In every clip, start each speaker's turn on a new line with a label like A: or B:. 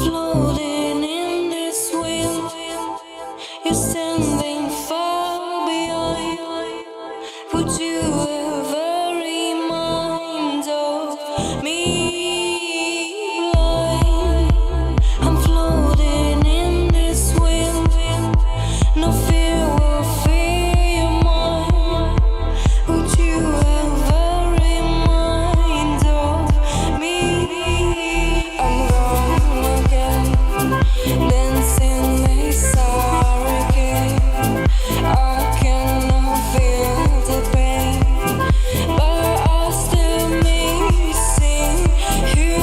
A: floating in this wind. You're standing far beyond. Would you ever remind of me? Blind, I'm floating in this wind. No fear will fear your mind. Would you ever remind of me? I'm gone again, dancing this again. I cannot feel the pain, but I still missing you.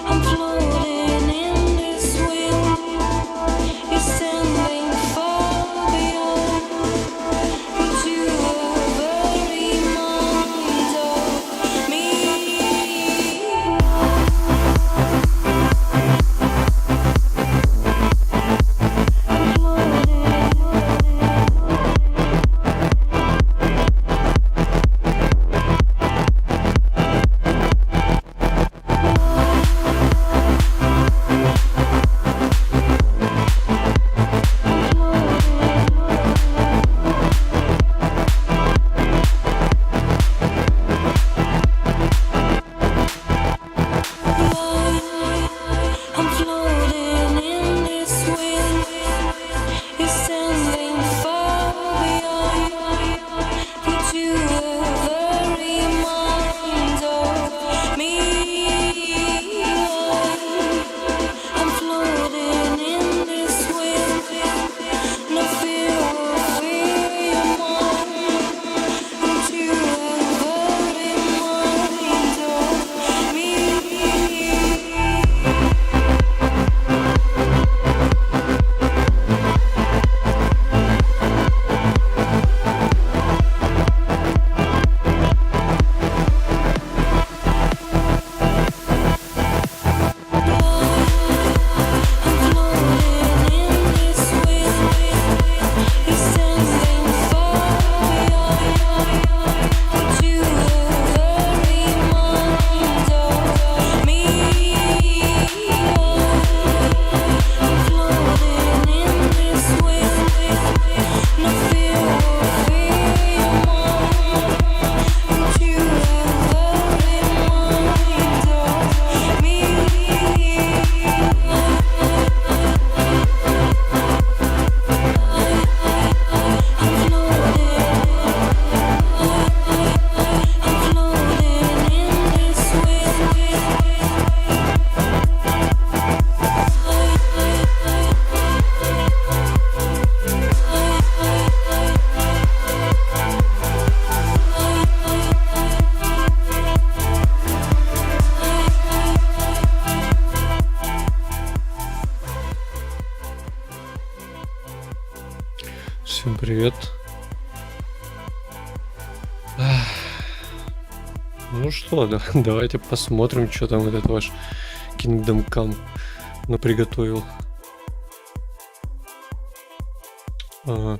A: I'm floating in this wind. You're standing far beyond. Would you ever remind of me? I'm floating in this wind. You're standing far beyond. Would you ever remind of me? I'm floating in this wind. No fear will fear your mind. Would you ever remind of me? I'm floating in this wind. You're standing far beyond. Would you ever remind of me? I'm floating in this wind. No fear will fear your mind. Would you ever remind of me? I'm floating in this wind.
B: Всем привет. Ну что, давайте посмотрим, что там этот ваш Kingdom Come наприготовил. Ага.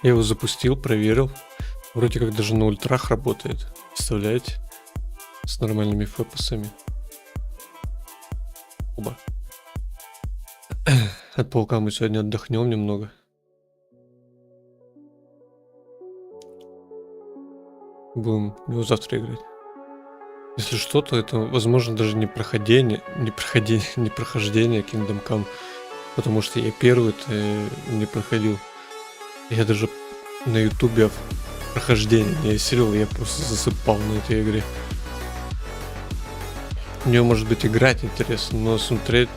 B: Я его запустил, проверил. Вроде как даже на ультрах работает. Представляете? С нормальными фэпосами. Оба. От паука мы сегодня отдохнем немного. Будем его завтра играть. Если что, то это, возможно, даже не прохождение Kingdom Come, потому что я первый-то не проходил. Я даже на ютубе прохождение не осилил, я просто засыпал на этой игре. В нее, может быть, играть интересно, но смотреть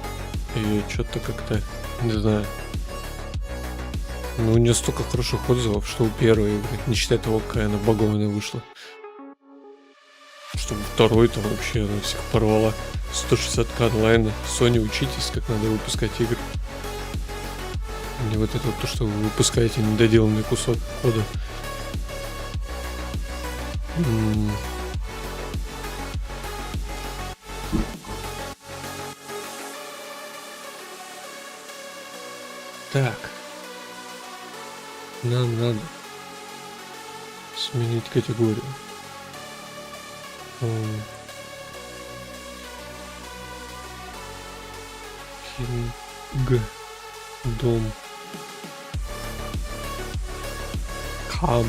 B: ее что-то как-то, не знаю. Ну, у нее столько хороших отзывов, что у первой игры, не считая того, какая она багованная вышла. Чтобы второй-то вообще она всех порвала. 160к онлайна. Sony, учитесь, как надо выпускать игры. Не вот это вот то, что вы выпускаете недоделанный кусок кода. надо. Сменить категорию. Хинг. Дом. Кам.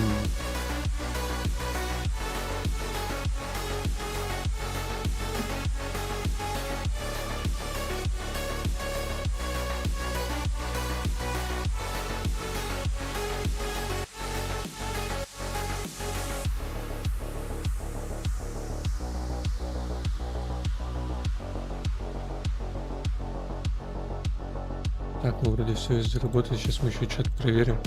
B: Так, ну вроде все везде работает. Сейчас мы еще чат проверим.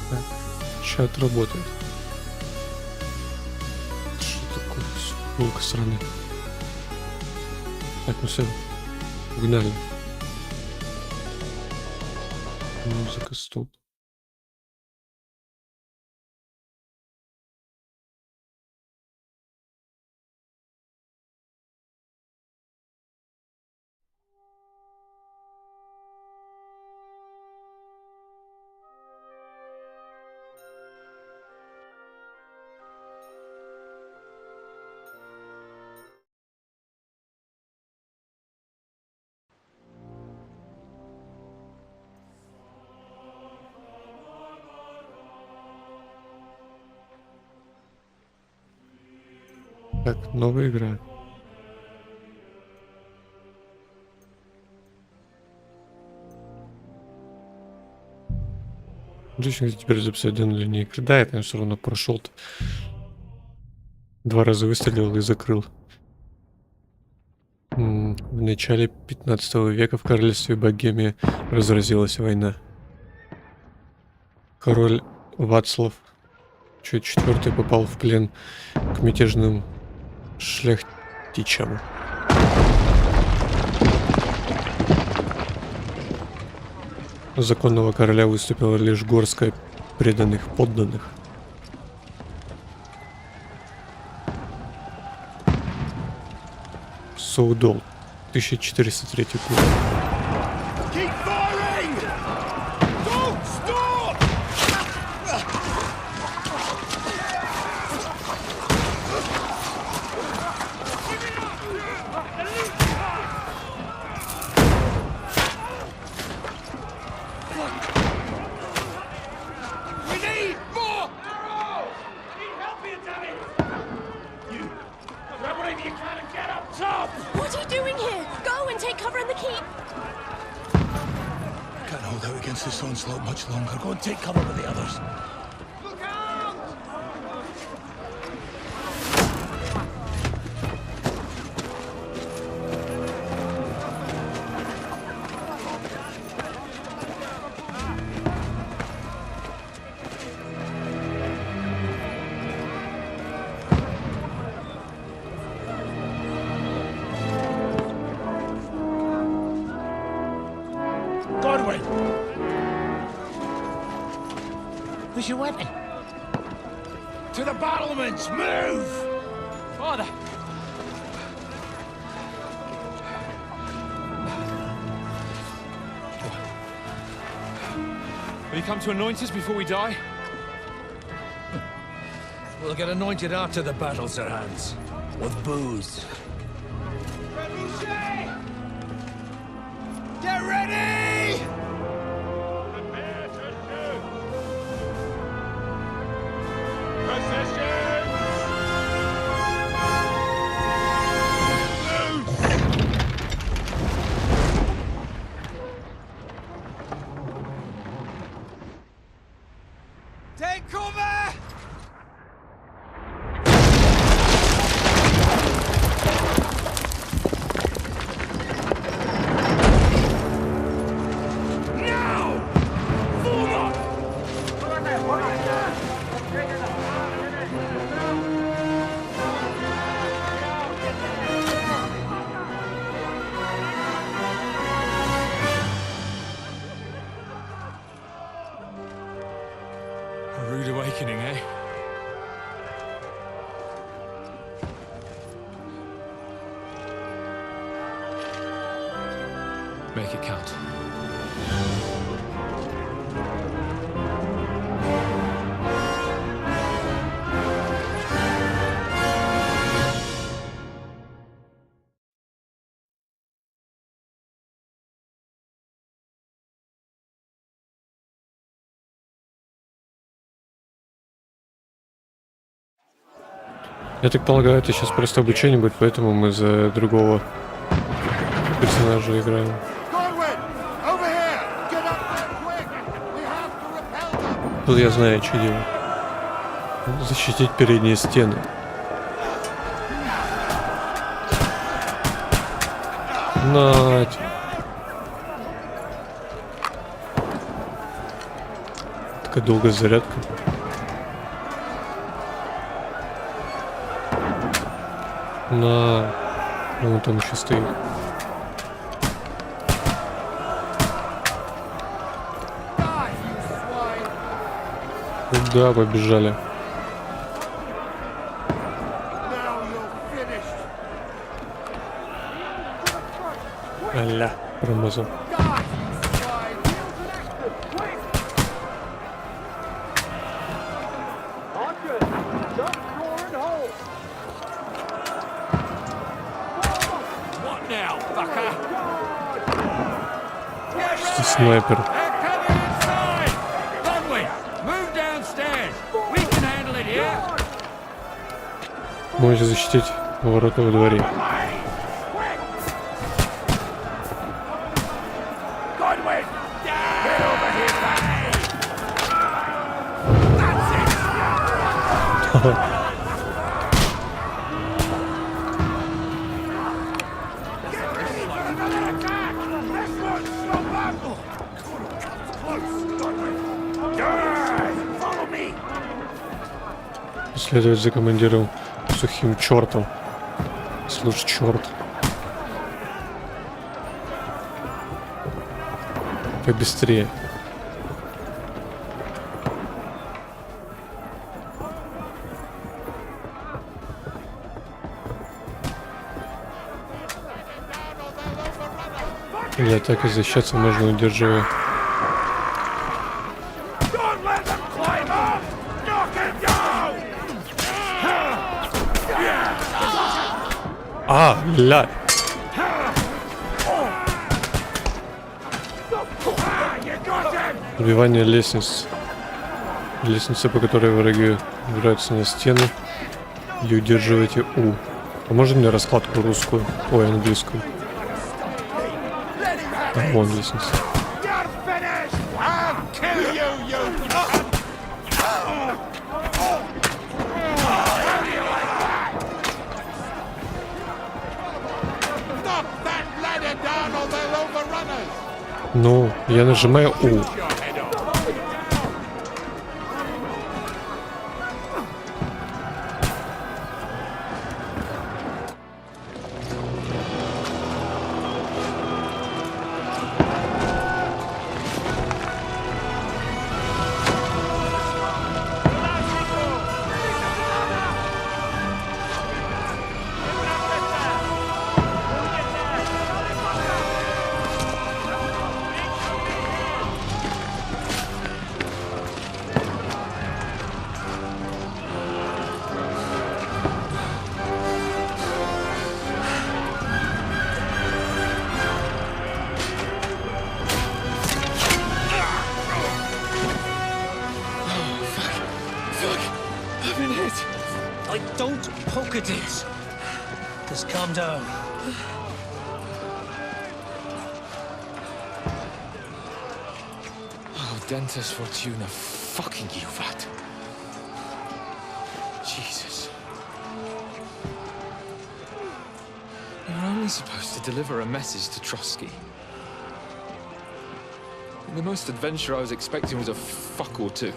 B: Так, чат работает. Что такое? Волка сраный. Так, ну все. Угнали. Музыка, стоп. Так, новая игра. Отлично, теперь записать данную линию игры. Да, я там все равно прошел-то. 2 раза выстрелил и закрыл. В начале 15 века в королевстве Богемия разразилась война. Король Вацлав IV попал в плен к мятежным шляхтичам. Законного короля выступила лишь горстка преданных подданных. Соудол, 1403 год.
C: Keep firing! Don't stop! We need more arrows! Need help here, damn it! You grab whatever you can and get up top!
D: What are you doing here? Go and take cover in the keep.
C: Can't hold out against this onslaught much longer. Go and take cover with the others. Look out! Godwin! Where's your weapon? To the battlements! Move! Father!
E: Will you come to anoint us before we die?
F: We'll get anointed after the battles are hands. With booze.
C: Get ready! Take cover!
E: Make it count.
B: Я так полагаю, это сейчас просто обучение будет, поэтому мы за другого персонажа играем. Тут я знаю, что делать. Защитить передние стены. Нать. Такая долгая зарядка. На, ну он там еще стоит. Куда побежали? Аля, промазал. Снайпер. Можете защитить ворота во дворе. Следовать за командиром сухим чертом. Слушай, черт. Побыстрее. Для атаки защищаться можно, удерживая. А, ля. Убивание лестниц. Лестница, по которой враги убираются на стену. И удерживайте У. А можно мне раскладку русскую? Ой, английскую. А, вон лестница. Ну, я нажимаю У.
F: Don't poke at it. Just calm down.
E: Oh, Dentes Fortuna, fucking you, that. Jesus. You're only supposed to deliver a message to Trotsky. And the most adventure I was expecting was a fuck or two.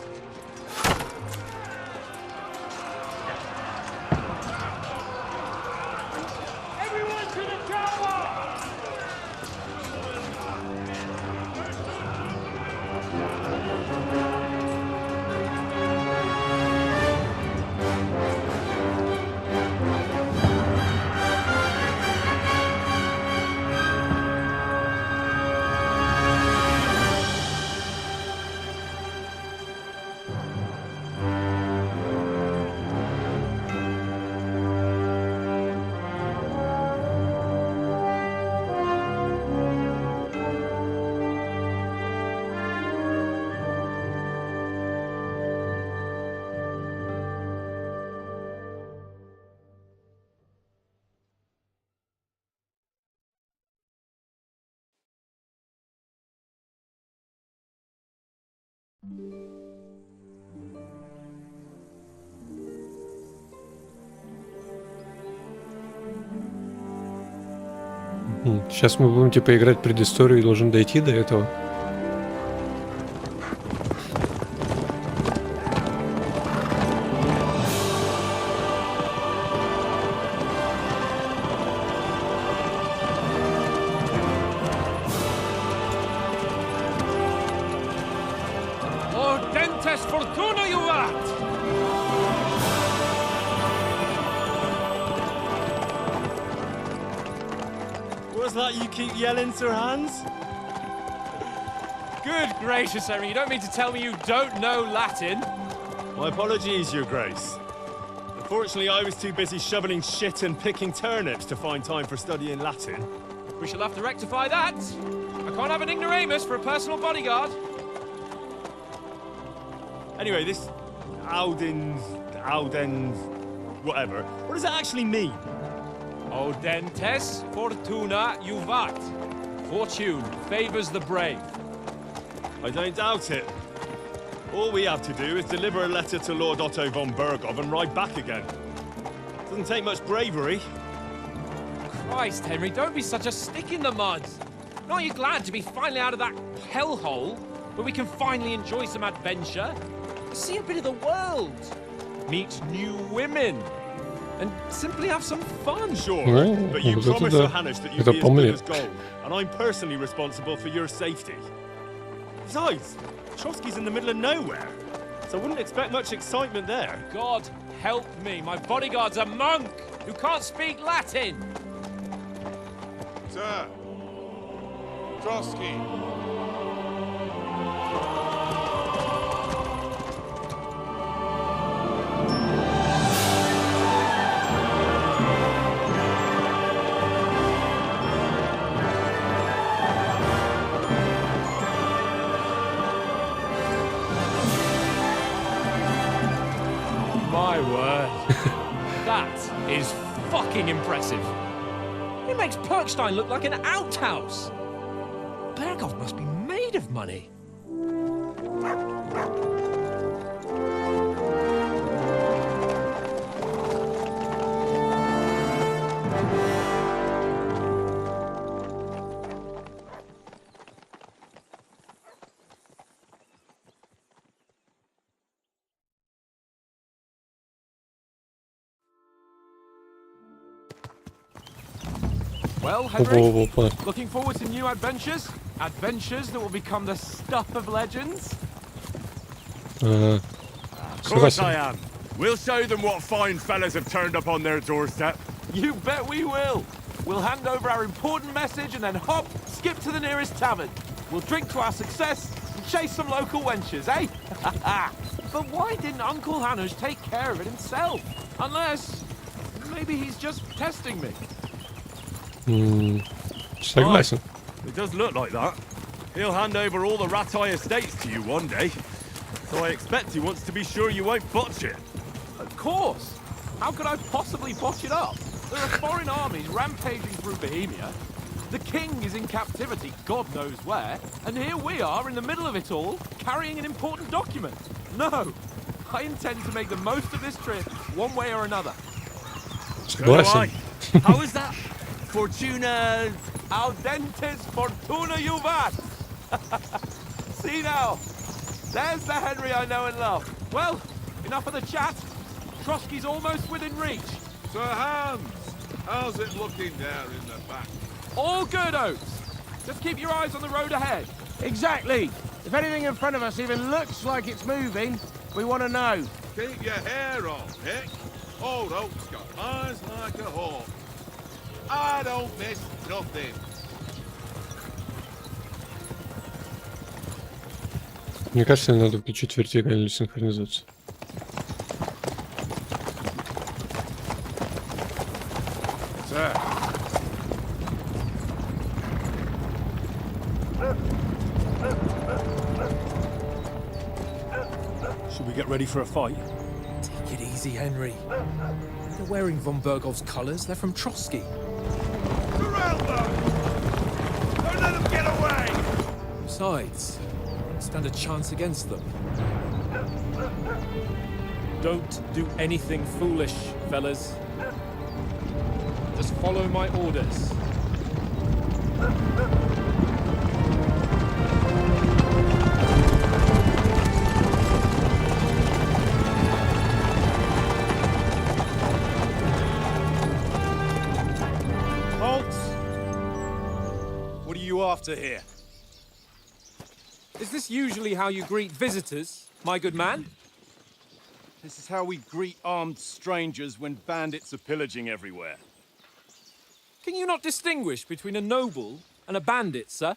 B: Сейчас мы будем типа играть предысторию и должен дойти до этого.
C: Ordentes fortuna juvat!
G: What's that you keep yelling, Sir Hans?
C: Good gracious, Henry, you don't mean to tell me you don't know Latin?
G: My apologies, Your Grace. Unfortunately, I was too busy shoveling shit and picking turnips to find time for studying Latin.
C: We shall have to rectify that. I can't have an ignoramus for a personal bodyguard.
G: Anyway, this Audens, whatever. What does that actually mean?
C: Audentes fortuna juvat. Fortune favors the brave.
G: I don't doubt it. All we have to do is deliver a letter to Lord Otto von Bergov and ride back again. Doesn't take much bravery.
C: Christ, Henry, don't be such a stick in the mud. Aren't you glad to be finally out of that hellhole where we can finally enjoy some adventure? See a bit of the world, meet new women, and simply have some fun.
G: Sure,
B: Oh,
G: but you
B: вот это
G: promised
B: да.
G: Sir Hannes that you'd
B: Это
G: be as
B: помню.
G: good as gold, and I'm personally responsible for your safety. Besides, Trotsky's in the middle of nowhere, so I wouldn't expect much excitement there.
C: God help me, my bodyguard's a monk who can't speak Latin.
H: Sir! Trotsky!
C: My word. That is fucking impressive. It makes Perkstein look like an outhouse. Bergov must be made of money. Well, Henry,
B: Опа.
C: looking forward to new adventures? Adventures that will become the stuff of legends?
H: Of course I
B: Согласен.
H: am. We'll show them what fine fellas have turned up on their doorstep.
C: You bet we will. We'll hand over our important message and then hop, skip to the nearest tavern. We'll drink to our success and chase some local wenches, eh? But why didn't Uncle Hanush take care of it himself? Unless, maybe he's just testing me.
B: Согласен.
H: It does look like that. He'll hand over all the Ratai estates to you one day. So I expect he wants to be sure you won't botch it.
C: Of course. How could I possibly botch it up? There are foreign armies rampaging through Bohemia. The king is in captivity, God knows where. And here we are in the middle of it all, carrying an important document. No, I intend to make the most of this trip, one way or another.
H: So do I.
B: Согласен.
H: How is that? Fortuna...
C: Audentes fortuna juvat. See now, there's the Henry I know and love. Well, enough of the chat. Trotsky's almost within reach.
H: Sir Hans, how's it looking there in the back?
C: All good, Oates. Just keep your eyes on the road ahead.
F: Exactly. If anything in front of us even looks like it's moving, we want to know.
H: Keep your hair on, Nick. Old Oak's got eyes like a hawk. I don't miss nothing.
B: Мне кажется, надо включить вертикальную синхронизацию.
H: Sir.
G: Should we get ready for a fight?
C: Take it easy, Henry. They're wearing von Bergov's colours. They're from Trotsky.
H: Surround them! Don't let them get away!
C: Besides, stand a chance against them. Don't do anything foolish, fellas. Just follow my orders.
H: Halt! What are you after here?
C: Is this usually how you greet visitors, my good man?
H: This is how we greet armed strangers when bandits are pillaging everywhere.
C: Can you not distinguish between a noble and a bandit, sir?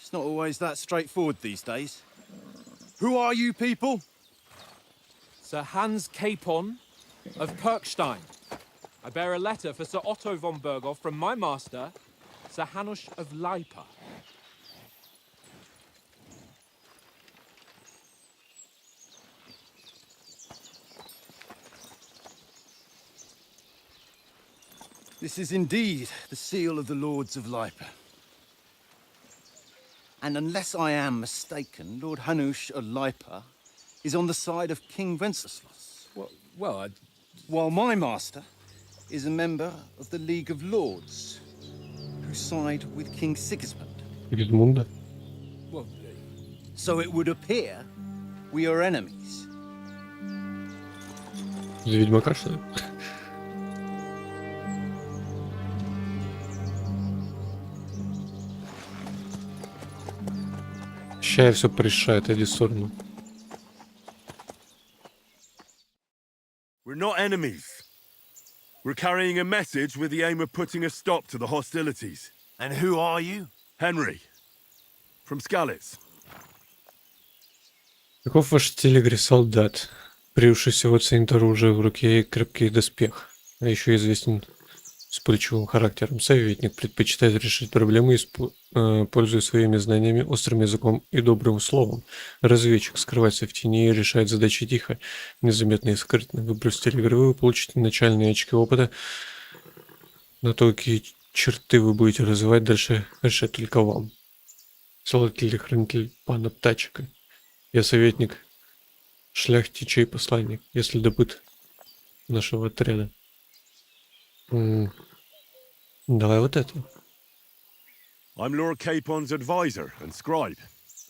H: It's not always that straightforward these days. Who are you people?
C: Sir Hans Capon of Perkstein. I bear a letter for Sir Otto von Berghoff from my master, Sir Hanush of Leipa.
H: This is indeed the seal of the Lords of Leipa. And unless I am mistaken, Lord Hanush of Leipa is on the side of King Wenceslas.
C: Well,
H: While my master is a member of the League of Lords, who side with King Sigismund.
B: Ведьмунда.
H: So it would appear we are enemies.
B: За Ведьмака, что ли? Ща я все порешаю, иди в сторону.
H: We're not enemies. We're carrying a message with the aim of putting a stop to the hostilities.
F: And who are you?
H: Henry, from Skalitz.
B: Каков ваш телегрей солдат, привыкший всего ценит оружие в руке и крепкий доспех, а еще известен вспыльчивым характером. Советник предпочитает решить проблемы, пользуясь своими знаниями, острым языком и добрым словом. Разведчик скрывается в тени и решает задачи тихо, незаметно и скрытно. Выбрав стиль игры, вы получите начальные очки опыта. На то, какие черты вы будете развивать, дальше решать только вам. Солдатель или хранитель пана Птачика. Я советник, шляхтичей посланник, если добыт нашего отряда. Давай вот это.
H: I'm Lord Capon's advisor and scribe,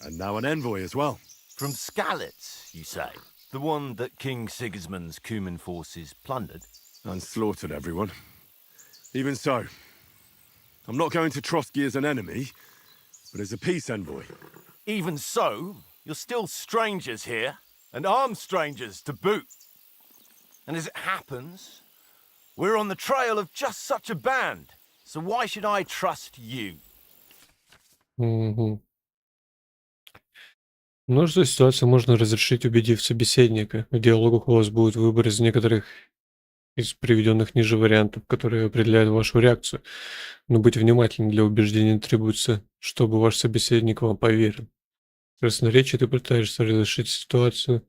H: and now an envoy as well.
F: From Skalitz, you say? The one that King Sigismund's Cuman forces plundered?
H: And slaughtered everyone. Even so, I'm not going to Trotsky as an enemy, but as a peace envoy.
F: Even so, you're still strangers here, and armed strangers to boot. And as it happens, we're on the trail of just such a band, so why should I trust you?
B: Угу. Множество ситуаций можно разрешить, убедив собеседника. В диалогах у вас будет выбор из некоторых из приведенных ниже вариантов, которые определяют вашу реакцию. Но быть внимательным для убеждения требуется, чтобы ваш собеседник вам поверил. В красноречии ты пытаешься разрешить ситуацию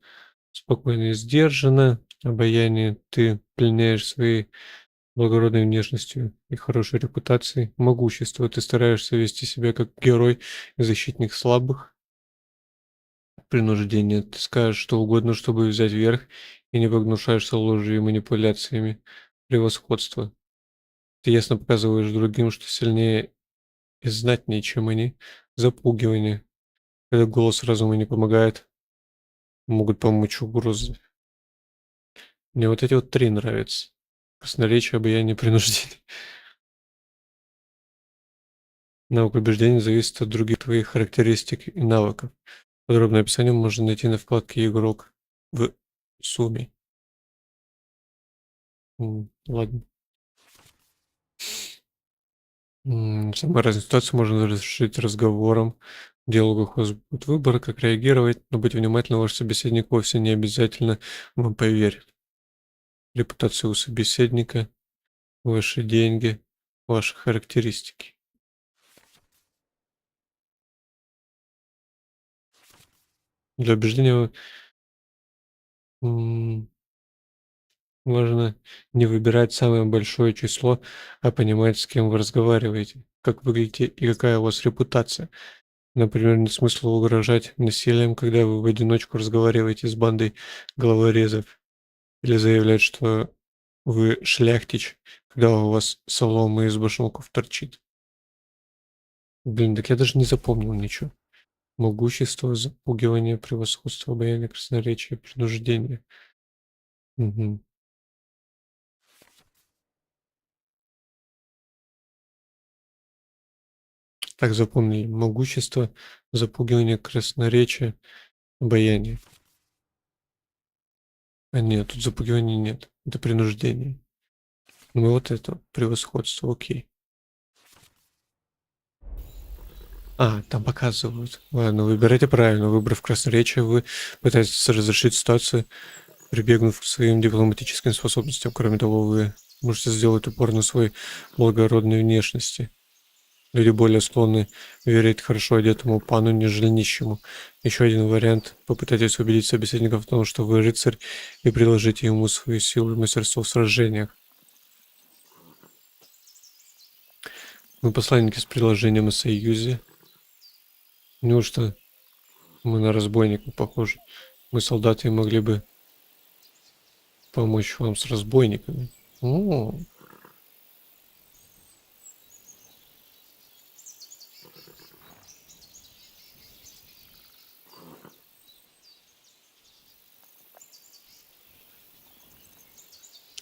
B: спокойно и сдержанно. Обаяние ты пленяешь своей благородной внешностью и хорошей репутацией. Могущество ты стараешься вести себя как герой и защитник слабых. Принуждение ты скажешь что угодно, чтобы взять верх, и не погнушаешься ложью и манипуляциями. Превосходство. Ты ясно показываешь другим, что сильнее и знатнее, чем они. Запугивание. Когда голос разума не помогает, могут помочь угрозы. Мне вот эти вот три нравятся. Красноречие, обаяние, принуждение. Навык убеждения зависит от других твоих характеристик и навыков. Подробное описание можно найти на вкладке «Игрок» в сумме. Ладно. Самые разные ситуации можно разрешить разговором. В диалогах у вас будет выбор, как реагировать, но быть внимательным, ваш собеседник вовсе не обязательно вам поверит. Репутация у собеседника, ваши деньги, ваши характеристики. Для убеждения важно не выбирать самое большое число, а понимать, с кем вы разговариваете, как выглядите и какая у вас репутация. Например, нет смысла угрожать насилием, когда вы в одиночку разговариваете с бандой головорезов, или заявлять, что вы шляхтич, когда у вас солома из башмаков торчит. Блин, так я даже не запомнил ничего. Могущество, запугивание, превосходство, обаяние, красноречие, принуждение. Мгм. Так запомнили. Могущество, запугивание, красноречие, обаяние. А нет, тут запугивания нет. Это принуждение. Ну вот это превосходство, окей. А, там показывают. Ладно, выбирайте правильно. Выбрав красноречие, вы пытаетесь разрешить ситуацию, прибегнув к своим дипломатическим способностям. Кроме того, вы можете сделать упор на своей благородной внешности. Люди более склонны верить хорошо одетому пану, нежели нищему. Еще один вариант. Попытайтесь убедить собеседника в том, что вы рыцарь, и предложите ему свою силу и мастерство в сражениях. Мы посланники с предложением о союзе. Неужто мы на разбойника похожи? Мы, солдаты, могли бы помочь вам с разбойниками. О,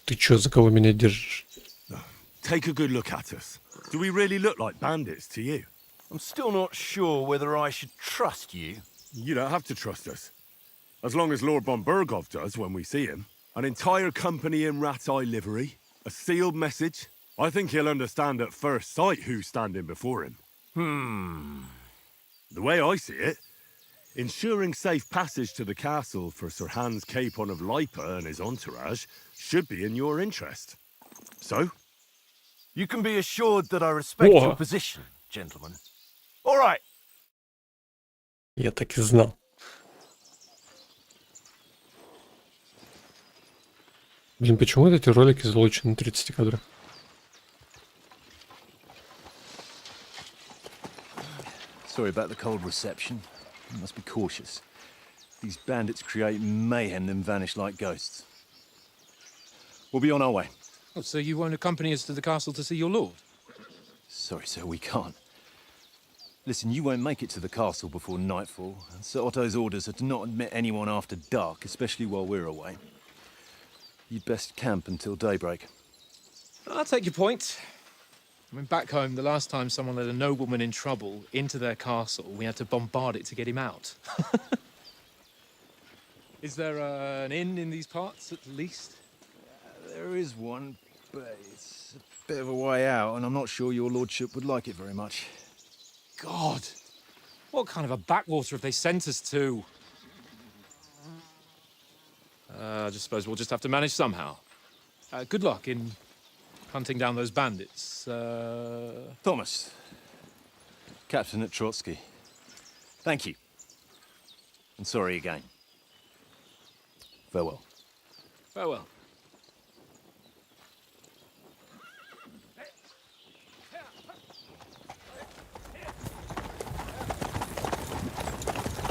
B: ты чё, за кого меня держишь?
H: Take a good look at us. Do we really look like bandits to you?
F: I'm still not sure whether I should trust you.
H: You don't have to trust us. As long as Lord von Burgov does when we see him. An entire company in rat-eye livery. A sealed message. I think he'll understand at first sight who's standing before him. The way I see it, ensuring safe passage to the castle for Sir Hans Capon of Lipa and his entourage should be in your interest. So,
F: You can be assured that I respect
B: Whoa.
F: your position, gentlemen. All right.
B: Я так и знал. Блин, почему эти ролики залочены на 30 кадрах?
I: Sorry about the cold reception. You must be cautious. These bandits create mayhem, then vanish like ghosts. We'll be on our way.
E: Oh, so you won't accompany us to the castle to see your lord?
I: Sorry, sir, we can't. Listen, you won't make it to the castle before nightfall, and Sir Otto's orders are to not admit anyone after dark, especially while we're away. You'd best camp until daybreak.
E: I'll take your point. I mean, back home, the last time someone let a nobleman in trouble into their castle, we had to bombard it to get him out. Is there an inn in these parts, at least?
I: There is one, but it's a bit of a way out, and I'm not sure your lordship would like it very much.
E: God! What kind of a backwater have they sent us to? I just suppose we'll just have to manage somehow. Good luck in hunting down those bandits.
I: Thomas, captain at Trotsky. Thank you. And sorry again. Farewell.
E: Farewell.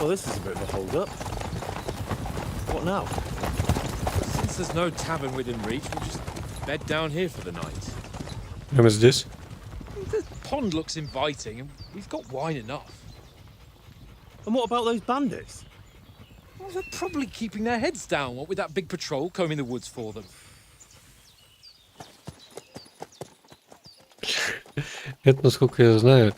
H: well, this is a bit of a hold-up. What now?
E: Since there's no tavern within reach, we'll just bed down here for the night.
B: Прямо здесь?
E: The pond looks inviting, and we've got wine enough.
H: And what about those bandits?
E: Well, they're probably keeping their heads down, what with that big patrol combing the woods for them.
B: Это, насколько я знаю,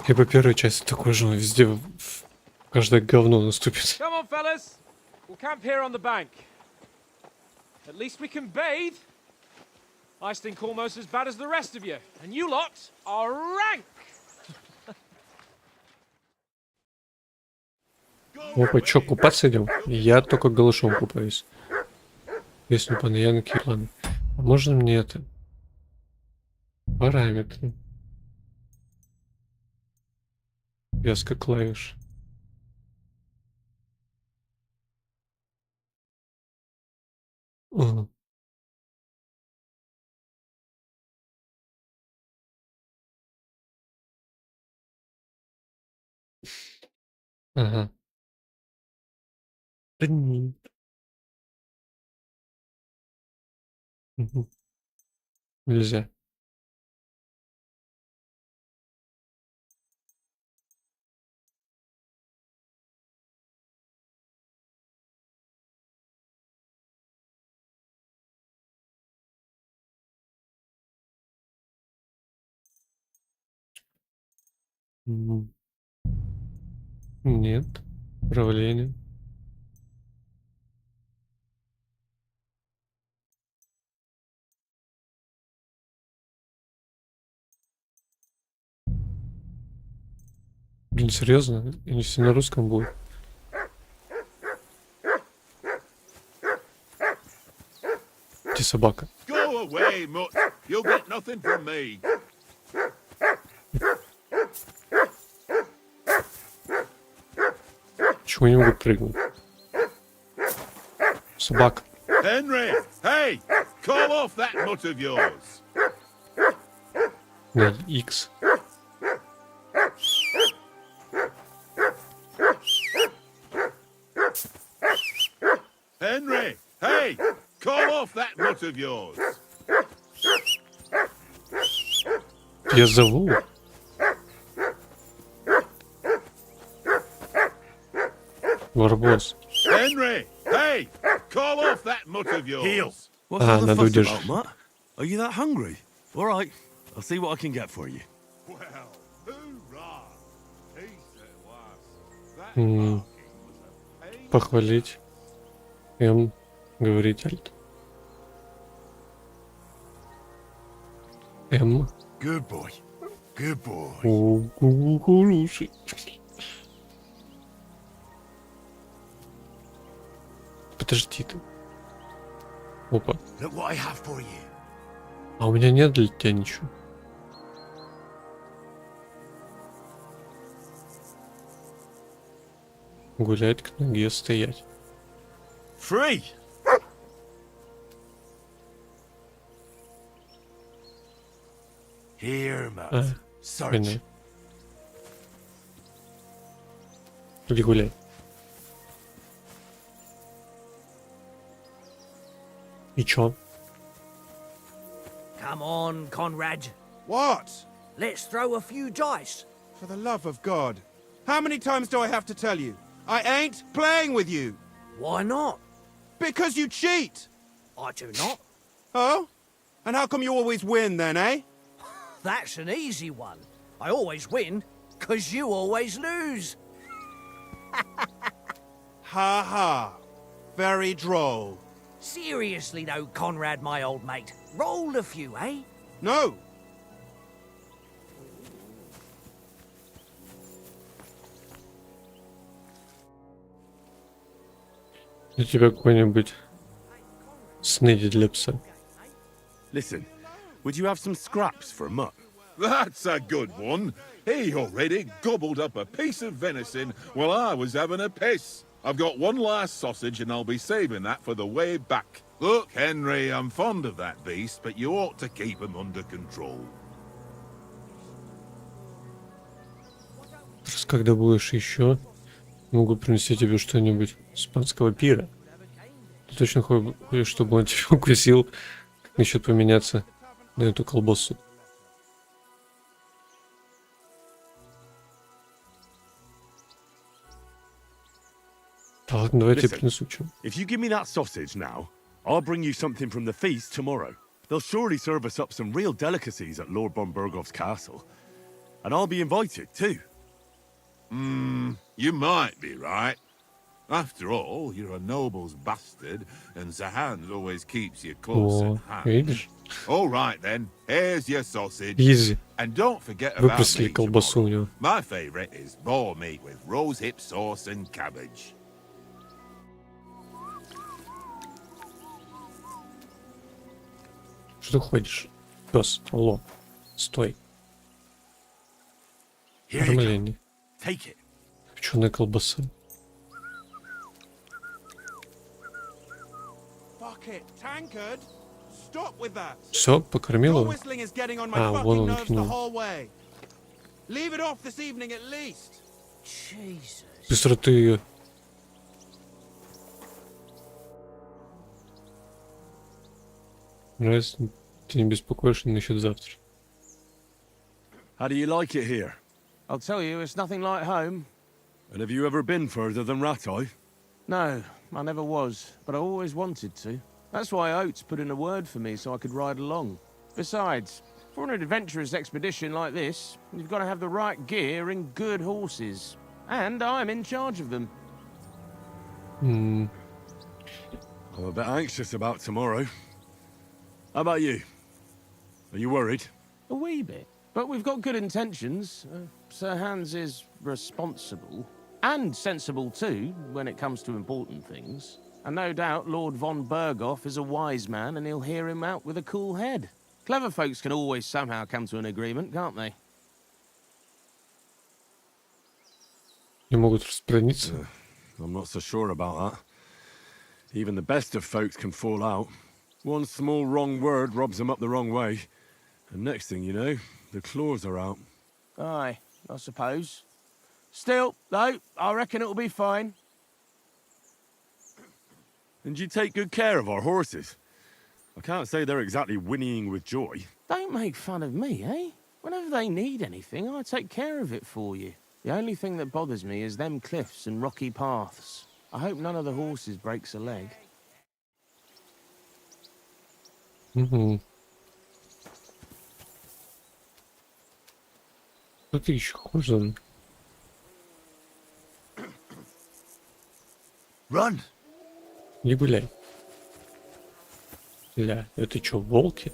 B: и по первой части такой же, он везде в каждое говно наступит.
C: Come on, fellas. We'll camp here on the bank. At least we can bathe. I stink almost as bad as the rest of you, and you lot are rank.
B: Опа, чё, купаться идем? Я только голышом купаюсь. Песню пана Яна Кирлана. А можно мне это? Параметры. Вязка клавиш. Ага. Ага. Да нет. Мгм. Нельзя. М. Нет. Управление. Блин, серьезно? Они все на русском будут. Где собака?
H: Go away, mutt. You'll get nothing from me.
B: Почему не могу прыгнуть? Собака.
H: Henry! Hey! Call off that mutt of yours.
B: На X.
H: Henry! Hey! Call off that mutt of yours.
B: Я зову. Барбос.
H: Henry! Hey! Call off that mutt of yours.
F: Heel. What's
B: Ah,
F: all the
B: надо
F: fuss
B: удержать.
F: about, Mutt? Are you that hungry? All right, I'll see what I can get for you.
H: Well, hoorah! Peace at last. That
B: М.
H: barking was a pain.
B: Похвалить. М. Говорить альт. М.
F: Good boy. Good boy.
B: О, хороший. Подожди ты. Опа.
F: Look what I have for you.
B: А у меня нет для тебя ничего. Гулять к ноге стоять.
F: Free. Here, Mutt.
B: А,
F: Search.
B: понятно. Иди гуляй. И чё?
J: Come on, Conrad.
K: What?
J: Let's throw a few dice.
K: For the love of God. How many times do I have to tell you? I ain't playing with you.
J: Why not?
K: Because you cheat.
J: I do not.
K: Oh? And how come you always win then, eh?
J: That's an easy one. I always win, 'cause you always lose.
K: Ha ha. Very droll.
J: Seriously though, Conrad, my old mate. Roll a few, eh?
K: No.
B: У тебя какой-нибудь снеди для пса.
H: Listen, would you have some scraps for a mutt? That's a good one. He already gobbled up a piece of venison while I was having a piss. I've got one last sausage and I'll be saving that for the way back. Look, Henry, I'm fond of that beast, but you ought to keep him under control.
B: Раз когда будешь еще, могу принести тебе что-нибудь с панского пира. Ты точно хочешь, чтобы он тебя укусил? Как насчет поменяться на эту колбасу? Да ладно, давай я тебе
H: Listen.
B: принесу что.
H: If you give me that sausage now, I'll bring you something from the feast tomorrow. They'll surely serve us up some real delicacies at Lord von Bergov's castle. And I'll be invited too. You might be right. After all, you're a noble's bastard, and Sir Hans always keeps you close
B: О,
H: at hand.
B: видишь?
H: All right then, here's your sausage.
B: Изи.
H: And don't forget about
B: Выпросили
H: me
B: колбасу у
H: tomorrow.
B: него.
H: My favourite is boar meat with rose hip sauce and cabbage.
B: Что ты ходишь? Пес, алло. Стой.
F: Here you go.
B: Кормление.
F: Take it.
B: Печеная колбаса.
K: Fuck it. Tankard. Stop with that.
B: Все, покормил
K: Your
B: его?
K: whistling is getting on my
B: Ah, вон
K: fucking
B: он
K: nerves the
B: кинул.
K: whole way. Leave it off this evening at least.
J: Jesus.
B: быстроты ее. Раз ты не беспокоишься насчет завтра.
H: How do you like it here?
C: I'll tell you, it's nothing like home.
H: And have you ever been further than Rattay?
C: No, I never was, but I always wanted to. That's why Oates put in a word for me so I could ride along. Besides, for an adventurous expedition like this, you've got to have the right gear and good horses. And I'm in charge of them.
B: Hmm.
H: I'm a bit anxious about tomorrow. How about you? Are you worried?
C: A wee bit. But we've got good intentions. Sir Hans is responsible. And sensible too, when it comes to important things. And no doubt Lord von Berghoff is a wise man and he'll hear him out with a cool head. Clever folks can always somehow come to an agreement, can't they?
B: Не могут распространиться.
H: I'm not so sure about that. Even the best of folks can fall out. One small wrong word robs them up the wrong way. And next thing you know, the claws are out.
C: Aye, I suppose. Still, though, I reckon it'll be fine.
H: And you take good care of our horses. I can't say they're exactly whinnying with joy.
C: Don't make fun of me, eh? Whenever they need anything, I take care of it for you. The only thing that bothers me is them cliffs and rocky paths. I hope none of the horses breaks a leg.
B: Угу. Что ты еще хуже?
F: Run!
B: Не гуляй. Ля, это что, волки?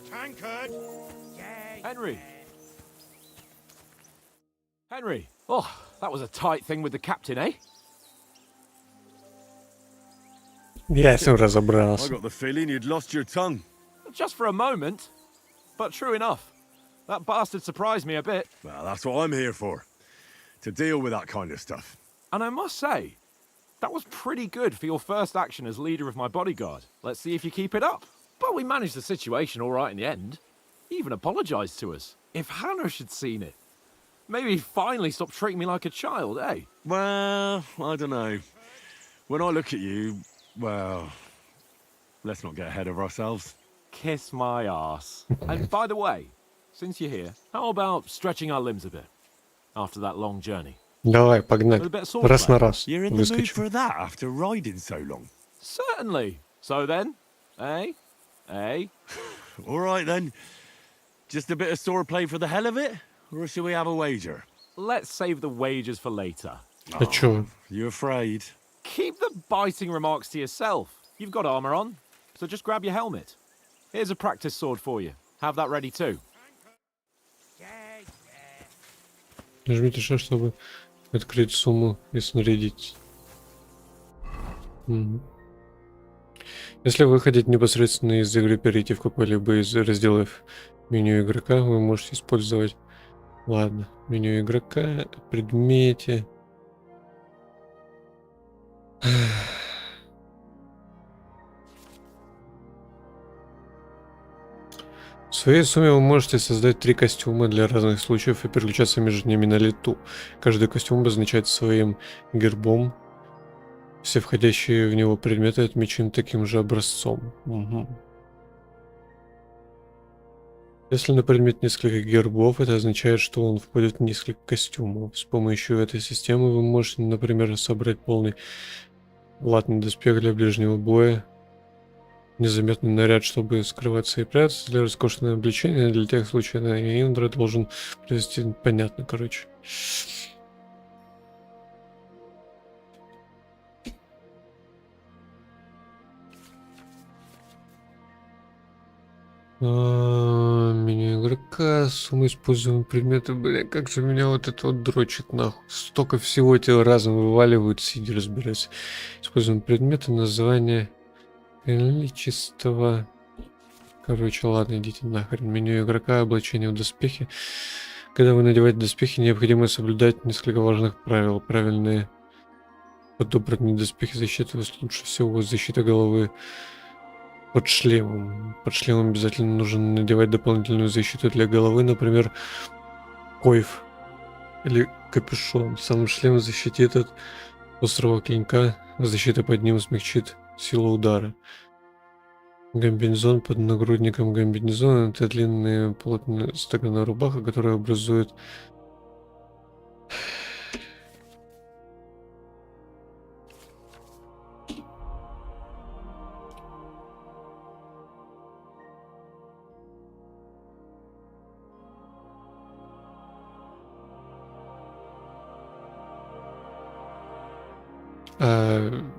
K: Tankard!
C: Henry! Henry! Oh, that was a tight thing with the captain, eh?
B: Я с ним
H: I
B: разобрался.
H: got the feeling you'd lost your tongue.
C: Just for a moment. But true enough. That bastard surprised me a bit.
H: Well, that's what I'm here for. To deal with that kind of stuff.
C: And I must say, that was pretty good for your first action as leader of my bodyguard. Let's see if you keep it up. But we managed the situation all right in the end. He even apologized to us. If Hannah had seen it. Maybe he'd finally stop treating me like a child, eh?
H: Well, I don't know. When I look at you, well, let's not get ahead of ourselves.
C: Kiss my arse. And by the way, since you're here, how about stretching our limbs a bit? After that long journey.
B: Давай, погнали.
C: With a bit of sword
B: Раз на
C: play.
B: раз.
H: You're in the mood
B: Выскочим.
H: for that after riding so long.
C: Certainly. So then, eh? Eh?
H: All right then. Just a bit of swordplay for the hell of it? Or should we have a wager?
C: Let's save the wagers for later.
B: А чё?
H: You afraid?
C: Keep the biting remarks to yourself. You've got armor on, so just grab your helmet. Here's a practice sword for you. Have that ready too.
B: Нажмите Ш, чтобы открыть сумму и снарядить. Мгм. Если вы хотите непосредственно из игры перейти в какой-либо из разделов меню игрока, вы можете использовать... Ладно, меню игрока, предмете... В своей сумме вы можете создать 3 костюма для разных случаев и переключаться между ними на лету. Каждый костюм обозначает своим гербом. Все входящие в него предметы отмечены таким же образцом. Угу. Если на предмет несколько гербов, это означает, что он входит в несколько костюмов. С помощью этой системы вы можете, например, собрать полный латный доспех для ближнего боя, незаметный наряд, чтобы скрываться и прятаться, для роскошного облачения, для тех случаев, когда Индра должен произвести... Понятно, короче. Меню игрока, сумма используемых предметов, бля, как же меня вот это вот дрочит нахуй. Столько всего эти разом вываливают, сиди разбирайся. Используем предметы, название, количество. Короче, ладно, идите нахрен. Меню игрока, облачение в доспехи. Когда вы надеваете доспехи, необходимо соблюдать несколько важных правил. Правильные подобранные доспехи засчитываются лучше всего защита головы. под шлемом. Под шлемом обязательно нужно надевать дополнительную защиту для головы, например, койф или капюшон. Сам шлем защитит от острого клинка, защита под ним смягчит силу удара. Комбинезон под нагрудником комбинезона — это длинная плотная стаганная рубаха, которая образует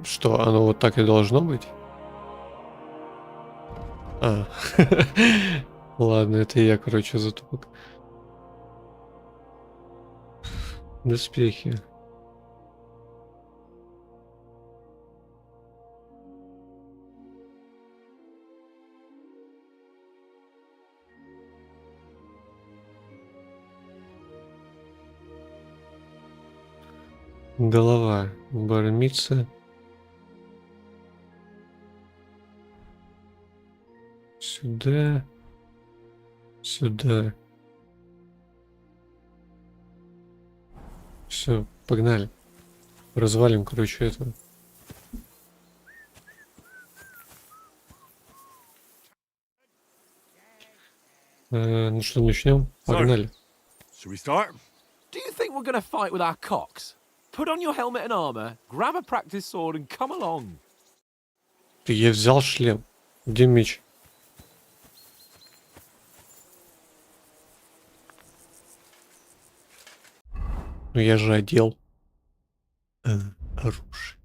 B: что, оно вот так и должно быть? А, ладно, это я, короче, затупок. Доспехи. Голова бармица. Сюда. Сюда. Все, погнали. Развалим, короче, это. Ну что, начнем? Погнали.
H: Shall we start?
C: Do you think we're going to fight with our cocks? Put on your helmet and armor, grab a practice sword, and come along.
B: Я взял шлем. Где меч? Ну я же одел оружие.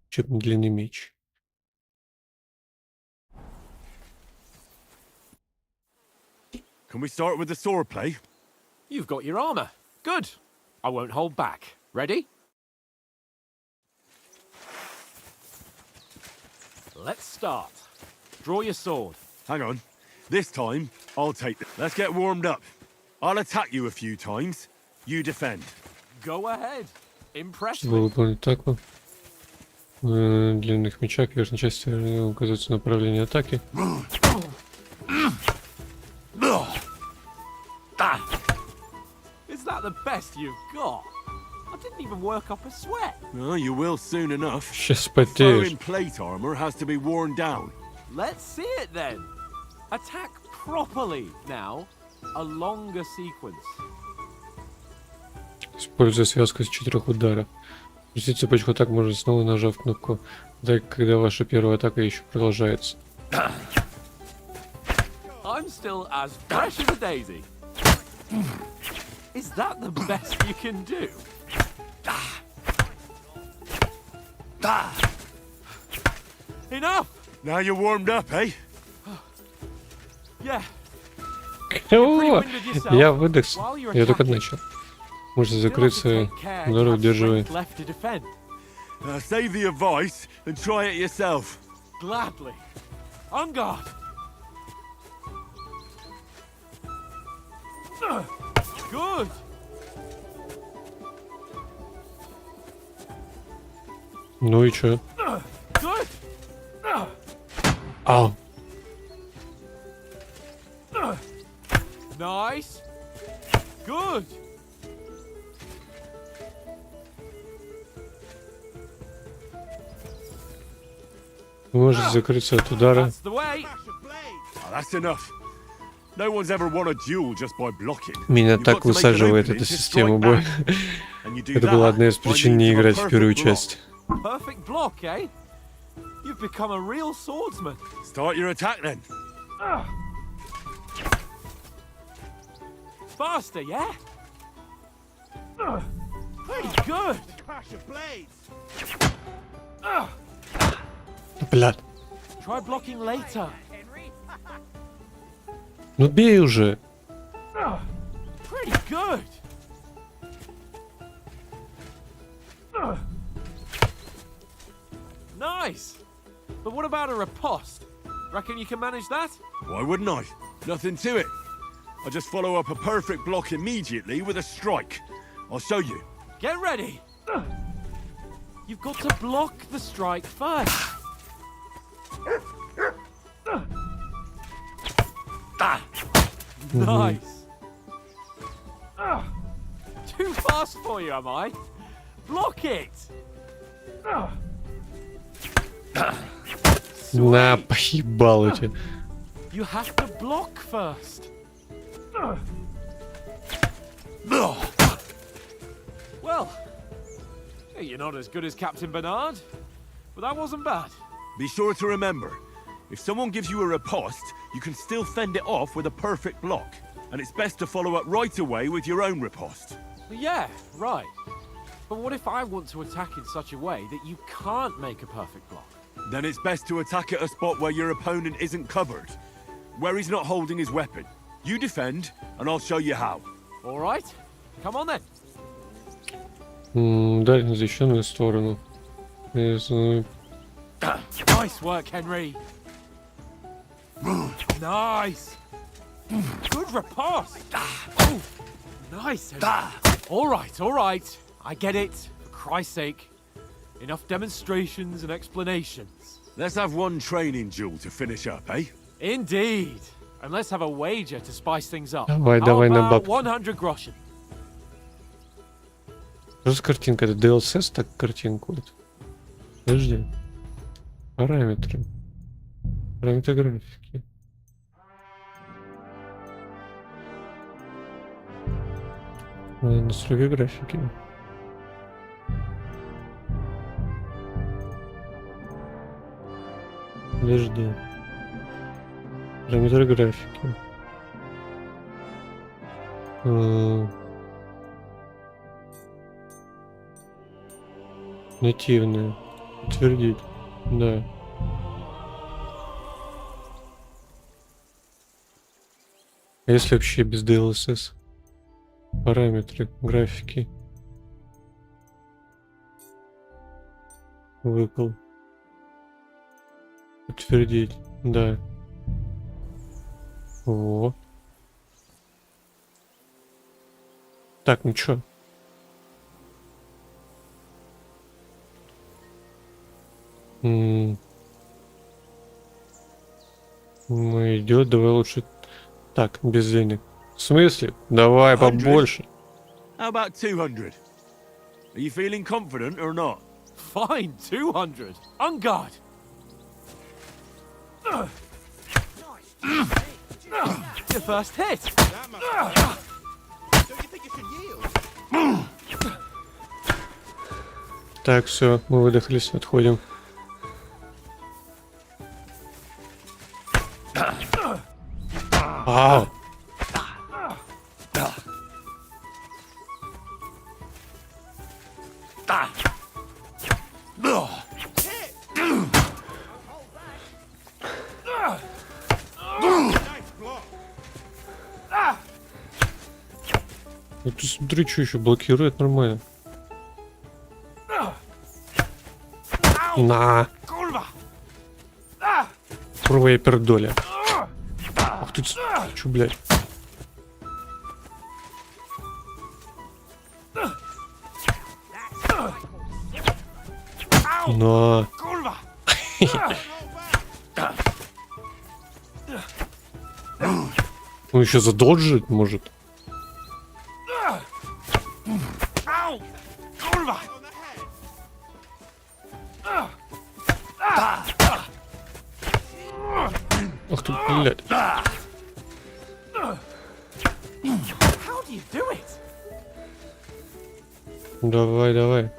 B: Чем длинный меч.
H: Can we start with the sword play?
C: You've got your armor. Good. I won't hold back. Ready? Let's start. Draw your sword.
H: Hang on. This time, I'll take it. Let's get warmed up. I'll attack you a few times. You defend.
C: Go ahead. Impress
B: Чтобы
C: me.
B: выполнить атаку. На длинных мечах верхней части указывается направление атаки.
C: Is that the best you've got? I didn't even work up a sweat.
H: Well, you will soon enough.
B: Сейчас потеешь.
H: Throwing plate armor has to be worn down.
C: Let's see it then. Attack properly now. A longer sequence.
B: Используя связку из 4 ударов. Запустить цепочку атак можно снова, нажав кнопку «Атака», когда ваша первая атака еще продолжается.
C: I'm still as fresh as a daisy. Is that the best you can do? Enough!
H: Now you're warmed up, eh?
C: Yeah.
B: О, я выдохся. Я только начал. Можно закрыться, удар удерживая.
H: Save the advice and try it yourself.
C: Gladly. On guard. Good.
B: Ну и чё?
C: Good.
B: Ау.
C: Nice. Good.
B: Можешь закрыться от удара.
C: That's the way.
H: That's enough. No one's ever won a duel just by blocking.
B: Меня
H: You've
B: так
H: got to make an
B: высаживает
H: opening
B: эта
H: to
B: система
H: strike
B: боя.
H: back. And you do
B: Это была
H: that
B: одна из
H: by
B: причин
H: means
B: не
H: of a
B: играть в
H: perfect
B: первую
H: block.
B: часть.
C: Perfect block, eh? You've become a real swordsman.
H: Start your attack then.
C: Faster, yeah? Pretty good.
B: Блядь.
C: Try blocking later.
B: Ну бей уже.
C: Pretty good. Nice. But what about a riposte? Reckon you can manage that?
H: Why wouldn't I? Nothing to it. I just follow up a perfect block immediately with a strike. I'll show you.
C: Get ready. You've got to block the strike first. Nice. Too fast for you, am I? Block it.
B: На, поебал эти.
C: You have to block first. Well, you're not as good as Captain Bernard, but that wasn't bad.
H: Be sure to remember, if someone gives you a riposte, you can still fend it off with a perfect block. And it's best to follow up right away with your own riposte.
C: Yeah, right. But what if I want to attack in such a way that you can't make a perfect block?
H: Then it's best to attack at a spot where your opponent isn't covered, where he's not holding his weapon. You defend, and I'll show you how.
C: All right, come on then.
B: Дальнюю защищенную сторону. Если-
C: Nice work, Henry. Nice. Good riposte. Oh, nice, Henry. All right. I get it. For Christ's sake. Enough demonstrations and explanations.
H: Let's have one training duel to finish up, eh?
C: Indeed. And let's have a wager to spice things up.
B: Давай,
C: How
B: давай на
C: about
B: бабки.
C: 100 groschen?
B: Что за картинка? Это DLSS так картинку? Вот. Подожди. Параметры. Параметры графики. Настройки графики. Подожди. Параметры графики. Нативные. Утвердить. Да. А если вообще без DLSS? Параметры графики. Выкл. Утвердить. Да. О. Так, ну чё? Ну идет, давай лучше. Так, без денег. В смысле? Давай
H: 100.
B: побольше.
H: How about 200? Are you feeling confident or not?
C: Fine, 200. On guard. Your first hit.
B: Так, все, мы выдохлись, отходим. Ау! Ну ты смотри, что еще блокирует нормально. На! Курва пердоля. Ах ты, чё, блядь? На! Он еще задоджит, может? Ах ты, блядь.
C: How do you do it?
B: Давай, давай.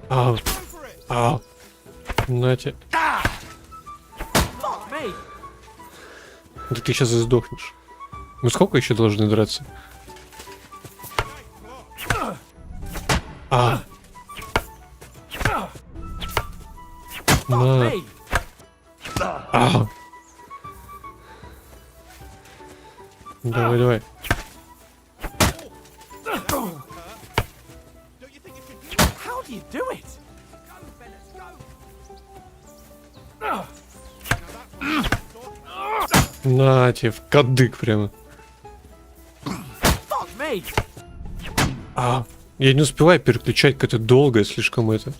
B: Ау. Ау. Нате.
C: Fuck me.
B: Да ты сейчас сдохнешь. Мы сколько еще должны драться? А.
C: Fuck
B: На.
C: me.
B: А. Давай, давай.
C: How do you do it?
B: На тебе, в кадык прямо.
C: Fuck me.
B: А. Я не успеваю переключать, какая-то долгая слишком это.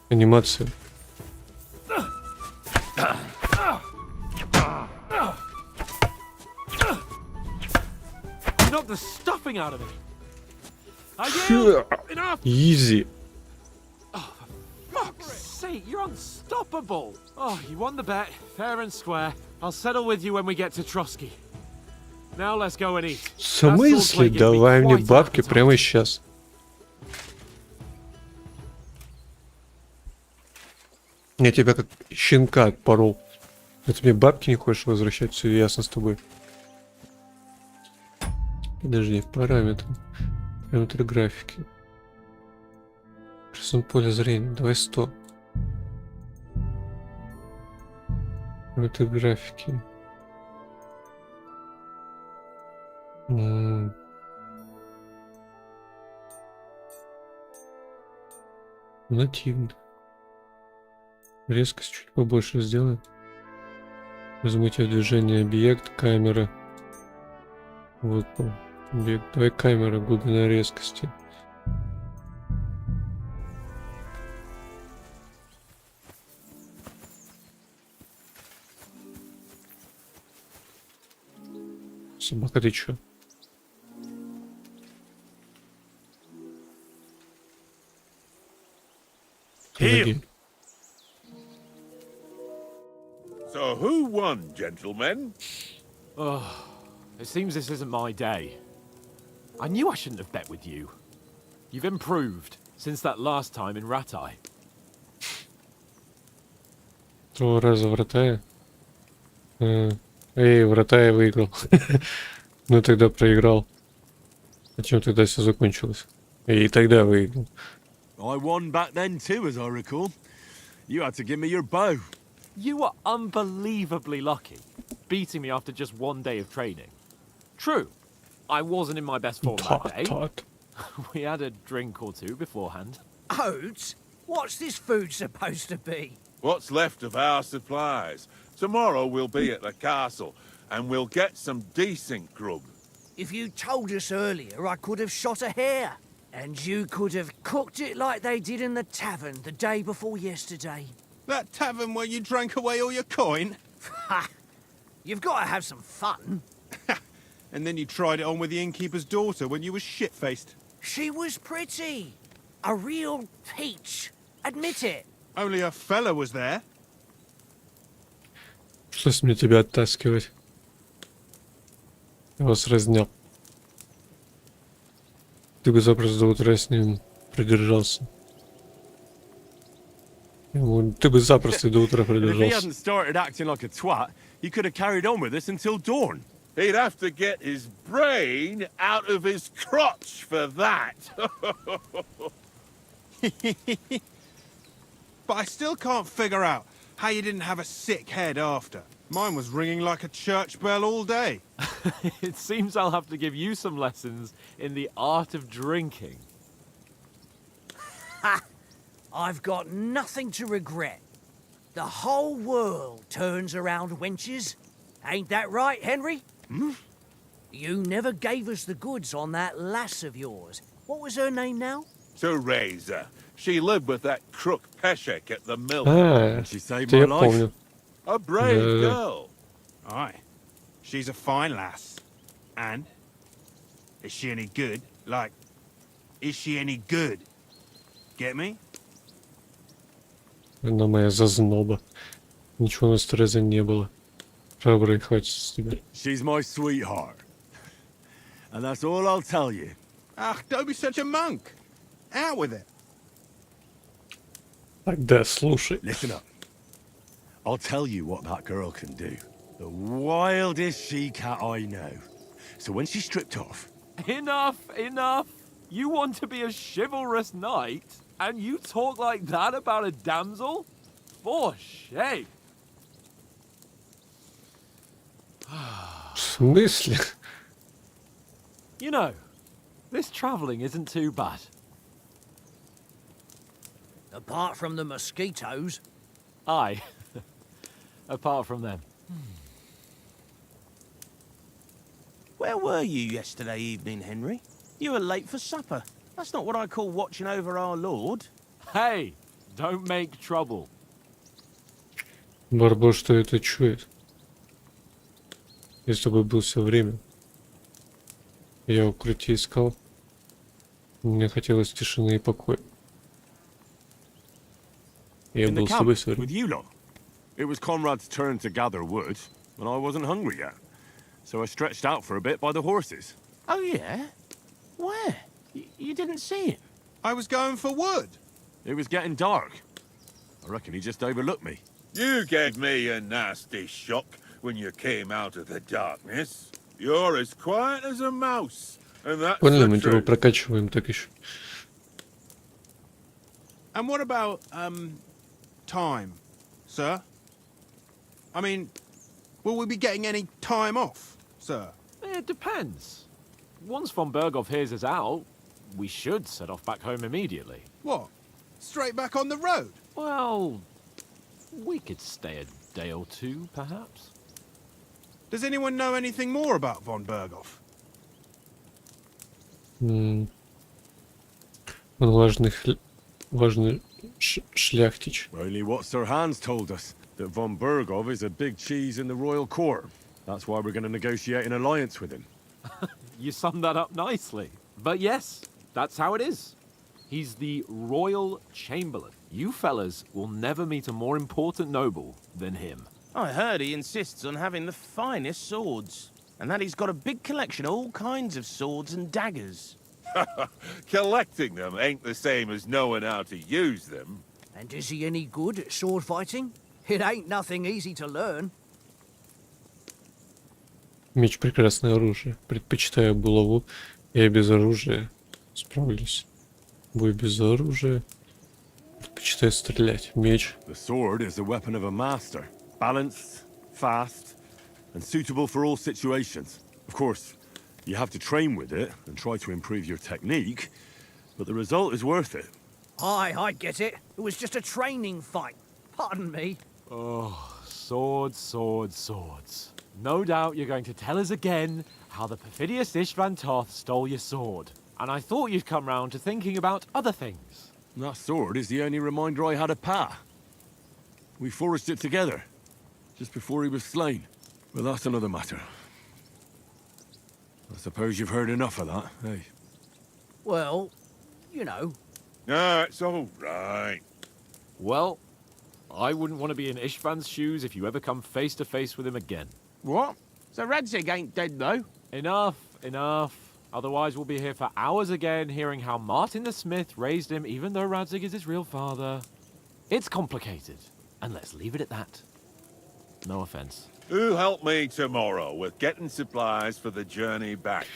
B: Анимация.
C: jumping out of me. I yield. Enough.
B: Изи.
C: Fuck's sake, you're unstoppable. Oh, you won the bet, fair and square. I'll settle with you when we get to Trotsky. Now let's go and eat.
B: В смысле? Давай мне бабки прямо сейчас. Я тебя как щенка отпорол. А ты мне бабки не хочешь возвращать? Все ясно с тобой. Подожди, параметры. Параметры графики. Рисунок поля зрения. Давай 100. Параметры графики. Нативно. Резкость чуть побольше сделаем. Возьмите в движение объект, камера. Выпал. Объект. Давай камера, глубина резкости. Собака, ты чё? Помоги.
L: So who won, gentlemen?
C: Oh, it seems this isn't my day. I knew I shouldn't have bet with you. You've improved since that last time in Ratai.
B: Второго раза вратая. Эй, вратая выиграл. Ну тогда проиграл. А чем тогда все закончилось? И тогда выиграл.
H: I won back then too, as I recall. You had to give me your bow.
C: You were unbelievably lucky, beating me after just one day of training. True, I wasn't in my best form that day. We had a drink or two beforehand.
J: Oats? What's this food supposed to be?
L: What's left of our supplies. Tomorrow we'll be at the castle, and we'll get some decent grub.
J: If you told us earlier, I could have shot a hare. And you could have cooked it like they did in the tavern the day before yesterday.
K: That tavern where you drank away all your coin?
J: Ha! You've got to have some fun.
K: And then you tried it on with the innkeeper's daughter when you were shit-faced.
J: She was pretty. A real peach. Admit it.
K: Only a fella was there.
B: Пришлось мне тебя оттаскивать. Я вас разнял. Ты бы запросто до утра с ним продержался. Ты бы запросто до утра
H: If he
B: продержался.
H: hadn't started acting like a twat, he could have carried on with us until dawn.
L: He'd have to get his brain out of his crotch for that.
K: But I still can't figure out how you didn't have a sick head after. Mine was ringing like a church bell all day.
C: It seems I'll have to give you some lessons in the art of drinking.
J: Ha! I've got nothing to regret. The whole world turns around wenches. Ain't that right, Henry?
H: Hmm?
J: You never gave us the goods on that lass of yours. What was her name now?
L: Teresa. She lived with that crook Peshek at the mill.
B: А,
H: She saved
B: это
H: my
B: я
H: life.
B: помню.
L: A brave
B: Да.
L: girl.
K: Aye. She's a fine lass. And? Is she any good? Like, is she any good? Get me?
B: Она моя зазноба. Ничего у нас Терезы не было. Шабры, хватит с тебя.
H: She's my sweetheart. And that's all I'll tell you.
K: Ach, don't be such a monk. Out with it.
B: Тогда слушай.
H: Listen up. I'll tell you what that girl can do. The wildest she-cat I know. So when she's stripped off...
C: Enough, enough. You want to be a chivalrous knight, and you talk like that about a damsel? For shame.
B: В смысле?
C: You know, this travelling isn't too bad.
J: Apart from the mosquitoes.
C: Aye. Apart from them.
M: Where were you yesterday evening, Henry? You were late for supper. That's not what I call watching over our Lord.
C: Hey, don't make trouble.
B: Барбос, что это чует? Я с тобой был все время. Я укрытие искал. Мне хотелось тишины и покоя. Я
H: In the
B: был с
H: camp
B: собой
H: with
B: сварен.
H: you lot. It was Conrad's turn to gather wood, and I wasn't hungry yet. So I stretched out for a bit by the horses.
M: Oh, yeah? Where? You didn't see him?
K: I was going for wood.
H: It was getting dark. I reckon he just overlooked me.
L: You gave me a nasty shock when you came out of the darkness. You're as quiet as a mouse, and that's
B: Поняли,
L: the
B: мы типа
L: truth.
B: прокачиваем так еще.
K: And what about, time, sir? I mean, will we be getting any time off, sir?
C: It depends. Once von Berghoff hears us out, we should set off back home immediately.
K: What? Straight back on the road?
C: Well, we could stay a day or two, perhaps.
K: Does anyone know anything more about von Berghoff?
B: Он важный шляхтич.
H: Only what Sir Hans told us, that von Bergov is a big cheese in the royal court. That's why we're going to negotiate an alliance with him.
C: You summed that up nicely. But yes, that's how it is. He's the Royal Chamberlain. You fellas will never meet a more important noble than him.
M: I heard he insists on having the finest swords, and that he's got a big collection of all kinds of swords and daggers.
L: Collecting them ain't the same as knowing how to use them.
J: And is he any good at sword fighting? It ain't nothing easy to learn.
B: Меч — прекрасное оружие. Предпочитаю булаву. Я без оружия справлюсь. Бой без оружия. Предпочитаю стрелять. Меч.
H: The sword is the weapon of a master. Balanced, fast, and suitable for all situations. Of course, you have to train with it and try to improve your technique, but the result is worth it.
J: Aye, I get it. It was just a training fight. Pardon me.
C: Oh, swords, swords, swords. No doubt you're going to tell us again how the perfidious Istvan Toth stole your sword. And I thought you'd come round to thinking about other things.
H: That sword is the only reminder I had of Pa. We forged it together, just before he was slain. But that's another matter. I suppose you've heard enough of that, eh?
J: Well, you know.
L: No, it's all right.
C: Well, I wouldn't want to be in Istvan's shoes if you ever come face to face with him again.
M: What? So Radzig ain't dead, though?
C: Enough, enough. Otherwise we'll be here for hours again hearing how Martin the Smith raised him even though Radzig is his real father. It's complicated, and let's leave it at that. No offense.
L: Who'll help me tomorrow with getting supplies for the journey back?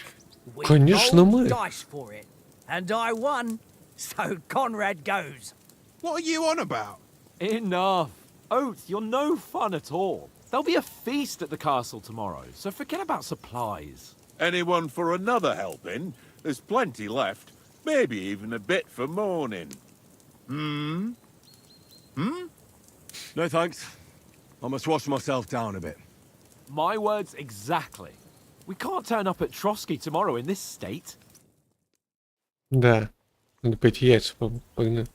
J: We
B: Конечно,
J: rolled
B: мы.
J: dice for it. And I won. So Conrad goes.
K: What are you on about?
C: Enough. Oath, you're no fun at all. There'll be a feast at the castle tomorrow, so forget about supplies.
L: Anyone for another helping? There's plenty left. Maybe even a bit for morning.
H: No thanks. I must wash myself down a bit.
C: My words exactly. We can't turn up at Trotsky tomorrow in this state.
B: Да. Надо пойти яйца погнать.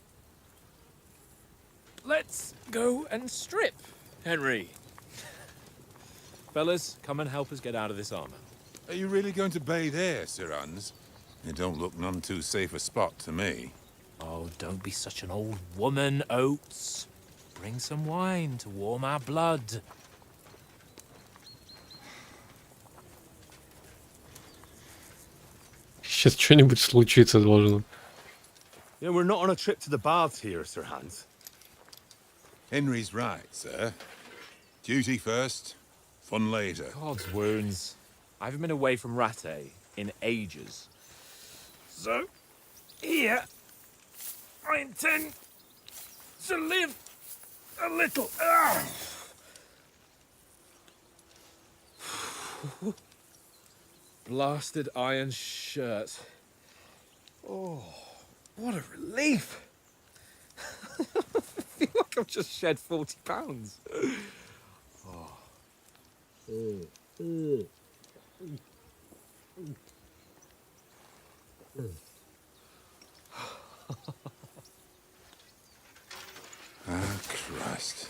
E: Let's go and strip, Henry. Fellas, come and help us get out of this armor.
N: Are you really going to bathe here, Sir Hans? It don't look none too safe a spot to me.
E: Oh, don't be such an old woman, Oates. Bring some wine to warm our blood.
B: Сейчас что-нибудь случиться должно.
I: Yeah, we're not on a trip to the baths here, Sir Hans.
N: Henry's right, sir. Duty first, fun later.
E: God's wounds. I haven't been away from Rattay in ages. So, here, I intend to live a little. Blasted iron shirt. Oh, what a relief. I feel like I've just shed 40 pounds.
N: Ah, Christ.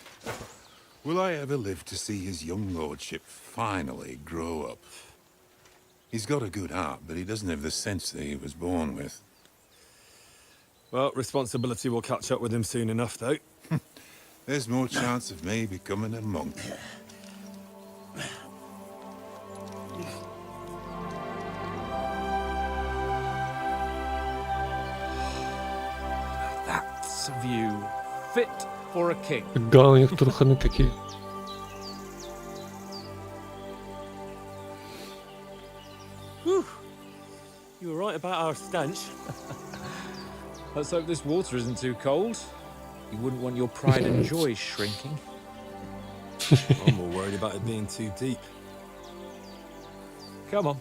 N: Will I ever live to see his young lordship finally grow up? He's got a good heart, but he doesn't have the sense that he was born with.
G: Well, responsibility will catch up with him soon enough, though.
N: There's more chance of me becoming a monk.
E: That's a view fit for a king.
B: Да, у них труханы такие.
E: Whew. You were right about our stench. Let's hope this water isn't too cold. You wouldn't want your pride and joy shrinking.
G: I'm more worried about it being too deep.
E: Come on.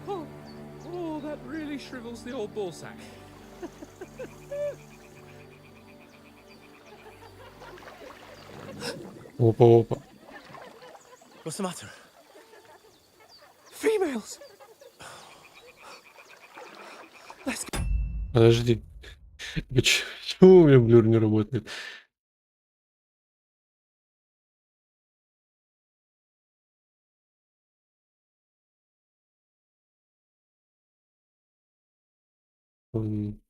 E: Oh, that really shrivels the old ball sack.
B: Опа-опа.
E: What's the matter? Females! Let's go.
B: Подожди. Почему у меня блюр не работает? М.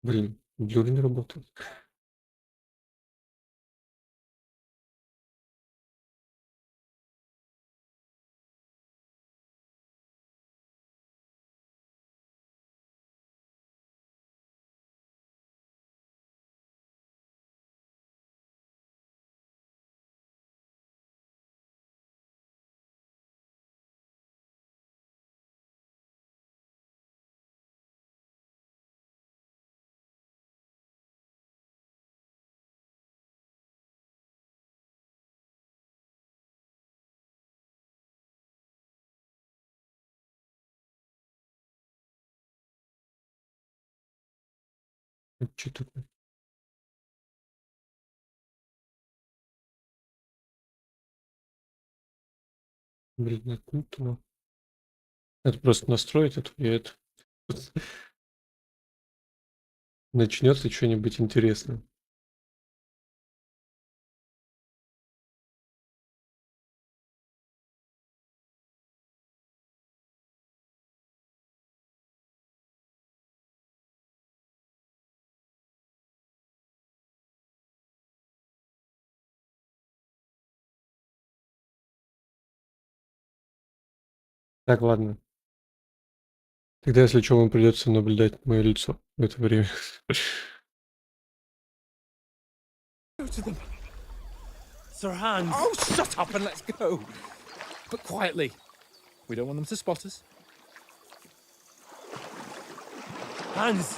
B: Блин, блюр не работает. Это чё такое? Блин, это это просто настроить эту и это. Начнется что-нибудь интересное. Так, ладно. Тогда, если чё, вам придется наблюдать мое лицо в это время.
E: Go to them. Sir Hans. Oh, shut up and let's go. But quietly. We don't want them to spot us. Hans.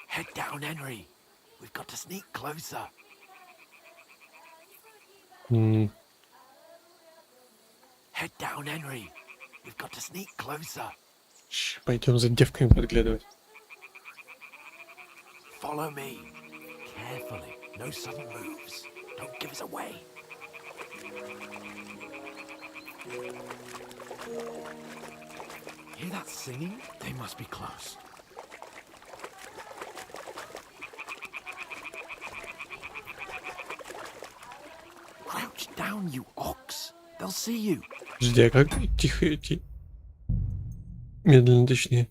F: Head down, Henry. We've got to sneak closer.
B: М.
F: Head down, Henry. We've got to sneak closer.
B: Пойдем за девками подглядывать.
F: Follow me. Carefully. No sudden moves. Don't give us away. Hear that singing? They must be close. Crouch down, you ox. They'll see you.
B: Подожди, а как тихо идти? Медленно, точнее.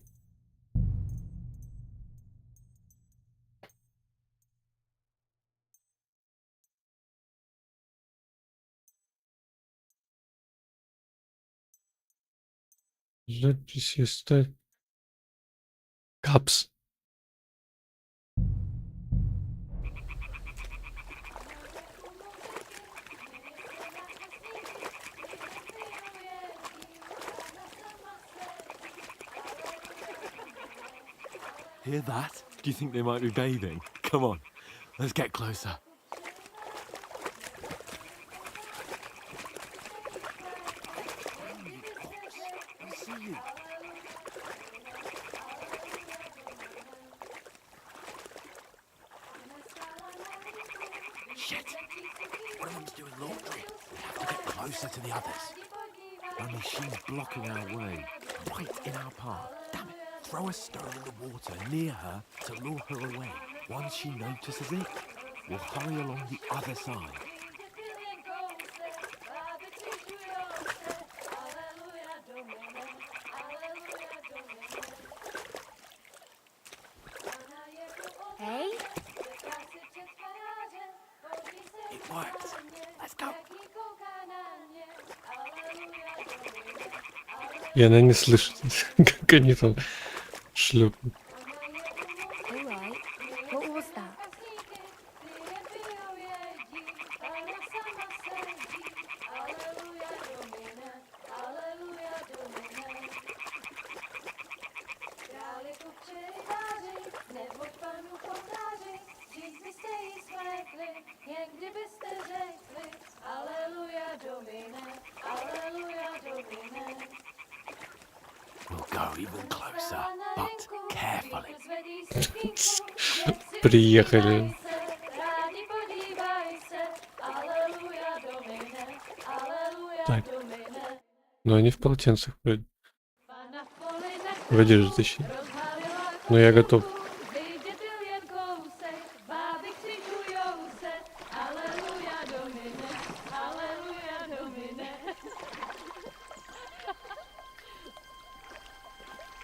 B: Записи ставь. Капс.
F: Hear that? Do you think they might be bathing? Come on, let's get closer. They'll see you.
C: closer to the others. Only she's blocking our way, right in our path. Damn it. Throw a stone in the water near her to lure her away. Once she notices it, we'll hurry along the other side.
D: Hey?
C: It worked. Let's go.
B: И она не слышит, как они там шлепают.
D: Alright. What was that?
C: We'll go even closer, but carefully.
B: Приехали. Так. Но они в полотенцах вроде. В одежде, точнее. Но я готов.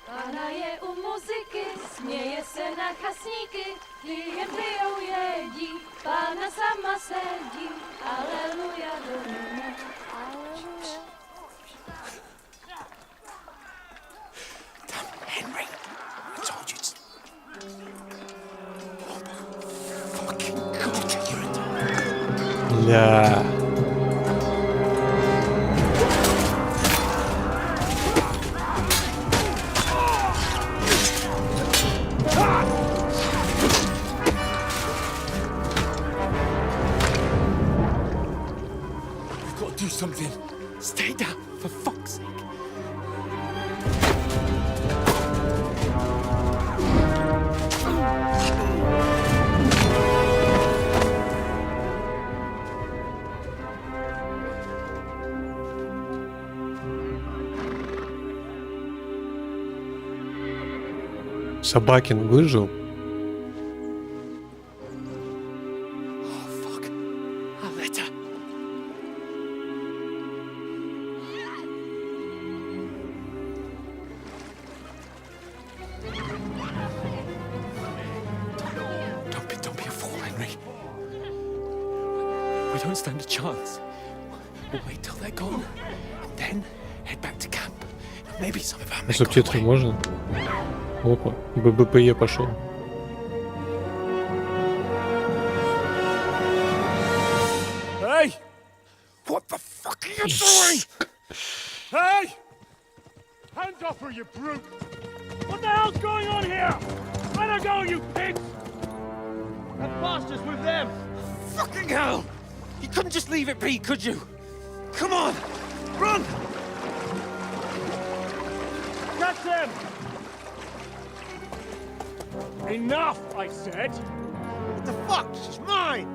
A: Pána je u muziky, směje se na chasníky, klienty jedí, Pána sama sedí, aleluja, domine, aleluja.
C: Henry, I told you to... Fucking God, you're a...
B: Ля.
C: We've got to do something. Stay down, for fuck's sake.
B: Собакин выжил.
C: Oh, fuck. A letter. Don't be a fool, Henry. We don't stand a chance. We'll wait till they're gone, and then head back to camp. Maybe some of our men got
B: Субтитры
C: away.
B: можно? Опа, ББПЕ пошел.
C: Hey! What the fuck are you doing?
H: Hey! Hands off her, you brute! What the hell's going on here? Let her go, you pigs!
M: That bastard's with them!
C: Fucking hell! You couldn't just leave it be, could you? Come on! Run!
H: Catch them! Enough, I said!
M: What the fuck? She's mine!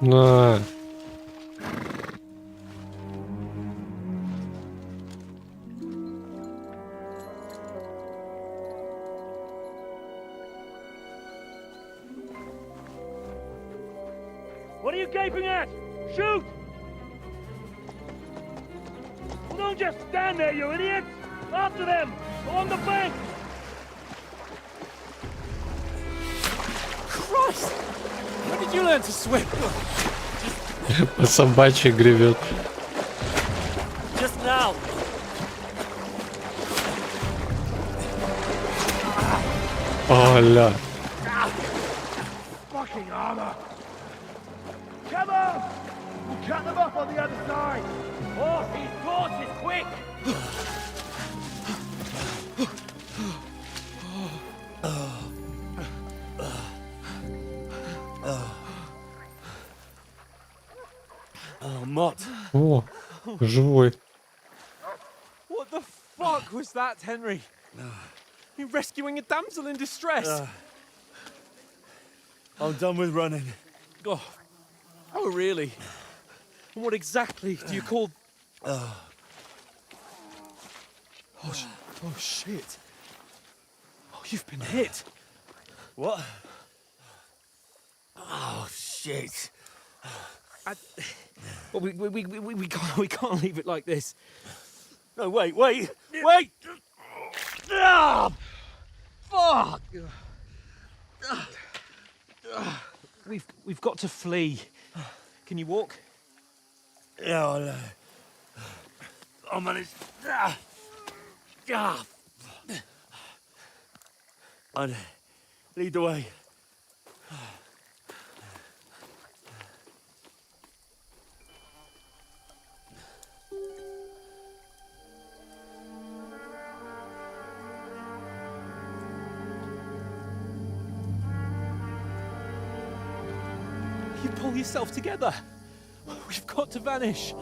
B: На.
H: What are you gaping at? Shoot! Well, don't just stand there, you idiots! After them! On the bank!
C: Christ! When did you learn to swim?
B: По собачьи гребет.
C: Just now.
B: Оля.
H: Fucking armor! Come on! We'll cut them off on the other side!
C: Horses, quick! Oh, Mott.
B: О, живой.
C: What the fuck was that, Henry? You rescuing a damsel in distress?
E: I'm done with running.
C: Oh, oh really? And what exactly do you call...
E: Oh, shit.
C: Oh, you've been hit.
E: What? Oh, shit.
C: Well, we can't leave it like this.
E: No, wait! Ah! Fuck!
C: We've got to flee. Can you walk?
E: Yeah, I'll manage. I'd lead the way.
C: You pull yourself together. We've got to vanish.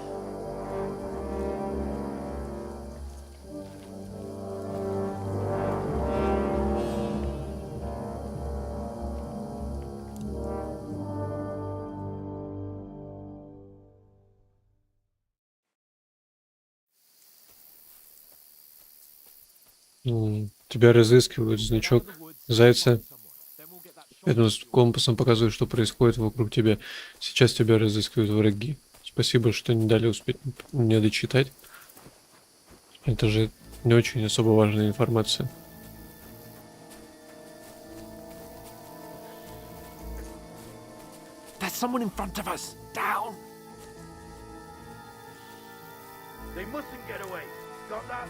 B: Тебя разыскивают, значок зайца. Этим компасом показывает, что происходит вокруг тебя. Сейчас тебя разыскивают враги. Спасибо, что не дали успеть мне дочитать. Это же не очень особо важная информация.
C: There's someone in front of us. Down.
F: They mustn't get away. Got that?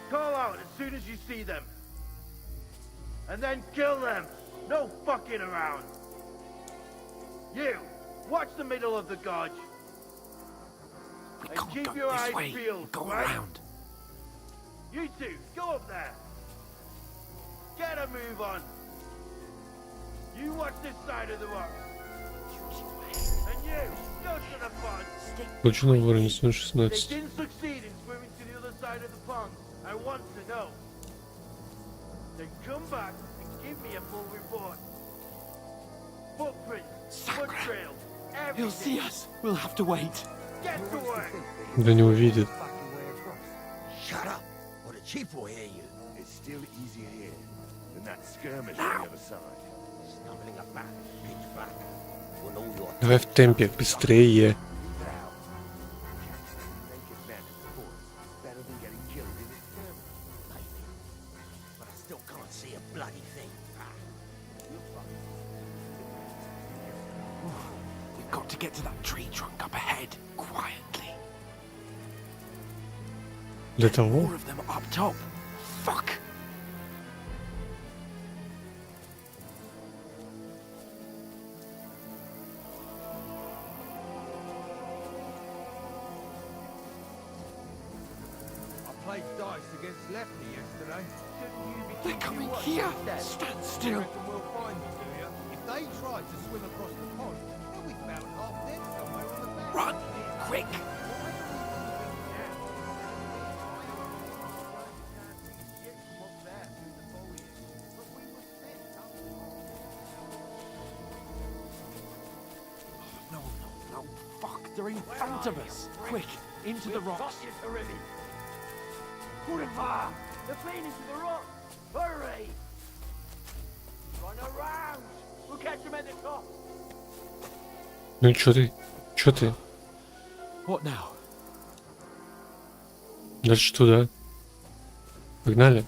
F: Call out as soon as you see them. And then kill them. No fucking around. You, watch the middle of the gorge.
C: We
F: And
C: can't
F: keep
C: go
F: your
C: this
F: eyes
C: way.
F: peeled,
C: Go
F: right?
C: around.
F: You two, go up there. Get a move on. You watch this side of the rock. And you, go to the pond.
B: Получено уровень
F: They
B: 116.
F: didn't succeed in swimming to the other side of the pond. I want to know. Then come back and give me a full report. Footprints, foot trails,
C: He'll see
F: everything.
C: us. We'll have to wait.
F: Get to work.
B: Да не увидит.
J: Shut up, or the chief will hear you.
L: It's still easier here than that skirmish on the other side.
J: Stumbling about, pitch black. When all your
B: Давай в темпе, быстрее.
L: Naked men in the forest, better than getting killed in a skirmish.
J: maybe, but I still can't see a bloody thing.
C: We've got to get to that tree trunk up ahead, quietly.
B: Для того,
C: More of them up top. Fuck.
K: I played dice against Lefty yesterday.
C: They're coming here. Stand still.
K: Reckon we'll find them, do you? If they tried to swim across the pond, then we found half dead somewhere on the bank.
C: Run, quick. No, fuck, they're in front of us. Quick, into the rocks.
F: Kurva! They're playing into the rock! Hurry! Run around! We'll catch them at the top!
B: ну чё ты? Чё ты?
C: What now?
B: Дальше туда. Погнали.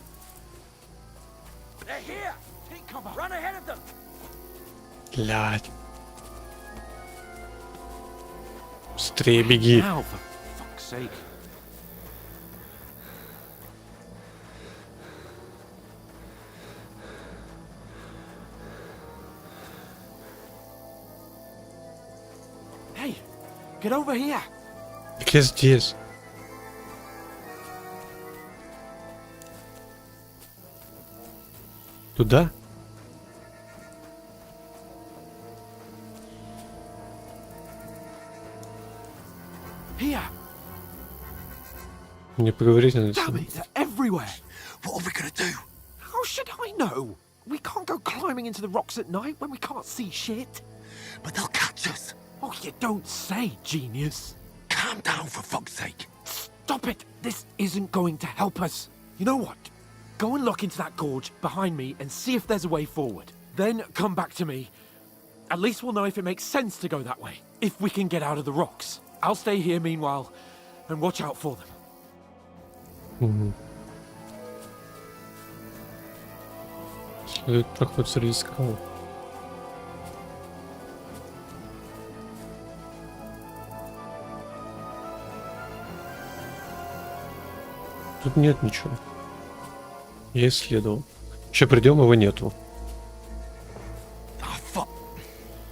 F: They're here! Take cover! Run ahead of them!
B: Блядь. Быстрее беги.
C: Now, for fuck's sake. Hey, get over here.
B: Так я здесь. Туда?
C: Here.
B: Мне поговорить надо с
C: Damn
B: ним.
C: it, they're everywhere.
J: What are we gonna do?
C: How should I know? We can't go climbing into the rocks at night when we can't see shit.
K: But they'll catch us.
C: Oh, you don't say, genius.
K: Calm down, for fuck's sake.
C: Stop it. This isn't going to help us. You know what? Go and look into that gorge behind me and see if there's a way forward. Then come back to me. At least we'll know if it makes sense to go that way. If we can get out of the rocks. I'll stay here meanwhile and watch out for them.
B: Следует проход среди скал. Тут нет ничего. Я исследовал. Еще придем, его нету.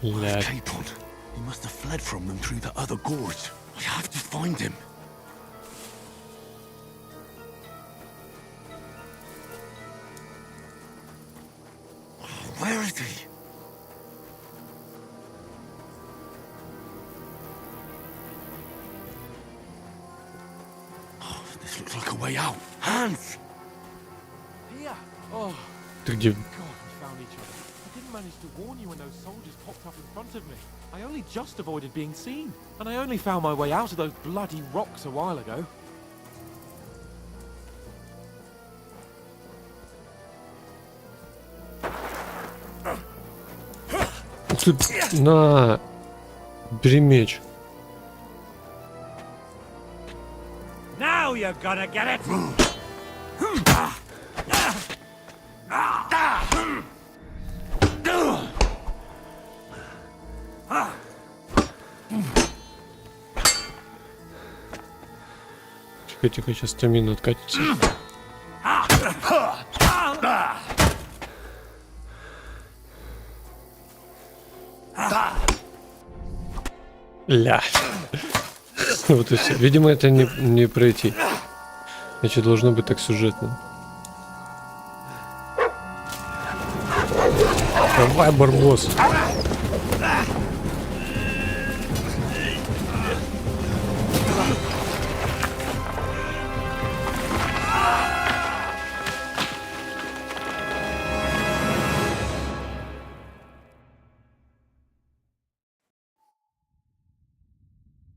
B: Блядь.
K: He must have fled from them through the other gorge. I have to find him. Where is he? Oh, this looks like a way out. Hans!
C: Here. Oh,
B: Ты где?
C: God, we found each other. I didn't manage to warn you when those soldiers popped up in front of me. I only just avoided being seen. And I only found my way out of those bloody rocks a while ago.
B: На! Бери меч.
M: Now you're gonna get it!
B: Тихо, сейчас стамина откатится. Ля. Вот и все. Видимо, это не пройти. Значит, должно быть так сюжетно. Давай, барбос.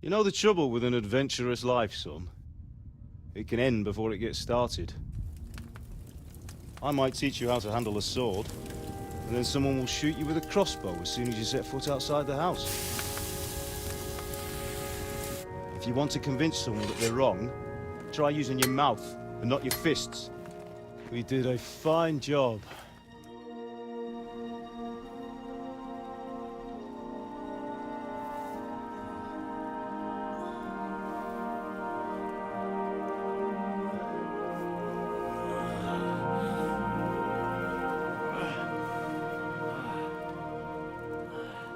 I: You know the trouble with an adventurous life, son? It can end before it gets started. I might teach you how to handle a sword, and then someone will shoot you with a crossbow as soon as you set foot outside the house. If you want to convince someone that they're wrong, try using your mouth and not your fists. We did a fine job.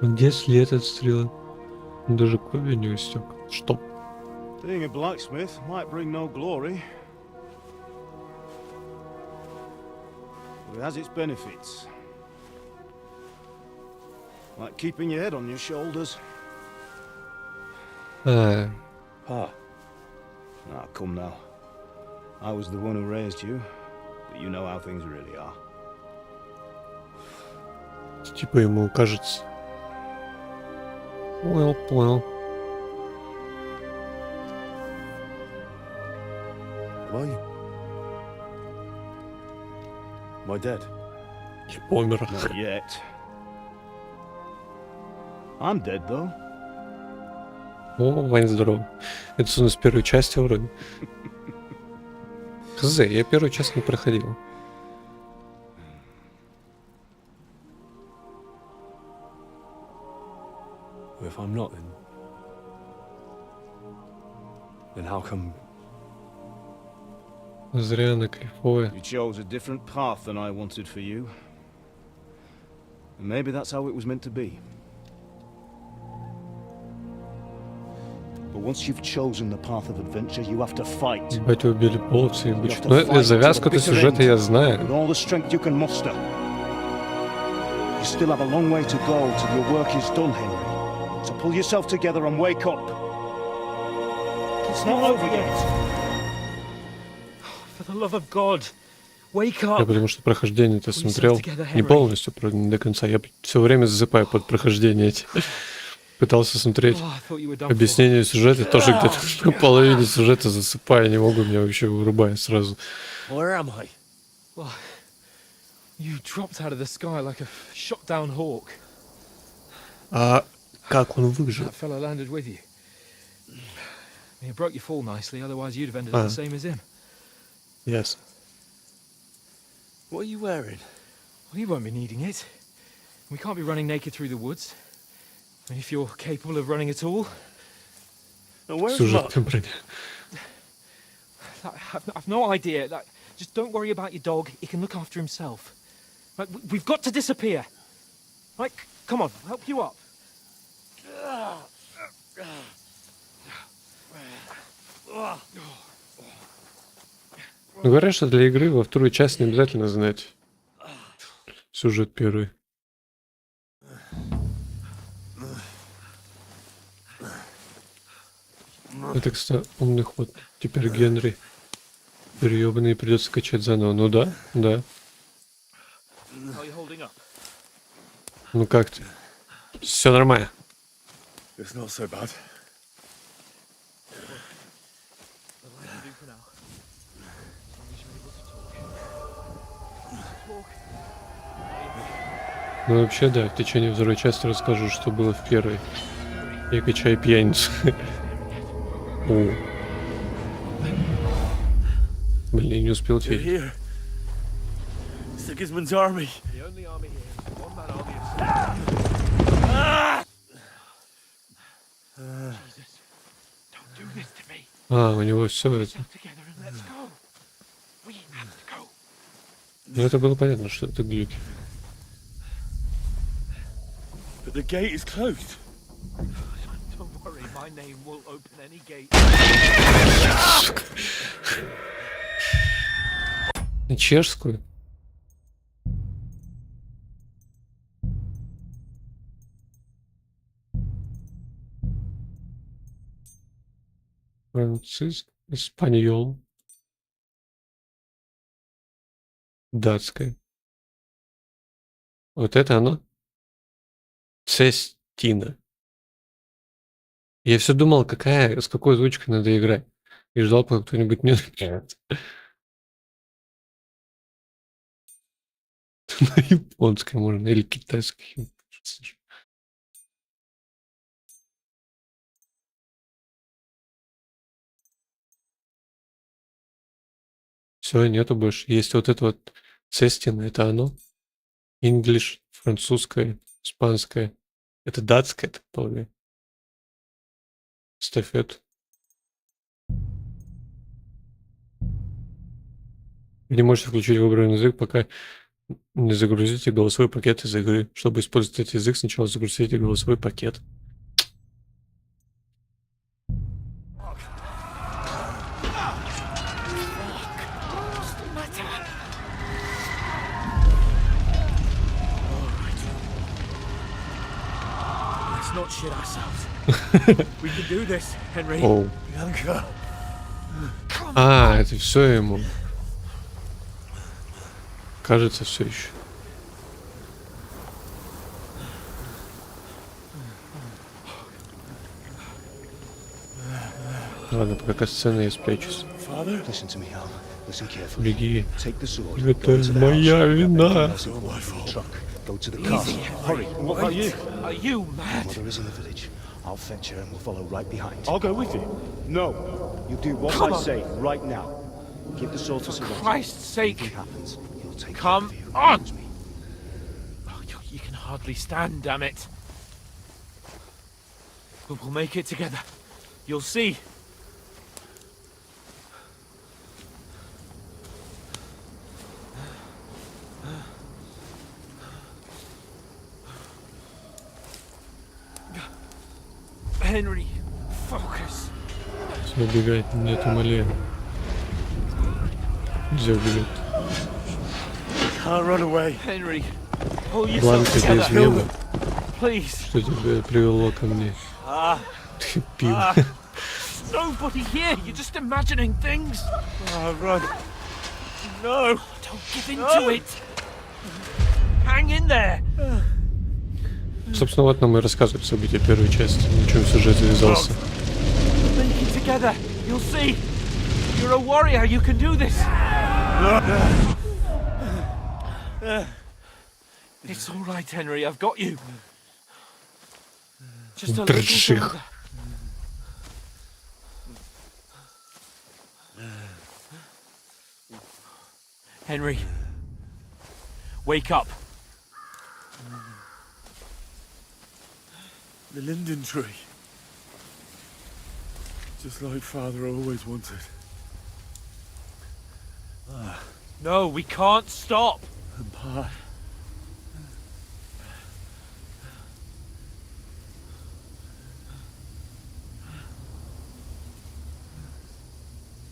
B: Где след от стрелы? Он даже кровью не истек. Что?
I: Being a blacksmith might bring no glory, but it has its benefits. Like keeping your head on your shoulders.
B: А,
I: Ah, come now. I was the one who raised you, but you know how things really are.
B: типа ему кажется. Понял.
I: Why? Am I dead?
B: Я помер.
I: Not yet. I'm dead, though.
B: О, Вань, здорово. Это у нас первой части вроде. Хз, я первую часть не проходил.
O: If I'm not, then how come?
B: Зря она кайфовая.
I: You chose a different path than I wanted for you. And maybe that's how it was meant to be. But once you've chosen the path of adventure, you have to fight.
B: Ебать, убили половцы, ебучие. Но завязку-то сюжета я знаю.
I: With all the strength you can muster. You still have a long way to go till your work is done, Henry. So pull yourself together and wake up. It's not over yet.
M: For the love of God,
B: Я потому что прохождение-то смотрел не полностью, не до конца. Я все время засыпаю под прохождение эти. Пытался смотреть объяснение сюжета, тоже где-то на половине сюжета засыпаю, не могу, меня вообще вырубает сразу.
E: Where am I? Well, you dropped out of the sky like a shot down hawk.
B: А как он выжил?
E: That fella landed with you. You broke your fall nicely, otherwise you'd have ended up the same as him.
B: Yes.
E: What are you wearing? Well, you won't be needing it. We can't be running naked through the woods. I mean, if you're capable of running at all.
K: Now, where's
B: Сюжетная броня.
E: I've no idea. Just don't worry about your dog. He can look after himself. Right, we've got to disappear. Right, come on, I'll help you up.
B: Ну, говорят, что для игры во вторую часть не обязательно знать сюжет первый. Это, кстати, умный ход. Теперь Генри переёбанный придется качать заново. Ну да, да. Ну как ты? Все нормально.
H: It's not so bad.
B: Ну вообще да, в течение второй части расскажу, что было в первой. Я качаю пьяницу. О. Блин, не успел ответить.
K: Sigismund's army.
B: А, у него все это. Ну это было понятно, что это глюки.
K: But the gate is closed.
C: Don't worry, my name will open any gate.
B: На чешскую? Франциск, испаньол, датская. Вот это оно? Цестина. Я все думал, с какой озвучкой надо играть. И ждал, пока кто-нибудь не начнет. На японской можно, или китайской. Все, нету больше. Есть вот это вот Цестина, это оно. English, французская, испанская. Это датская, так полагаю. Ставь эту. Не можете включить выбранный язык, пока не загрузите голосовой пакет из игры. Чтобы использовать этот язык, сначала загрузите голосовой пакет.
E: Not shit ourselves. We can do this, Henry.
B: Оу.
K: Bianca.
B: А, это все ему. Кажется, все еще. Ладно, пока сцена я спрячусь. Беги. Это моя вина.
P: Go to the castle. Hurry.
E: What about you? Are you mad?
P: Mother is in the village. I'll fetch her and we'll follow right behind.
K: I'll go with you.
P: No. You do what I say right now. Give the sword to Sir Walter.
E: For Christ's sake.
P: If anything happens, he'll take
E: Come
P: care of you.
E: on.
P: Promise me.
E: Oh, you can hardly stand, damn it. We'll make it together. You'll see. Henry, focus.
B: Все, убегать, нет, умоляю. Нельзя убегать.
K: Can't run away.
E: Henry, pull yourself
B: Бланка
E: together.
B: без неба.
E: Please.
B: Что тебя привело ко мне? Пиво.
E: Nobody here. You're just imagining things.
K: Run.
E: No! Don't give in to it! Hang in there!
B: Собственно, вот нам и рассказывают события первой части, на чем сюжет завязался.
C: Link it together. You'll see. You're a warrior. You can do this. It's all right, Henry. I've got you. Just a little further. Henry, wake up.
L: The linden tree. Just like Father always wanted.
C: No, we can't stop.
L: And Pa.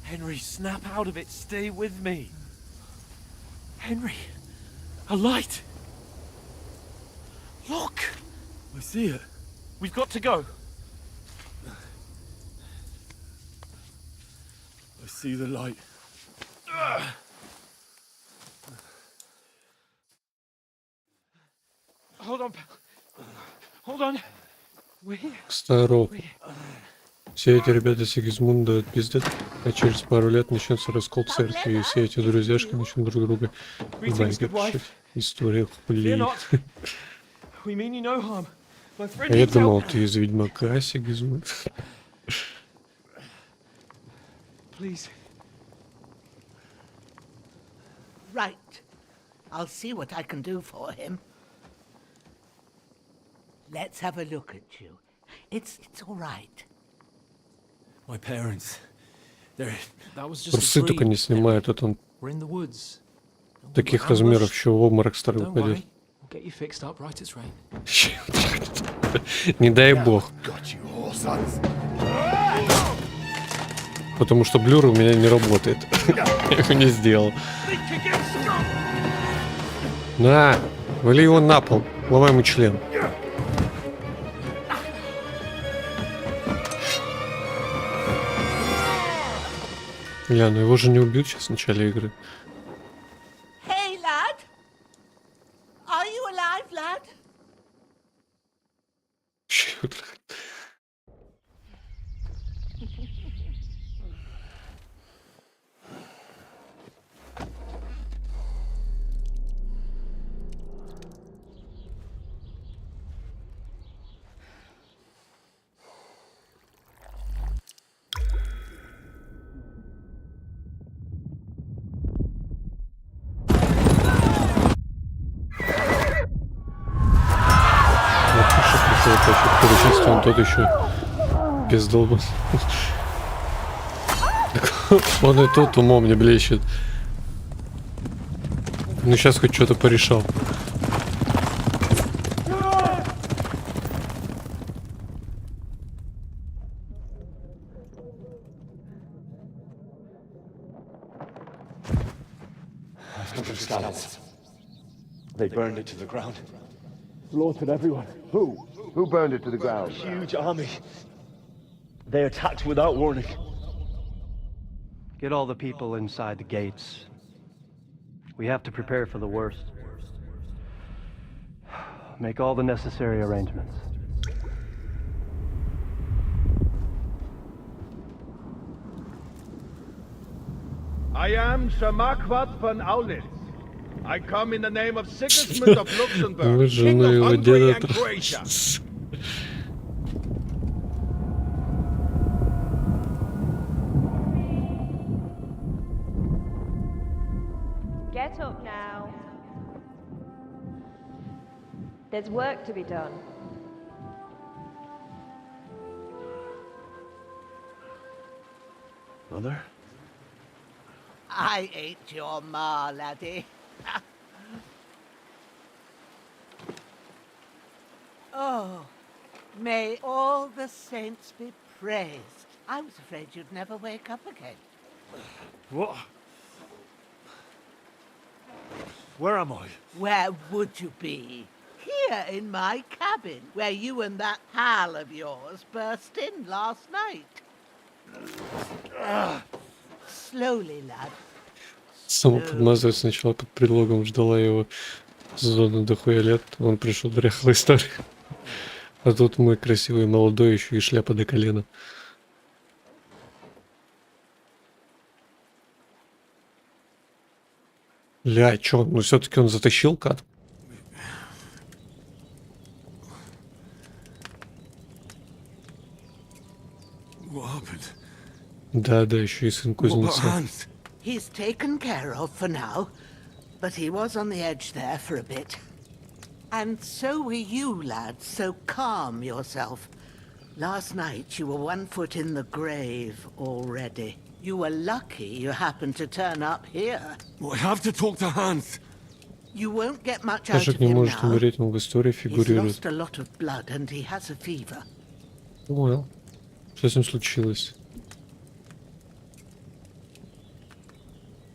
C: Henry, snap out of it. Stay with me. Henry, a light. Look.
L: I see it.
C: We've got to go.
L: I see the light.
C: Hold on. Hold on. We're here.
B: Здоров. Все эти ребята Сигизмунда отпиздят, а через пару лет начнется раскол церкви, и все эти друзьяшки начнут друг друга в баньке пишать. История хули.
C: We mean you no harm. My friend
B: А я
C: needs help.
B: думал, ты из Ведьмака, Сигизмунд.
C: Please.
Q: Right. I'll see what I can do for him. Let's have a look at you. It's all right.
O: My parents. They're...
C: That was just
B: Трусы
C: a
B: только
C: dream.
B: не снимает, а то он
C: We're in the woods.
B: таких размеров еще в обморок старый
C: Don't
B: упадет.
C: worry. We'll get you fixed up right as rain.
B: Не дай бог. Потому что блюр у меня не работает. Я его не сделал. На! Вали его на пол. Ломай ему член. Бля, ну его же не убьют сейчас в начале игры.
Q: Hey, lad. Are you alive, lad?
B: Второй части он тот еще пиздолбан. Он и тут умом не блещет. Ну сейчас хоть что-то порешал.
P: They burned it to the ground.
H: Slaughtered everyone.
P: Who? Who burned it to the ground?
H: Huge army. They attacked without warning.
R: Get all the people inside the gates. We have to prepare for the worst. Make all the necessary arrangements.
S: I am Shamakwat von Aulitz. I come in the name of Sigismund of Luxembourg, King of Hungary and Croatia.
T: Get up now. There's work to be done.
H: Mother?
Q: I ain't your ma, laddie. Oh, may all the saints be praised. I was afraid you'd never wake up again.
H: What? Where am I?
Q: Where would you be? Here in my cabin, where you and that pal of yours burst in last night. Slowly, lad.
B: Сама подмазывает сначала под предлогом ждала его зону дохуя лет. Он пришел дряхлой старый. А тут мой красивый молодой, еще и шляпа до колена. Ля, чё? Ну все-таки он затащил кат.
H: What happened?
B: Да, еще и сын
H: What about
B: кузнеца.
H: Hans?
Q: He's taken care of for now, but he was on the edge there for a bit. And so were you, lad, so calm yourself. Last night you were 1 foot in the grave already. You were lucky you happened to turn up here.
H: I have to talk to Hans.
Q: You won't get much out
B: Даже
Q: of
B: не
Q: him
B: может
Q: now.
B: умереть, он в истории
Q: He's
B: фигурирует.
Q: lost a lot of blood and he has a fever.
B: Понял. Что с ним случилось?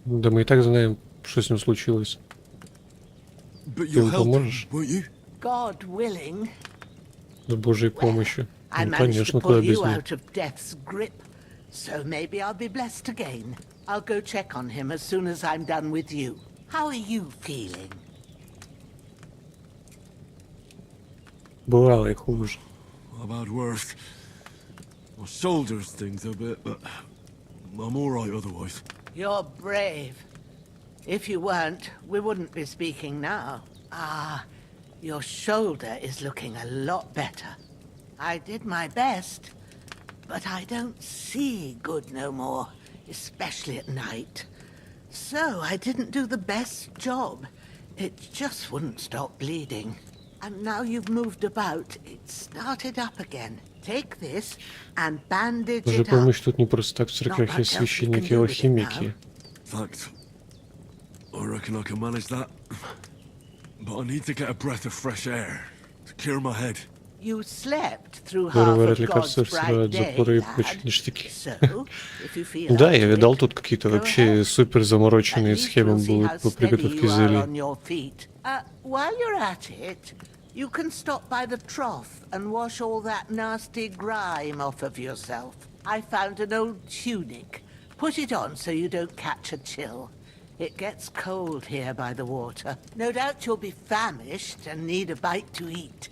B: Да мы и так знаем, что с ним случилось.
H: But
B: Ты
H: you'll
B: ему
H: help him,
B: поможешь?
H: won't you?
Q: God willing,
B: С Божьей помощью.
Q: I
B: Ну,
Q: managed to
B: конечно, куда
Q: pull
B: без
Q: you
B: него.
Q: out of death's grip. So maybe I'll be blessed again. I'll go check on him as soon as I'm done with you. How are you feeling?
B: Бывало и хуже.
H: I've had worse. My shoulders stings a bit, but I'm all right otherwise.
Q: You're brave. If you weren't, we wouldn't be speaking now. Ah, your shoulder is looking a lot better. I did my best, but I don't see good no more, especially at night. So I didn't do the best job. It just wouldn't stop bleeding. And now you've moved about, it started up again. Take this and bandage
B: Божья
Q: it up.
B: помощь тут не просто так. В церквях есть священники и алхимики.
H: Thanks. I reckon I can manage that. But I need to get a breath of fresh air to cure my head.
Q: You slept through half
B: Вырывают
Q: of God's
B: лекарства,
Q: bright
B: срывают
Q: day,
B: запоры и
Q: lad.
B: прочие ништяки.
Q: So, if you feel
B: Да,
Q: up
B: я
Q: to
B: видал
Q: it,
B: тут какие-то
Q: go
B: вообще
Q: ahead.
B: супер
Q: At
B: замороченные
Q: least
B: схемы
Q: we'll see
B: будут
Q: how
B: по
Q: steady
B: приготовке
Q: you are
B: зелий.
Q: on your feet. While you're at it, you can stop by the trough and wash all that nasty grime off of yourself. I found an old tunic. Put it on so you don't catch a chill. It gets cold here by the water. No doubt you'll be famished and need a bite to eat.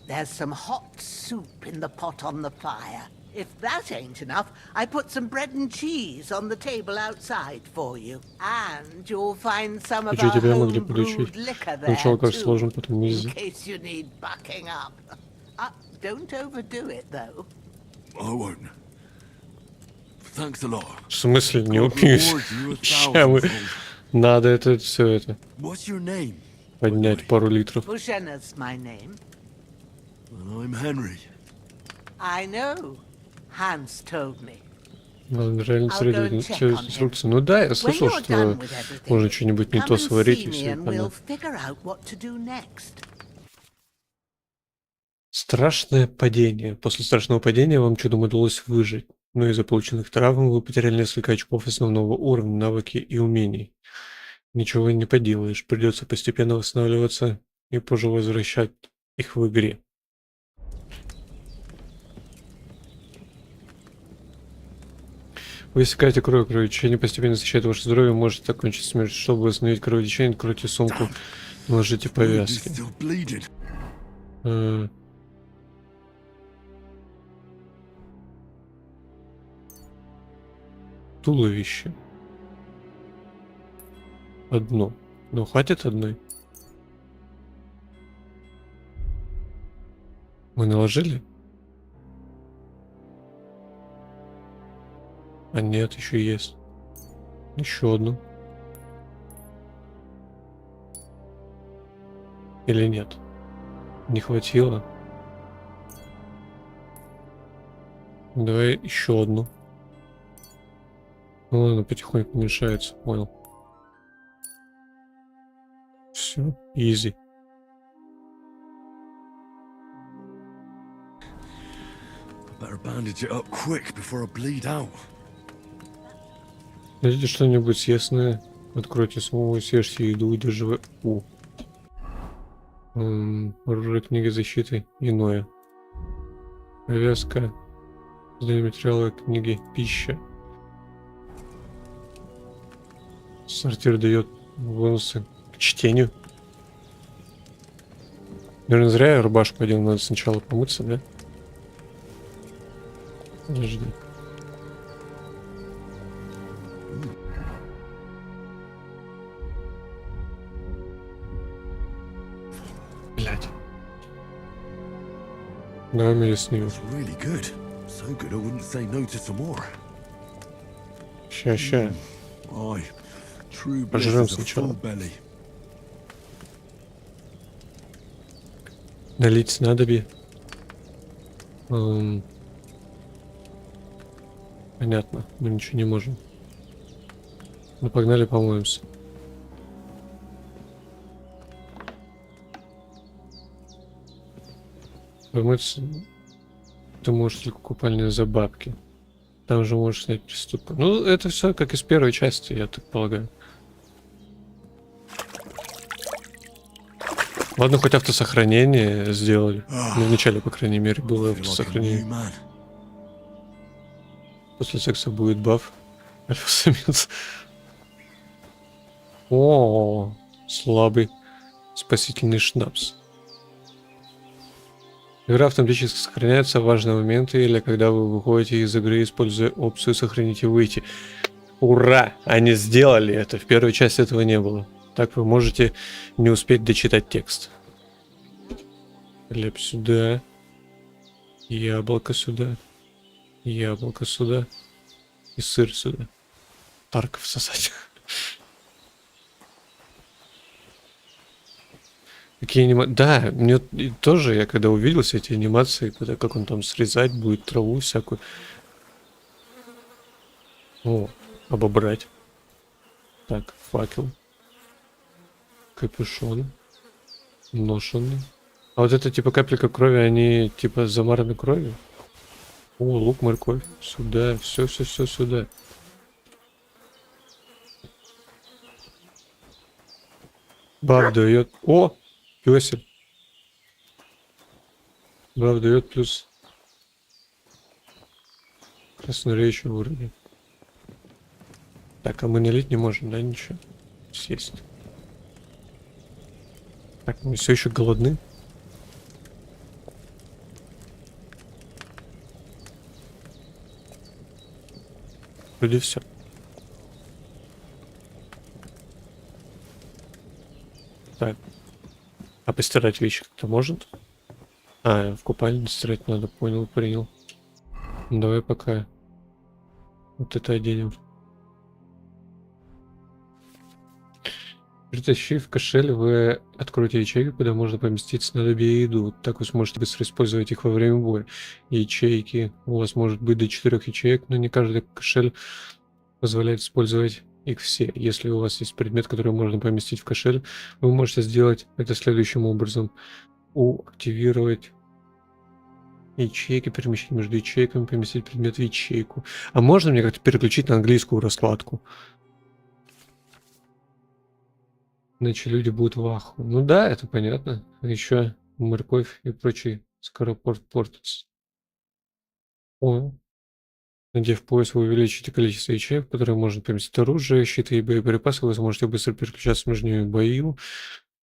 Q: There's some hot soup in the pot on the fire. If that ain't enough, I put some bread and cheese on the table outside for you. And you'll find some of
B: Где
Q: our
B: тебя могли
Q: home-brewed
B: подучить?
Q: liquor there,
B: Сначала как
Q: too,
B: сложно, потом
Q: in
B: нельзя.
Q: case you need bucking up. Don't overdo it, though.
H: I won't. Thanks a lot.
B: В смысле, не
H: God
B: упьюсь?
H: reward you a
B: Ща
H: thousandfold.
B: надо это все это
H: What's your name?
B: поднять пару литров.
Q: Bushena's my name.
H: Well, I'm Henry.
Q: I know. Hans told me.
B: Надо реально
Q: I'll go
B: смотреть
Q: and check on him.
B: инструкцию. Ну да, я
Q: When
B: слышал,
Q: you're
B: что
Q: done with everything,
B: можно что-нибудь не
Q: come
B: то
Q: and
B: сварить
Q: see
B: и
Q: me
B: все
Q: and we'll
B: понятно.
Q: figure out what to do next.
B: Страшное падение. После страшного падения вам чудом удалось выжить, но из-за полученных травм вы потеряли несколько очков основного уровня, навыки и умений. Ничего не поделаешь, придется постепенно восстанавливаться и позже возвращать их в игре. Вы иссякаете кровь, кровотечение постепенно истощает ваше здоровье, может закончить смерть. Чтобы остановить кровотечение, откройте сумку, наложите повязки.
H: Still bleeding.
B: Туловище. Одно. Ну, хватит одной. Мы наложили? А нет, еще есть. Еще одну. Или нет? Не хватило. Давай еще одну. Ну ладно, потихоньку уменьшается, понял. Все, изи.
H: Better bandage it up quick before I bleed out.
B: Найдите что-нибудь съестное, откройте самого, съешьте еду, удерживая У. Оружие, книги защиты, иное. Повязка, материалы, книги, пища. Сортир дает бонусы к чтению. Наверное, зря я рубашку одел, надо сначала помыться, да? Подожди. Блять. Да, мясню.
H: Really good. So good I wouldn't say no to some more.
B: Ща.
H: Aye. True bliss
B: Пожрем
H: is a
B: сначала.
H: full belly.
B: Налить снадобье. Понятно, мы ничего не можем. Ну погнали, помоемся. Помыться ты можешь только купальня за бабки. Там же можешь снять приступы. Ну, это все как из первой части, я так полагаю. Ладно, хоть автосохранение сделали. Ну, в начале, по крайней мере, было автосохранение. После секса будет баф. Альфа-самец. О, слабый спасительный шнапс. Игра автоматически сохраняется в важные моменты или когда вы выходите из игры, используя опцию «Сохранить и выйти». Ура! Они сделали это. В первой части этого не было. Так вы можете не успеть дочитать текст. Хлеб сюда. Яблоко сюда. Яблоко сюда. И сыр сюда. Тарка всосать. Какие анимации? Да, мне тоже, я когда увидел все эти анимации, когда как он там срезать будет траву всякую. О, обобрать. Так, факел. Капюшон. Ношеный. А вот это типа капелька крови, они типа замараны кровью? О, лук, морковь. Сюда, все сюда. Баф дает. О! Пёсель. Баф дает плюс красноречие уровня. Так, а мы налить не можем, да, ничего? Съесть. Так, мы все еще голодны. Вроде все. Так. А постирать вещи кто может? А, в купальне стирать надо, понял, принял. Ну, давай пока вот это оденем. Притащив кошель, вы откроете ячейку, куда можно поместить снадобье и еду. Так вы сможете быстро использовать их во время боя. Ячейки. У вас может быть до 4 ячеек, но не каждый кошель позволяет использовать их все. Если у вас есть предмет, который можно поместить в кошель, вы можете сделать это следующим образом. Активировать ячейки, перемещать между ячейками, поместить предмет в ячейку. А можно мне как-то переключить на английскую раскладку? Иначе люди будут в аху. Ну да, это понятно. Еще морковь и прочий скоропорт портится. О. Надев пояс, вы увеличите количество ячеек, в которые можно поместить оружие, щиты и боеприпасы. Вы сможете быстро переключаться между ними в бою.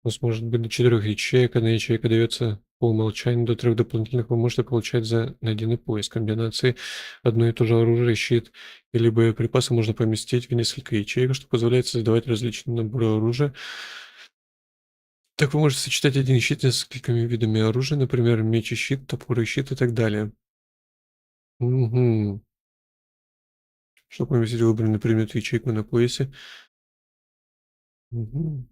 B: У вас может быть до 4 ячеек. Одна ячейка дается по умолчанию. До 3 дополнительных вы можете получать за найденный пояс. Комбинации одно и то же оружие, щит или боеприпасы можно поместить в несколько ячеек, что позволяет создавать различные наборы оружия. Так вы можете сочетать один щит с несколькими видами оружия, например, меч и щит, топор и щит и так далее. Угу. Чтобы поместить выбранный предмет в ячейку на поясе. Угу.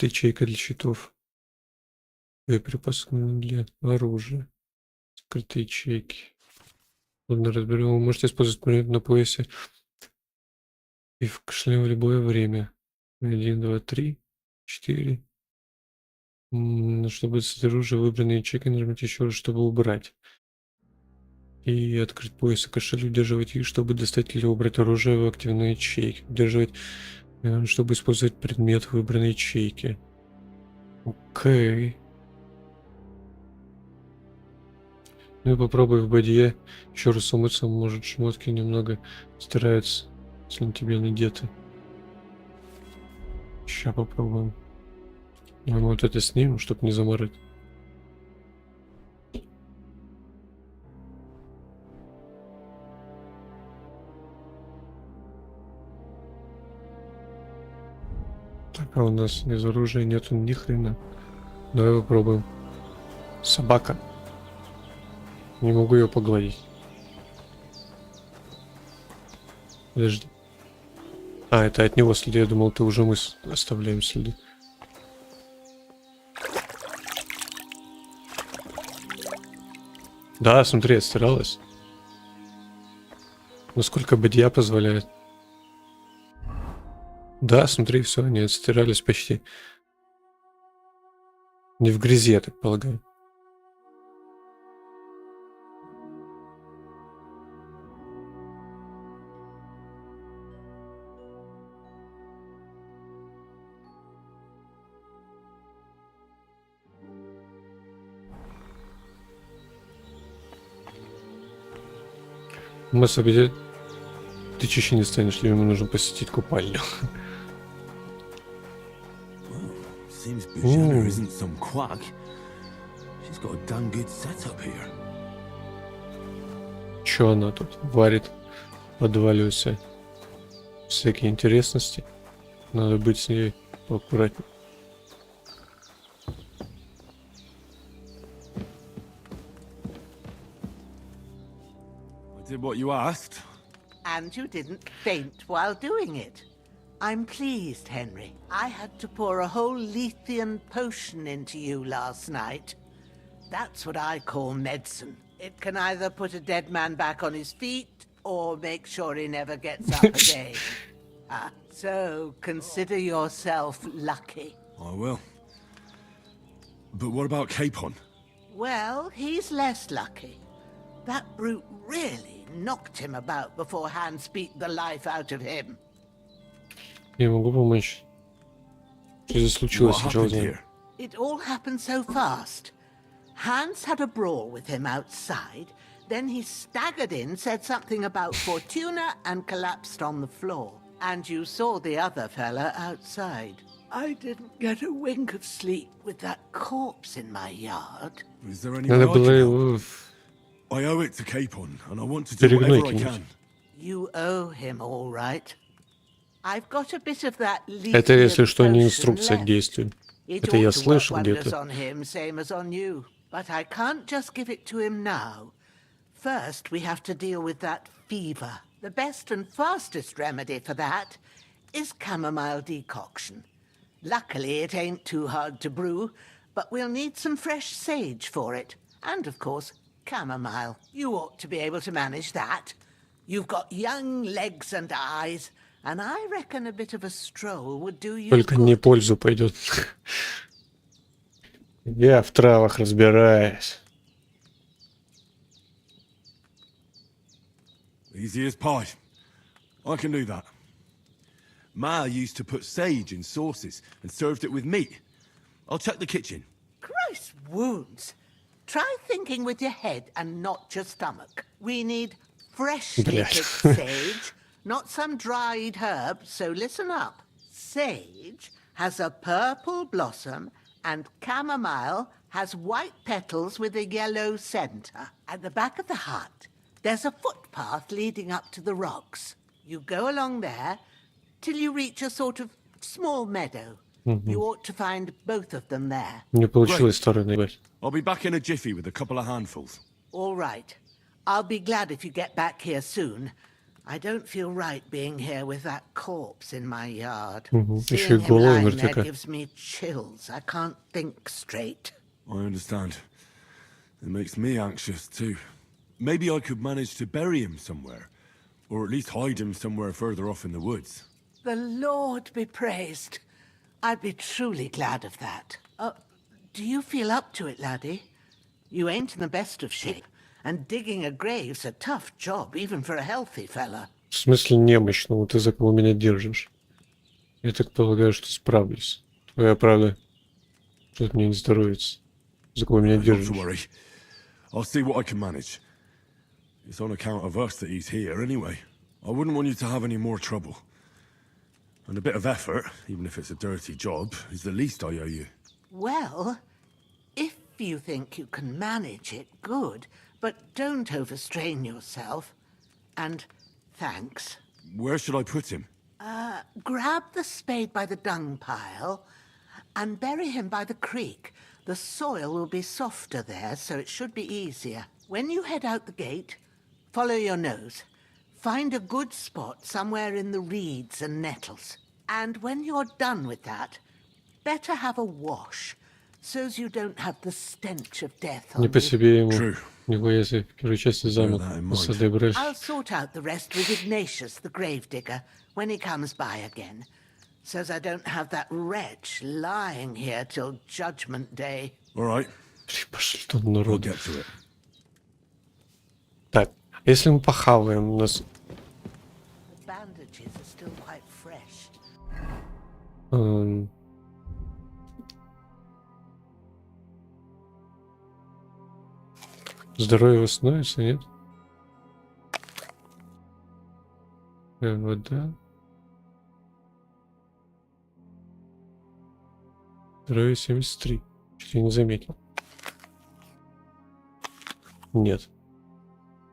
B: Ячейка для щитов. Боеприпасы для оружия. Скрытые ячейки. Ладно, разберем. Вы можете использовать предмет на поясе и в кошеле в любое время. 1, 2, 3, 4. Чтобы достать оружие, выбранные ячейки, нажмите еще раз, чтобы убрать. И открыть пояс и кошель, удерживать их, чтобы достать или убрать оружие в активные ячейки. Удерживать, чтобы использовать предмет в выбранной ячейки. Окей. Ну и попробуй в бадье еще раз умыться, может шмотки немного стираются, если на тебе надеты. Сейчас попробуем. Ну, вот это снимем, чтобы не заморать. Так, а у нас из оружия нету ни хрена. Давай попробуем. Собака. Не могу ее погладить. Подожди. А, это от него следы. Я думал, ты уже мы оставляем следы. Да, смотри, отстиралась. Насколько бадья позволяет. Да, смотри, все, они отстирались почти. Не в грязи, я так полагаю. Масса бедет. Ты чище не станешь, тебе нужно посетить купальню.
K: Seems Bujana isn't some quack. She's got a damn good setup here.
B: Чё она тут варит? Подваливается. Всякие интересности. Надо быть с ней поаккуратнее.
H: I did what you asked.
Q: And you didn't faint while doing it. I'm pleased, Henry. I had to pour a whole Lethean potion into you last night. That's what I call medicine. It can either put a dead man back on his feet or make sure he never gets up again. So consider yourself lucky.
H: I will. But what about Capon?
Q: Well, he's less lucky. That brute really knocked him about before Hans beat the life out of him.
B: Я могу помочь. Что здесь случилось?
H: What happened here?
Q: It all happened so fast. Hans had a brawl with him outside, then he staggered in, said something about Fortuna, and collapsed on the floor. And you saw the other fella outside. I didn't get a wink of sleep with that corpse in my yard.
H: Is there any way I
B: Надо
H: can
B: было
H: help?
B: его
H: I owe it to Capon, and I want to do whatever I
B: перегнуть.
H: can.
Q: You owe him all right. I've got a bit of that
B: Это, если что, не
Q: Lethean
B: инструкция
Q: potion
B: к действию.
Q: It
B: Это я
Q: ought to work
B: слышал
Q: wonders
B: где-то.
Q: on him, same as on you. But I can't just give it to him now. First, we have to deal with that fever. The best and fastest remedy for that is chamomile decoction. Luckily, it ain't too hard to brew, but we'll need some fresh sage for it. And, of course, chamomile. You ought to be able to manage that. You've got young legs and eyes, and I reckon a bit of a stroll would do you
B: Только
Q: good.
B: не пользу пойдет. Я в травах разбираюсь.
H: Easy as pie. I can do that. Ma used to put sage in sauces and served it with meat. I'll check the kitchen.
Q: Christ wounds. Try thinking with your head and not your stomach. We need freshly
B: Блядь.
Q: picked sage, not some dried herb, so listen up. Sage has a purple blossom and chamomile has white petals with a yellow center. At the back of the hut, there's a footpath leading up to the rocks. You go along there till you reach a sort of small meadow. You ought to find both of them there.
B: Не получилось второй наебать.
H: I'll be back in a jiffy with a couple of handfuls.
Q: All right. I'll be glad if you get back here soon. I don't feel right being here with that corpse in my yard.
B: Еще и
Q: Seeing him
B: голова
Q: lying there
B: мертвяка.
Q: gives me chills. I can't think straight.
H: I understand. It makes me anxious too. Maybe I could manage to bury him somewhere. Or at least hide him somewhere further off in the woods.
Q: The Lord be praised. I'd be truly glad of that. Do you feel up to it, laddie? You ain't in the best of shape, and digging a grave's a tough job, even for a healthy fella.
B: В смысле немощного? Ты за кого меня держишь? Я так полагаю, что справлюсь. Твоя правда. Тут мне не здоровится. За кого меня
H: Not to
B: держишь?
H: worry. I'll see what I can manage. It's on account of us that he's here anyway. I wouldn't want you to have any more trouble. And a bit of effort, even if it's a dirty job, is the least I owe you.
Q: Well, if you think you can manage it, good. But don't overstrain yourself. And thanks.
H: Where should I put him?
Q: Grab the spade by the dung pile and bury him by the creek. The soil will be softer there, so it should be easier. When you head out the gate, follow your nose. Find a good spot somewhere in the reeds and nettles. And when you're done with that, better have a wash, so as you don't have the stench of death on
B: Не по
Q: you.
B: себе ему. У него если в первой части замок сады брешь.
Q: I'll sort out the rest with Ignatius, the gravedigger, when he comes by again, so as I don't have that wretch lying here till Judgment Day.
H: All right.
B: Пошли там народ.
H: Get to it.
B: Так, если мы похаваем, у нас...
Q: The bandages are still quite fresh.
B: Здоровье восстановится, нет? Вода. Здоровье 73. Чуть я не заметил. Нет.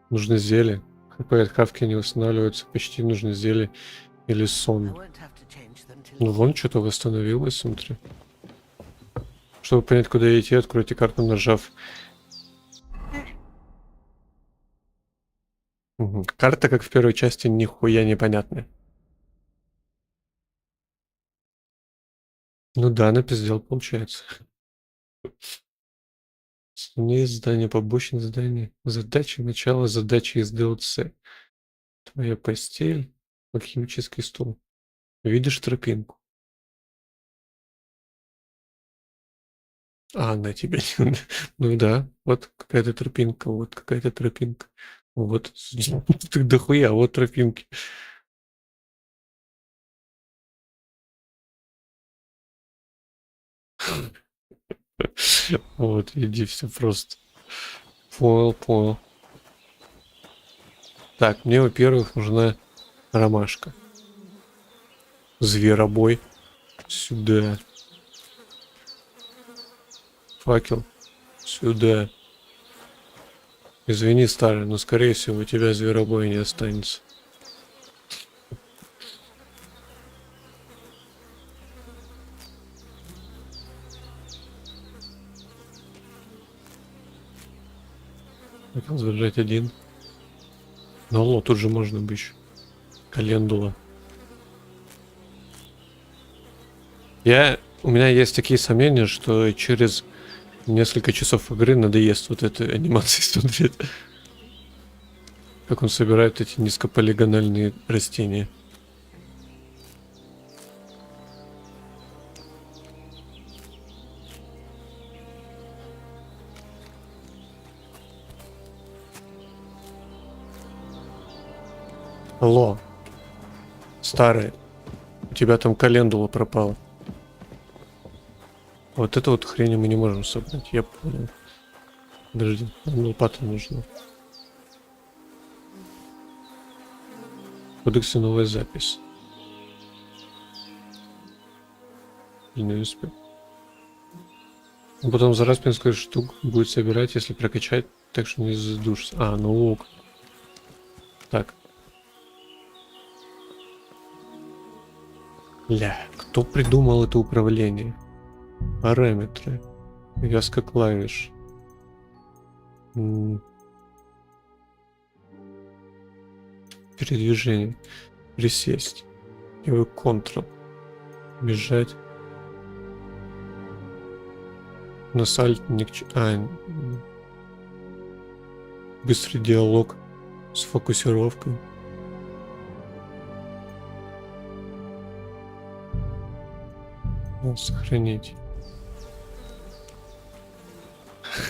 B: Нужно зелье. ХП от хавки не восстанавливается. Почти нужно зелье или сон. Ну вон что-то восстановилось, смотри. Чтобы понять, куда идти, откройте карту, нажав. Угу. Карта, как в первой части, нихуя непонятная. Ну да, напиздел, получается. Основные задания, побочные задания. Задачи, начало задачи из DLC. Твоя постель, алхимический стол. Видишь тропинку. А, на тебя. Ну да, вот какая-то тропинка, вот какая-то тропинка. Вот, так дохуя, вот тропинки. Вот, иди, все просто. Понял. Так, мне, во-первых, нужна ромашка. Зверобой. Сюда. Факел. Сюда. Извини, старый, но скорее всего у тебя зверобоя не останется. Хотел заряжать один. Ну алло, тут же можно бы еще. Календула. У меня есть такие сомнения, что через несколько часов игры надоест вот этой анимации смотреть. Как он собирает эти низкополигональные растения. Алло. Старый. У тебя там календула пропала. Вот эту вот хрень мы не можем собрать, я понял. Подожди, нам лопата нужна. В кодексе новая запись. И не успел. Потом за раз 5 штук будет собирать, если прокачать, так что не задушится. А, ну ок. Так. Ля, кто придумал это управление? Параметры. Вязка клавиш. Передвижение. Присесть. Левый Ctrl. Бежать. На сальт ни к чему. Быстрый диалог с фокусировкой. Сохранить.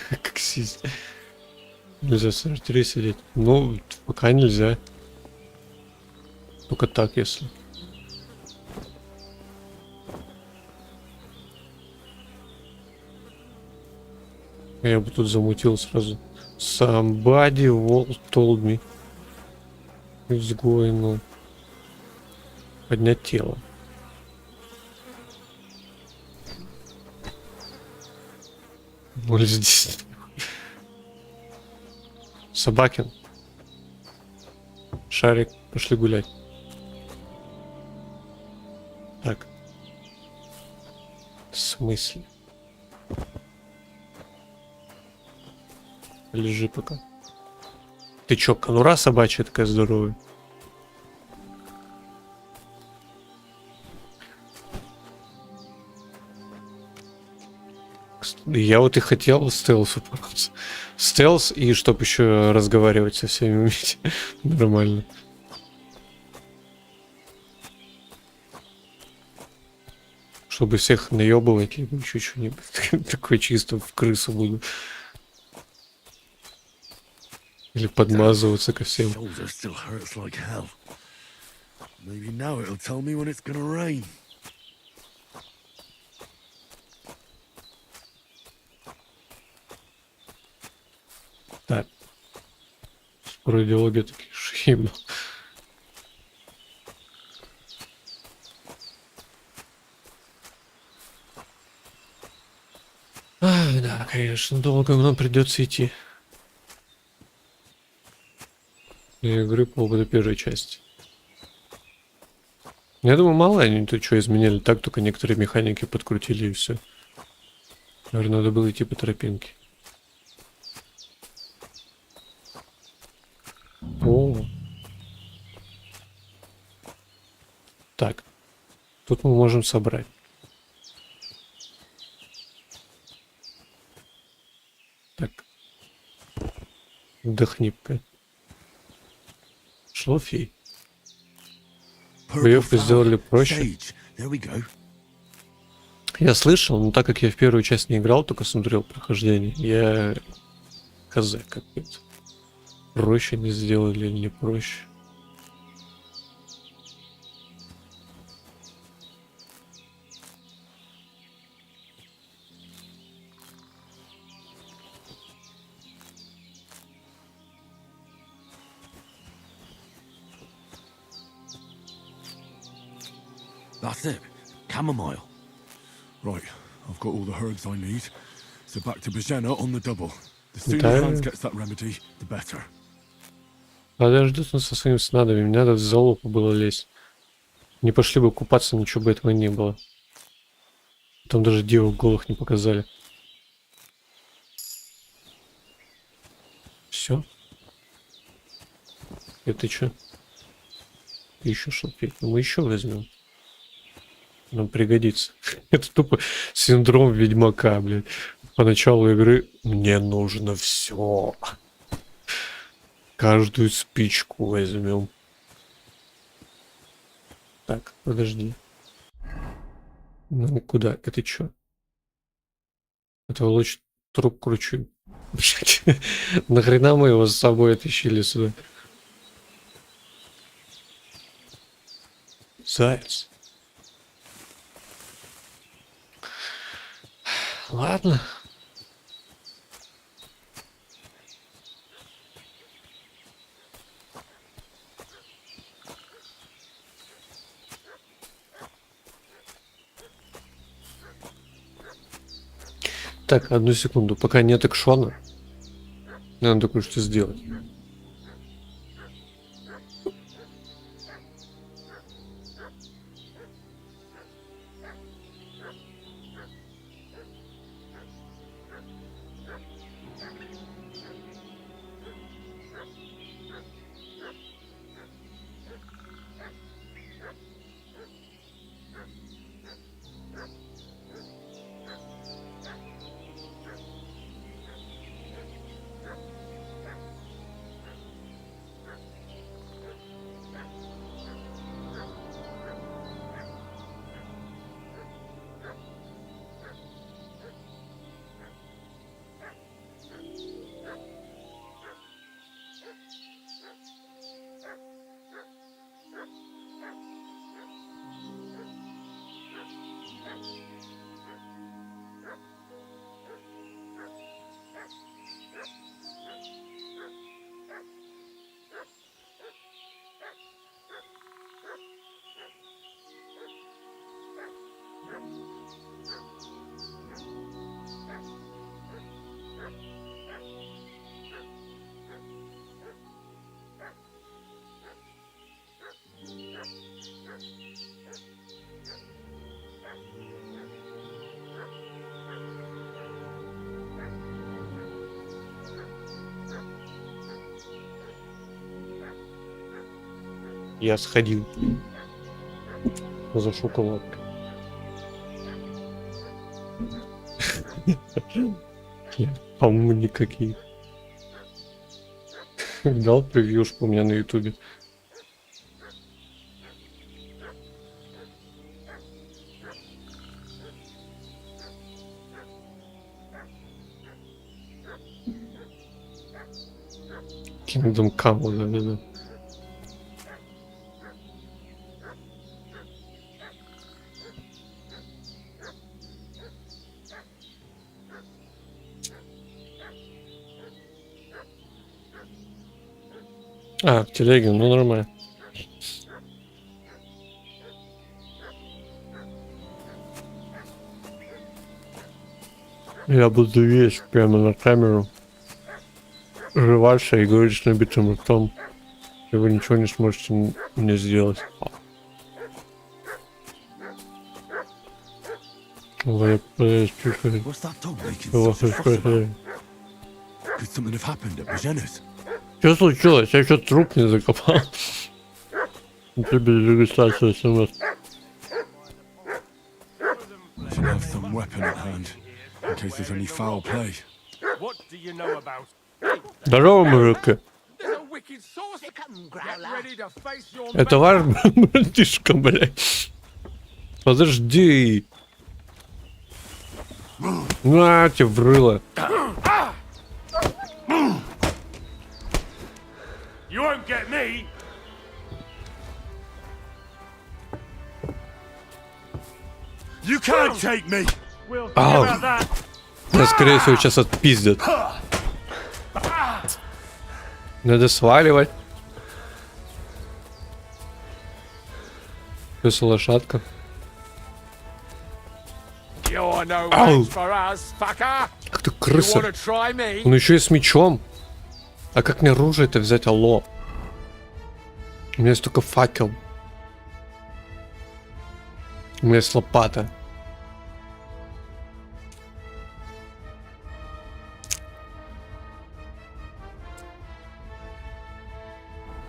B: Как сесть. Нельзя 43 сидеть. Ну, пока нельзя. Только так, если. Я бы тут замутил сразу Somebody told me. Изгой, поднять тело. Может здесь... Собакин. Шарик, пошли гулять. Так. В смысле? Лежи пока. Ты чё, конура собачья такая здоровая? Я вот и хотел стелсу. Стелс и чтоб еще разговаривать со всеми уметь. Нормально. Чтобы всех наебывать, либо еще что-нибудь. Такой чисто в крысу буду. Или подмазываться ко всем. Так. Про идеологию такие шибы. Да, конечно, долго нам придется идти. Игры по поводу первой части. Я думаю, мало они тут что изменили, так только некоторые механики подкрутили и все. Наверное, надо было идти по тропинке. О. Так. Тут мы можем собрать. Так. Вдохни-ка. Шлофей. Боевку сделали проще. Я слышал, но так как я в первую часть не играл, только смотрел прохождение, я хз какой-то. Проще не сделали или не проще.
H: That's it. Chamomile. Right, I've got all the herbs I need. So back to Bajena on the double. The sooner Hans gets that remedy, the better.
B: Подожди, он со своим снадобьем. Не надо в залупу было лезть. Не пошли бы купаться, ничего бы этого не было. Там даже девок голых не показали. Все. Это что? Еще что-то. Мы еще возьмем. Нам пригодится. Это тупо синдром ведьмака, блядь. По началу игры мне нужно все. Каждую спичку возьмем. Так, подожди. Ну куда? Это что? Это лучше труп кручу. Нахрена мы его с собой оттащили сюда? Заяц. Ладно. Так, одну секунду. Пока нет экшона, надо кое-что сделать. Я сходил за шоколадкой. По-моему, никаких. Дал превьюшку у меня на ютубе. Kingdom Come, вот это. А, в телеге, ну нормально. Я буду есть прямо на камеру, жеваться и говорить с набитым ртом, и вы ничего не сможете мне сделать. Вы
H: What's that dog making such a fuss about? Could something have happened at Magena's?
B: Что случилось? Я что, труп не закопал? Тебе регистрация СМС.
H: Should have some weapon at hand, in case there's any foul play.
C: What do you know about?
B: Здорово, мужики.
C: There's a wicked sorcerer. Get ready to face your
B: Это ваш братишка, блядь. Подожди. На тебе врыло.
C: You won't get me.
H: You can't take me!
C: We'll think
B: Ау.
C: about that.
B: Меня, скорее всего, сейчас отпиздят. Надо сваливать. Плюс лошадка.
C: You're no
B: Ау.
C: match for us, fucker.
B: Ах ты
C: You
B: крыса.
C: wanna try me?
B: Он еще и с мечом. А как мне оружие-то взять, алло? У меня есть только факел. У меня есть лопата.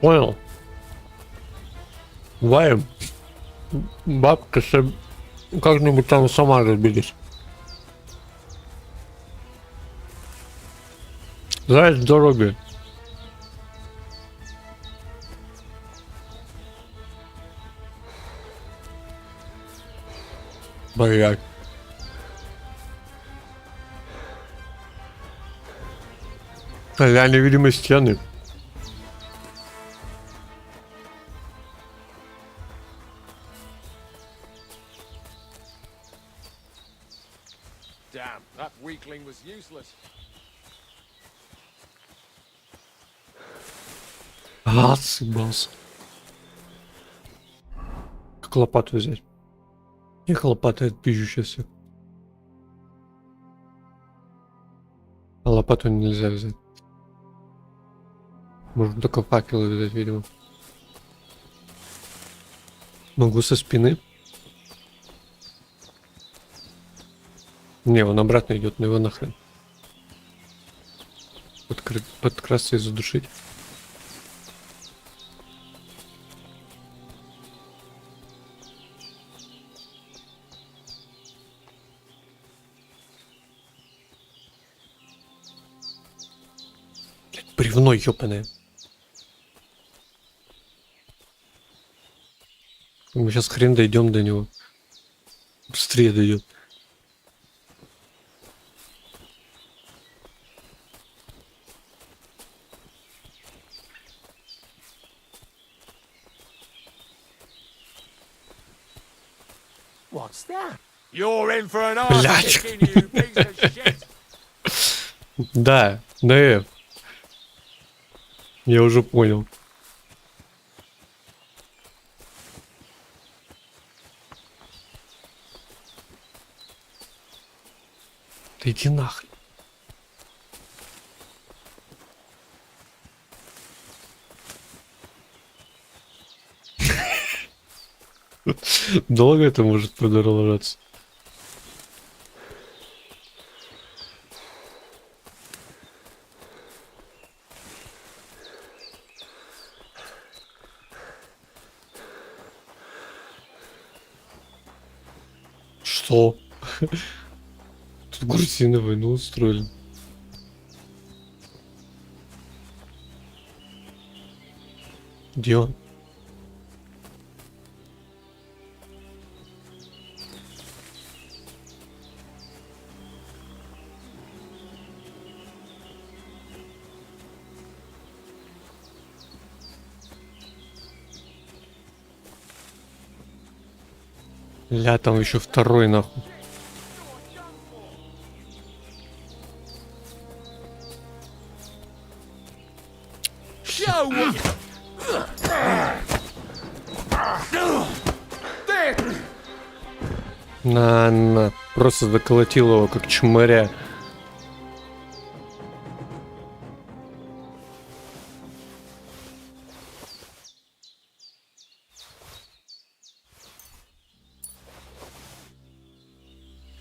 B: Понял. Ваем. Бабка как-нибудь там сама разберись. Заяц дороги. Блять. Я невидимые стены.
C: Damn, that weakling was useless.
B: А, съебался. Как лопату взять? Их лопата отпизжу сейчас. А лопату нельзя взять. Можно только факелы взять, видимо. Могу со спины. Не, он обратно идет, но его нахрен. Подкрасться и задушить. Бревно ёпаное. Мы сейчас хрен дойдем до него. Быстрее дойдет.
C: What's that? You're in for an arse
B: Блядь.
C: kicking, you piece of shit.
B: Да, да. Я уже понял. Да иди нахрен. Долго это может продолжаться? Что? Тут грузины войну устроили. Где он? Ля, там еще второй нахуй. На, просто заколотил его как чмыря.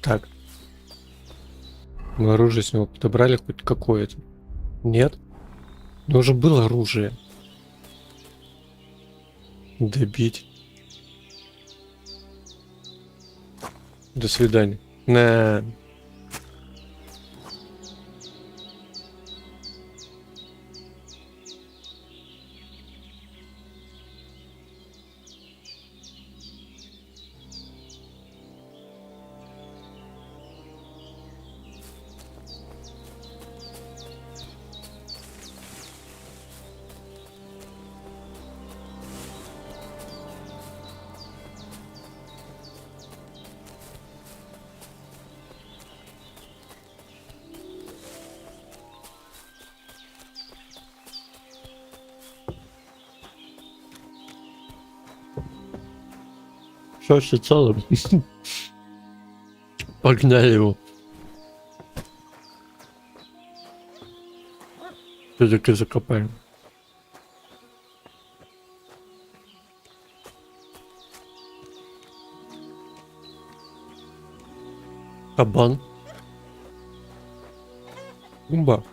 B: Так. Мы оружие с него подобрали хоть какое-то. Нет? Но уже было оружие. Добить. До свидания. На. Что ж, целым? Погнали его. Все-таки закопаем. Кабан. Умба.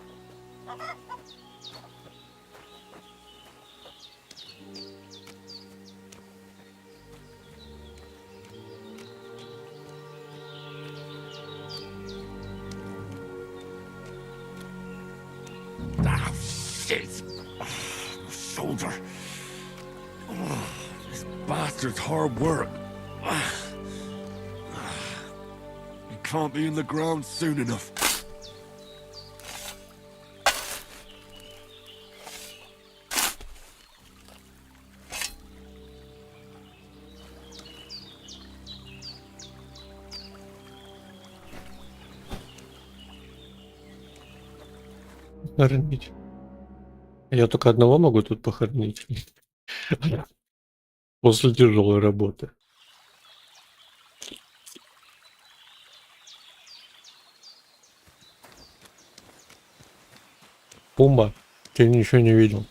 H: Shoulder. This bastard's hard work. He can't be in the ground soon enough.
B: Похоронить. Я только одного могу тут похоронить. После тяжелой работы. Пумба, ты ничего не видел.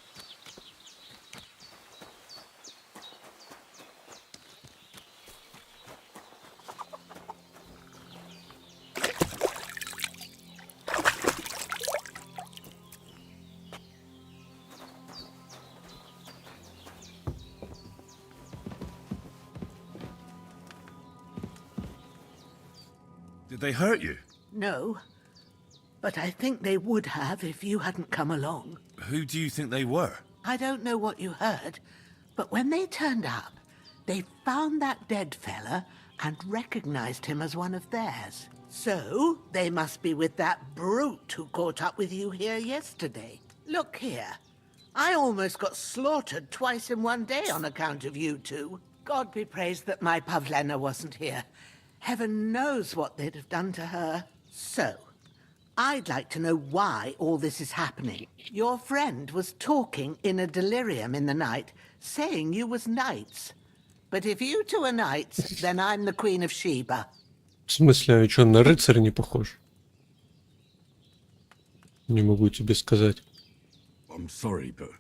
H: Did they hurt you?
Q: No, but I think they would have if you hadn't come along.
H: Who do you think they were?
Q: I don't know what you heard, but when they turned up, they found that dead fella and recognized him as one of theirs. So, they must be with that brute who caught up with you here yesterday. Look here. I almost got slaughtered twice in one day on account of you two. God be praised that my Pavlena wasn't here. Heaven knows what they'd have done to her. So, I'd like to know why all this is happening. Your friend was talking in a delirium in the night, saying you was knights. But if you two are knights, then I'm the Queen of Sheba.
B: В смысле, а что, на рыцаря не похож? Не могу тебе сказать.
H: I'm sorry, but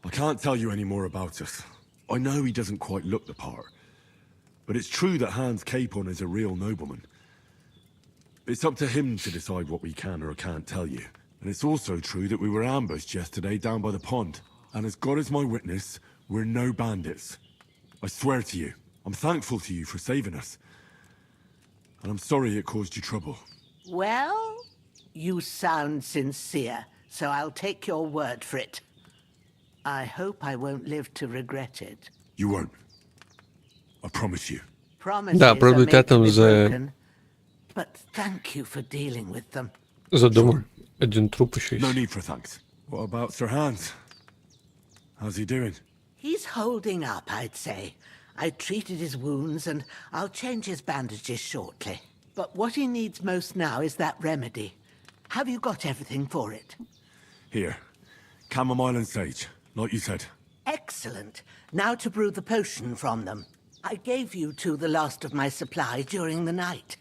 H: I can't tell you any more about us. I know he doesn't quite look the part, but it's true that Hans Capon is a real nobleman. It's up to him to decide what we can or can't tell you. And it's also true that we were ambushed yesterday down by the pond. And as God is my witness, we're no bandits. I swear to you, I'm thankful to you for saving us. and I'm sorry it caused you trouble.
Q: Well, you sound sincere, so I'll take your word for it. I hope I won't live to regret it.
H: You won't. I promise you.
Q: Promises
B: Да,
Q: are
B: правда, у тебя
Q: made to
B: там
Q: be
B: за
Q: broken, but thank you for dealing with them.
B: домом один труп еще
H: No
B: есть.
H: need for thanks. What about Sir Hans? How's he doing?
Q: He's holding up, I'd say. I treated his wounds, and I'll change his bandages shortly. But what he needs most now is that remedy. Have you got everything for it?
H: Here. Chamomile and sage, like you said.
Q: Excellent. Now to brew the potion from them. I gave you two the last of my supply during the night.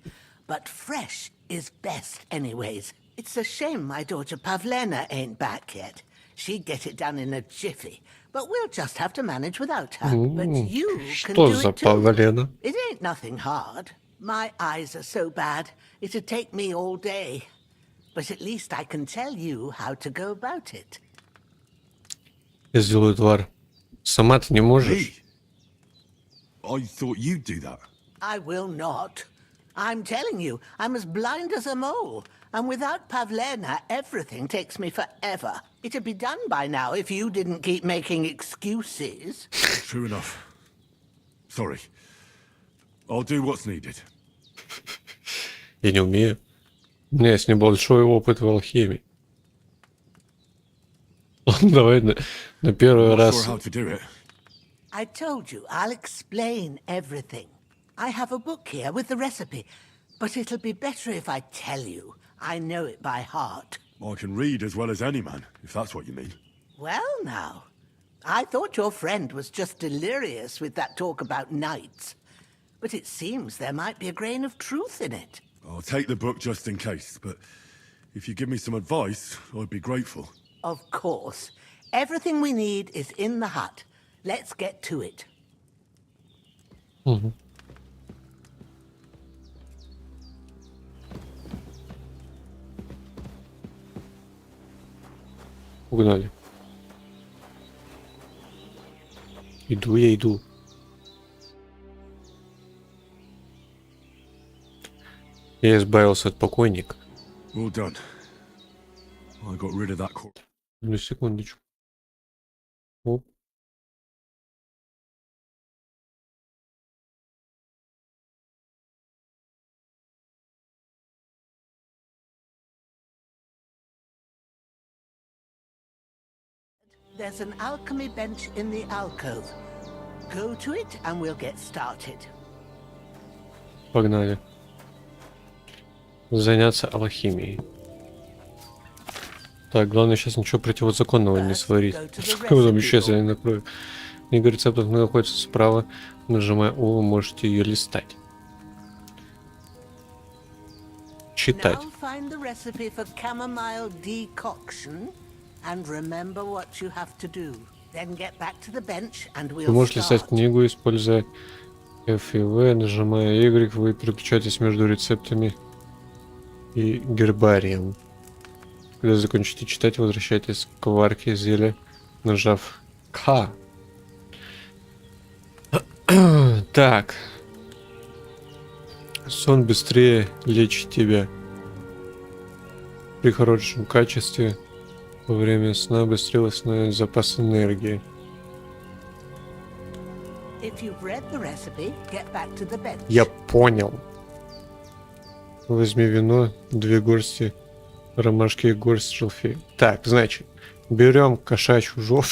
Q: But fresh is best anyways. It's a shame my daughter Pavlena ain't back yet. She'd get it done in a jiffy. But we'll just have to manage without her. But you can
B: Что
Q: do
B: за
Q: it too.
B: Павлена?
Q: It ain't nothing hard. My eyes are so bad, it'd take me all day. But at least I can tell you how to go about it.
B: Я сделаю твар. Сама ты не можешь?
H: I thought you'd do that.
Q: I will not. I'm telling you, I'm as blind as a mole. And without Pavlena, everything takes me forever. It'd be done by now if you didn't keep making excuses.
H: True enough. Sorry. I'll do what's needed.
B: Я не умею. У меня есть небольшой опыт в алхимии. Давай на первый
H: Not
B: раз.
H: sure how to do it.
Q: I told you, I'll explain everything. I have a book here with the recipe, but it'll be better if I tell you. I know it by heart.
H: I can read as well as any man, if that's what you mean.
Q: Well, now, I thought your friend was just delirious with that talk about knights. But it seems there might be a grain of truth in it.
H: I'll take the book just in case, but if you give me some advice, I'd be grateful.
Q: Of course. Everything we need is in the hut. Let's get to it.
B: Погнали. Иду, я иду. Я избавился от покойника.
H: Well done. I got rid of that corpse.
B: Одну секундочку. Оп.
Q: There's an alchemy bench in the alcove. Go to it and we'll get started.
B: Погнали. Заняться алхимией. Так, главное сейчас ничего противозаконного не сварить. Потом исчез, я не накрою. Книга рецептов находится справа. Нажимая О, вы можете ее листать. Читать.
Q: Now find the recipe for chamomile decoction and remember what you have to do. Then get back to the bench and
B: Вы
Q: we'll
B: можете листать
Q: start.
B: книгу, используя F и V, нажимая Y, вы переключаетесь между рецептами и гербарием. Когда закончите читать, возвращайтесь к варке зелья, нажав К. Так. Сон быстрее лечит тебя. При хорошем качестве во время сна быстрее восстановить запас энергии.
Q: If you've read the recipe, get back to the bench.
B: Я понял. Возьми вино, 2 горсти ромашки и горсть шалфея. Так, значит, берем кошачью жопу.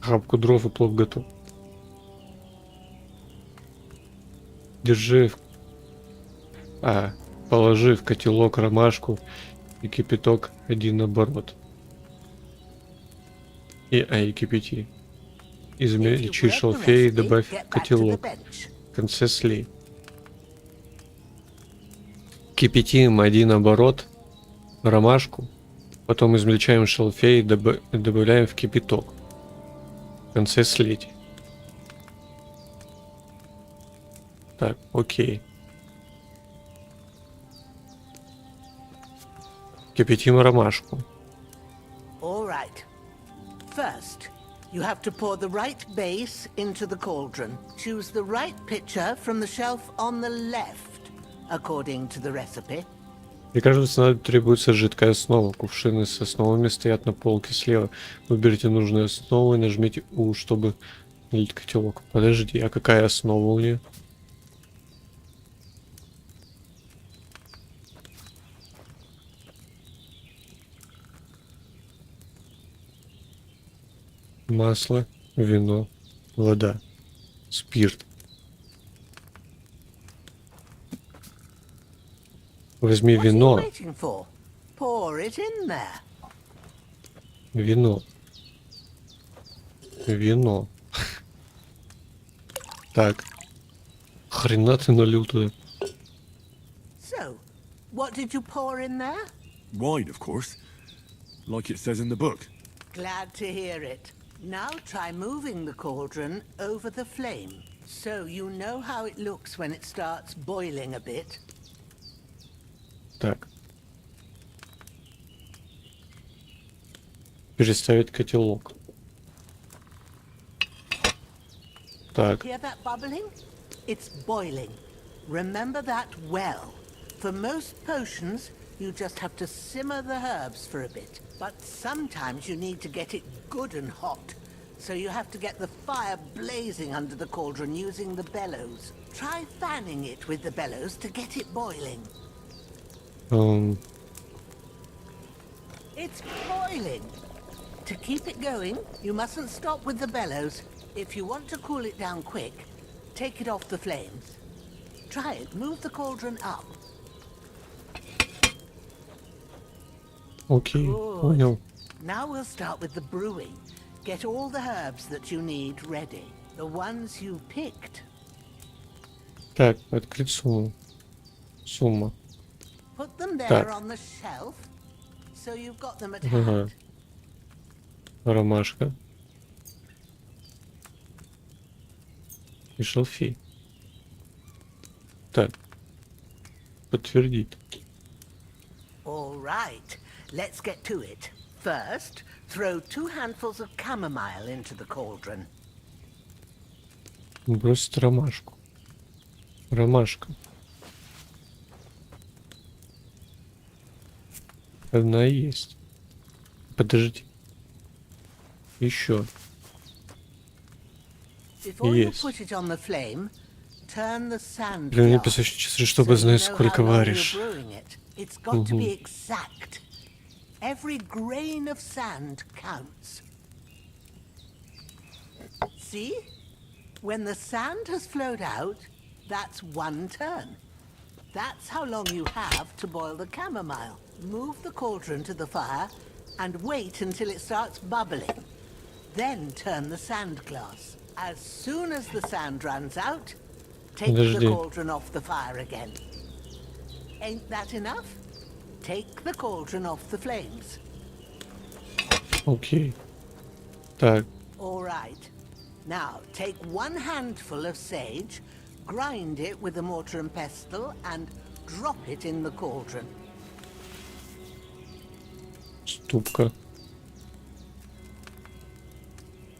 B: Хапку дров и плов готов. Держи положи в котелок ромашку и кипяток 1 оборот. И кипяти. Измельчи шалфей и добавь в котелок. В конце слей. Кипятим 1 оборот ромашку. Потом измельчаем шалфей и добавляем в кипяток. В конце слить. Так, окей. Кипятим ромашку.
Q: All right. First, You have to pour the right base into the cauldron. Choose the right pitcher from the shelf on the left, according to the recipe.
B: При каждом сценарию требуется жидкая основа. Кувшины с основами стоят на полке слева. Выберите нужную основу и нажмите U, чтобы налить котелок. Подожди, а какая основа у нее? Масло, вино, вода, спирт. Возьми вино.
Q: Waiting for? Pour it in there.
B: Вино. Вино. Так. Хрена ты налил туда.
Q: So, what did you pour in there?
H: Wine, of course. Like it says in the book.
Q: Glad to hear it. Now try moving the cauldron over the flame, so you know how it looks when it starts boiling a bit.
B: Так. Переставить котелок. Так.
Q: Hear that bubbling? It's boiling. Remember that well. For most potions, you just have to simmer the herbs for a bit. But sometimes you need to get it good and hot. So you have to get the fire blazing under the cauldron using the bellows. Try fanning it with the bellows to get it boiling. It's boiling. To keep it going, you mustn't stop with the bellows. If you want to cool it down quick, take it off the flames. Try it. Move the cauldron up.
B: Окей, понял.
Q: Now we'll start with the brewing. Get all the herbs that you need ready. The ones you picked.
B: Так, открыть сумму. Сумма.
Q: Put them there
B: Так.
Q: on the shelf, so you've got them at
B: Ага.
Q: hand.
B: Ромашка. И шалфей. Так. Подтвердить.
Q: All right, let's get to it. First, throw 2 handfuls of chamomile into the cauldron.
B: Бросить ромашку. Ромашка. Одна есть. Подожди. Еще.
Q: Before you
B: Есть.
Q: put it on the flame, turn the sand
B: Для меня
Q: glass,
B: песочные часы,
Q: so
B: чтобы
Q: you
B: знать,
Q: know
B: сколько
Q: how long
B: варишь.
Q: you're brewing it. It's got to be
B: Мгм.
Q: exact. Every grain of sand counts. See? When the sand has flowed out, that's 1 turn. That's how long you have to boil the chamomile. Move the cauldron to the fire and wait until it starts bubbling. Then turn the sand glass. As soon as the sand runs out, take the
B: Подожди.
Q: cauldron off the fire again. Ain't that enough? Take the cauldron off the flames.
B: Окей. Так.
Q: All right. Now, take 1 handful of sage, grind it with a mortar and pestle, and drop it in the cauldron.
B: Ступка.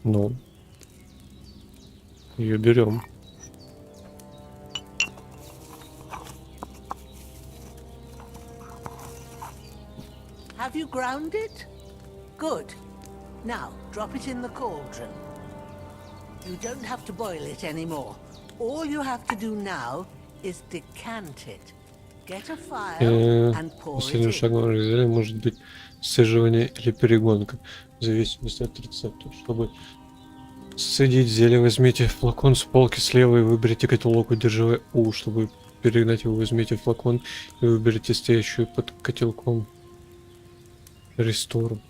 B: Ну. Ее берем.
Q: Have you ground it? Good. Now, drop it in the cauldron. You don't have to boil it anymore. All you have to do now is decant it. Get a file and pour it
B: Последним
Q: in.
B: шагом разделения может быть сцеживание или перегонка, в зависимости от рецепта. Чтобы сцедить зелье, возьмите флакон с полки слева и выберите котелок, удерживая U. Чтобы перегнать его, возьмите флакон и выберите стоящую под котелком рестору.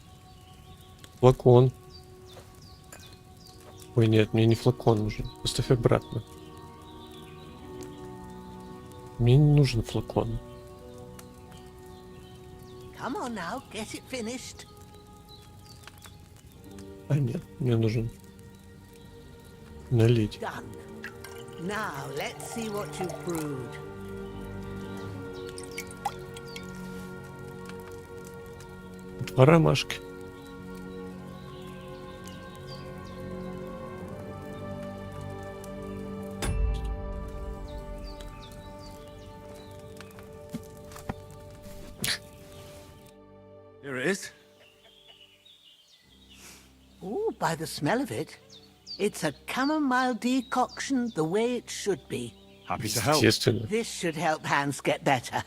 B: Флакон. Ой, нет, мне не флакон нужен. Поставь обратно. Мне не нужен флакон.
Q: Come on now, get it finished.
B: А нет, мне нужен налить.
Q: Done. Now, let's see what you've brewed.
B: Два ромашки.
H: Here it is.
Q: Ooh, by the smell of it, it's a chamomile decoction the way it should be.
H: Happy to help.
B: Естественно.
Q: This should help Hans get better.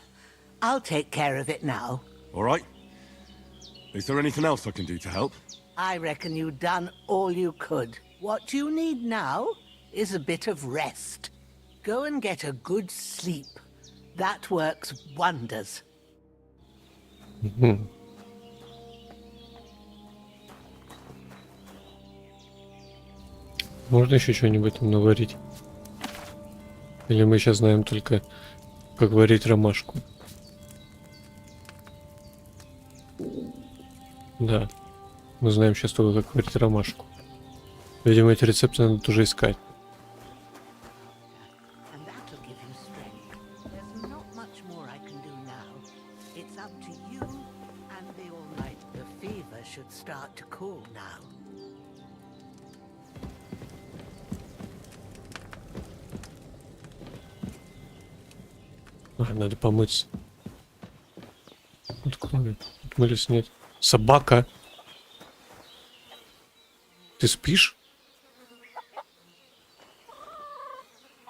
Q: I'll take care of it now.
H: All right. Is there anything else I can do to help?
Q: I reckon you've done all you could. What you need now is a bit of rest. Go and get a good sleep. That works wonders.
B: Мгм. Можно еще что-нибудь там наварить? Или мы сейчас знаем только, как варить ромашку? Да. Мы знаем сейчас только, как варить ромашку. Видимо, эти рецепты надо тоже искать.
Q: And that'll give you strength. There's not much more I can do now. It's up to you and the All Night. The fever should start to cool now.
B: Надо помыться. Открой. Отмылись, нет. Собака. Ты спишь?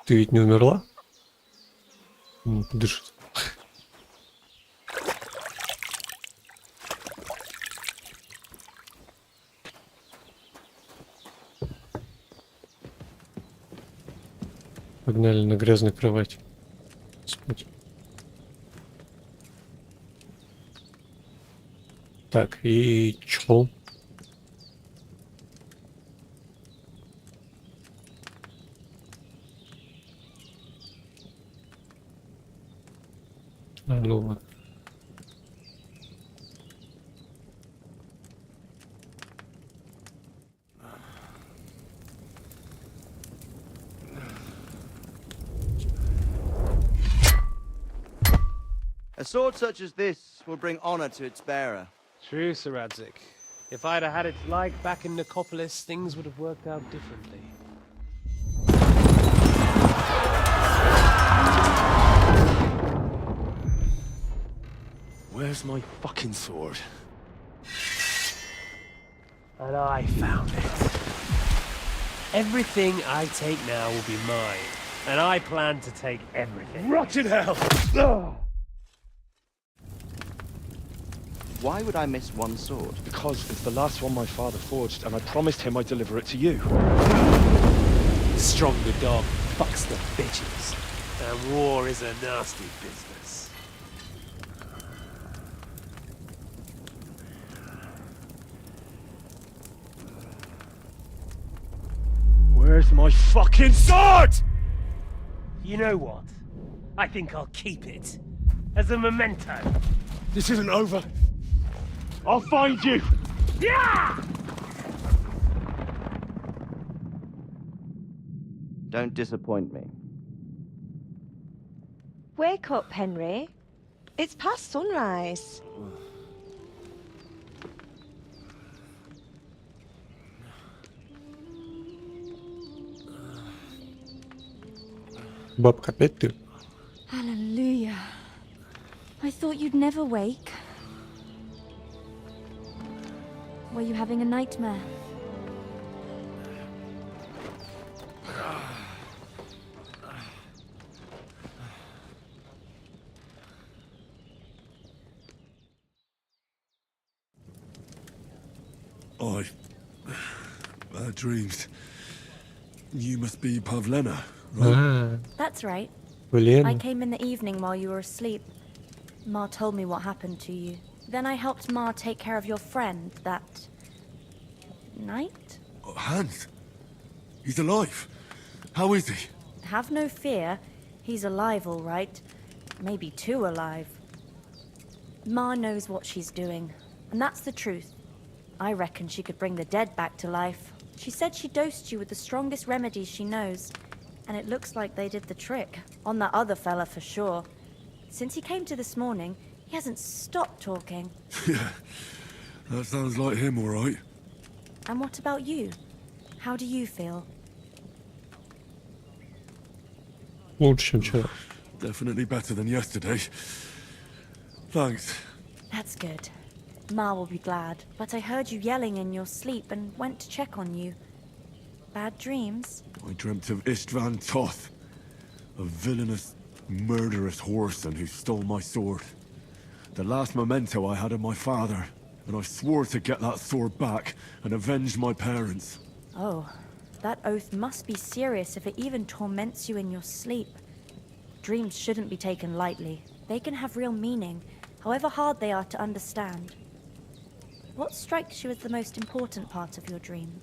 B: Ты ведь не умерла? Дышит. Погнали на грязной кровати. Спать. Так, и чё? А, ну ладно.
U: A sword such as this will bring honor to its bearer.
V: True, Sir Radzik. If I'd have had its like back in Nicopolis, things would have worked out differently.
G: Where's my fucking sword?
V: And I found it. Everything I take now will be mine, and I plan to take everything.
G: Rotten hell!
U: Why would I miss one sword?
G: Because it's the last one my father forged, and I promised him I'd deliver it to you.
V: Stronger dog fucks the bitches, and war is a nasty business.
G: Where's my fucking sword?
V: You know what? I think I'll keep it as a memento.
G: This isn't over. I'll find you!
V: Yeah!
U: Don't disappoint me.
T: Wake up, Henry. It's past sunrise.
B: Бабка, опять ты?
D: Hallelujah. I thought you'd never wake. Were you having a nightmare?
H: Bad dreams. You must be Pavlena, right?
B: А,
D: That's right.
B: блин.
D: I came in the evening while you were asleep. Ma told me what happened to you. Then I helped Ma take care of your friend that night.
H: Hans. He's alive. How is he?
D: Have no fear. He's alive, all right. Maybe too alive. Ma knows what she's doing, and that's the truth. I reckon she could bring the dead back to life. She said she dosed you with the strongest remedies she knows, and it looks like they did the trick. On that other fella for sure. Since he came to this morning, he hasn't stopped talking.
H: Yeah, that sounds like him, all right.
D: And what about you? How do you feel?
B: Лучше, чем вчера.
H: Definitely better than yesterday. Thanks.
D: That's good. Ma will be glad, but I heard you yelling in your sleep and went to check on you. Bad dreams?
H: I dreamt of Istvan Toth, a villainous, murderous whoreson who stole my sword. The last memento I had of my father, and I swore to get that sword back and avenge my parents.
D: Oh, that oath must be serious if it even torments you in your sleep. Dreams shouldn't be taken lightly. They can have real meaning, however hard they are to understand. What strikes you as the most important part of your dream?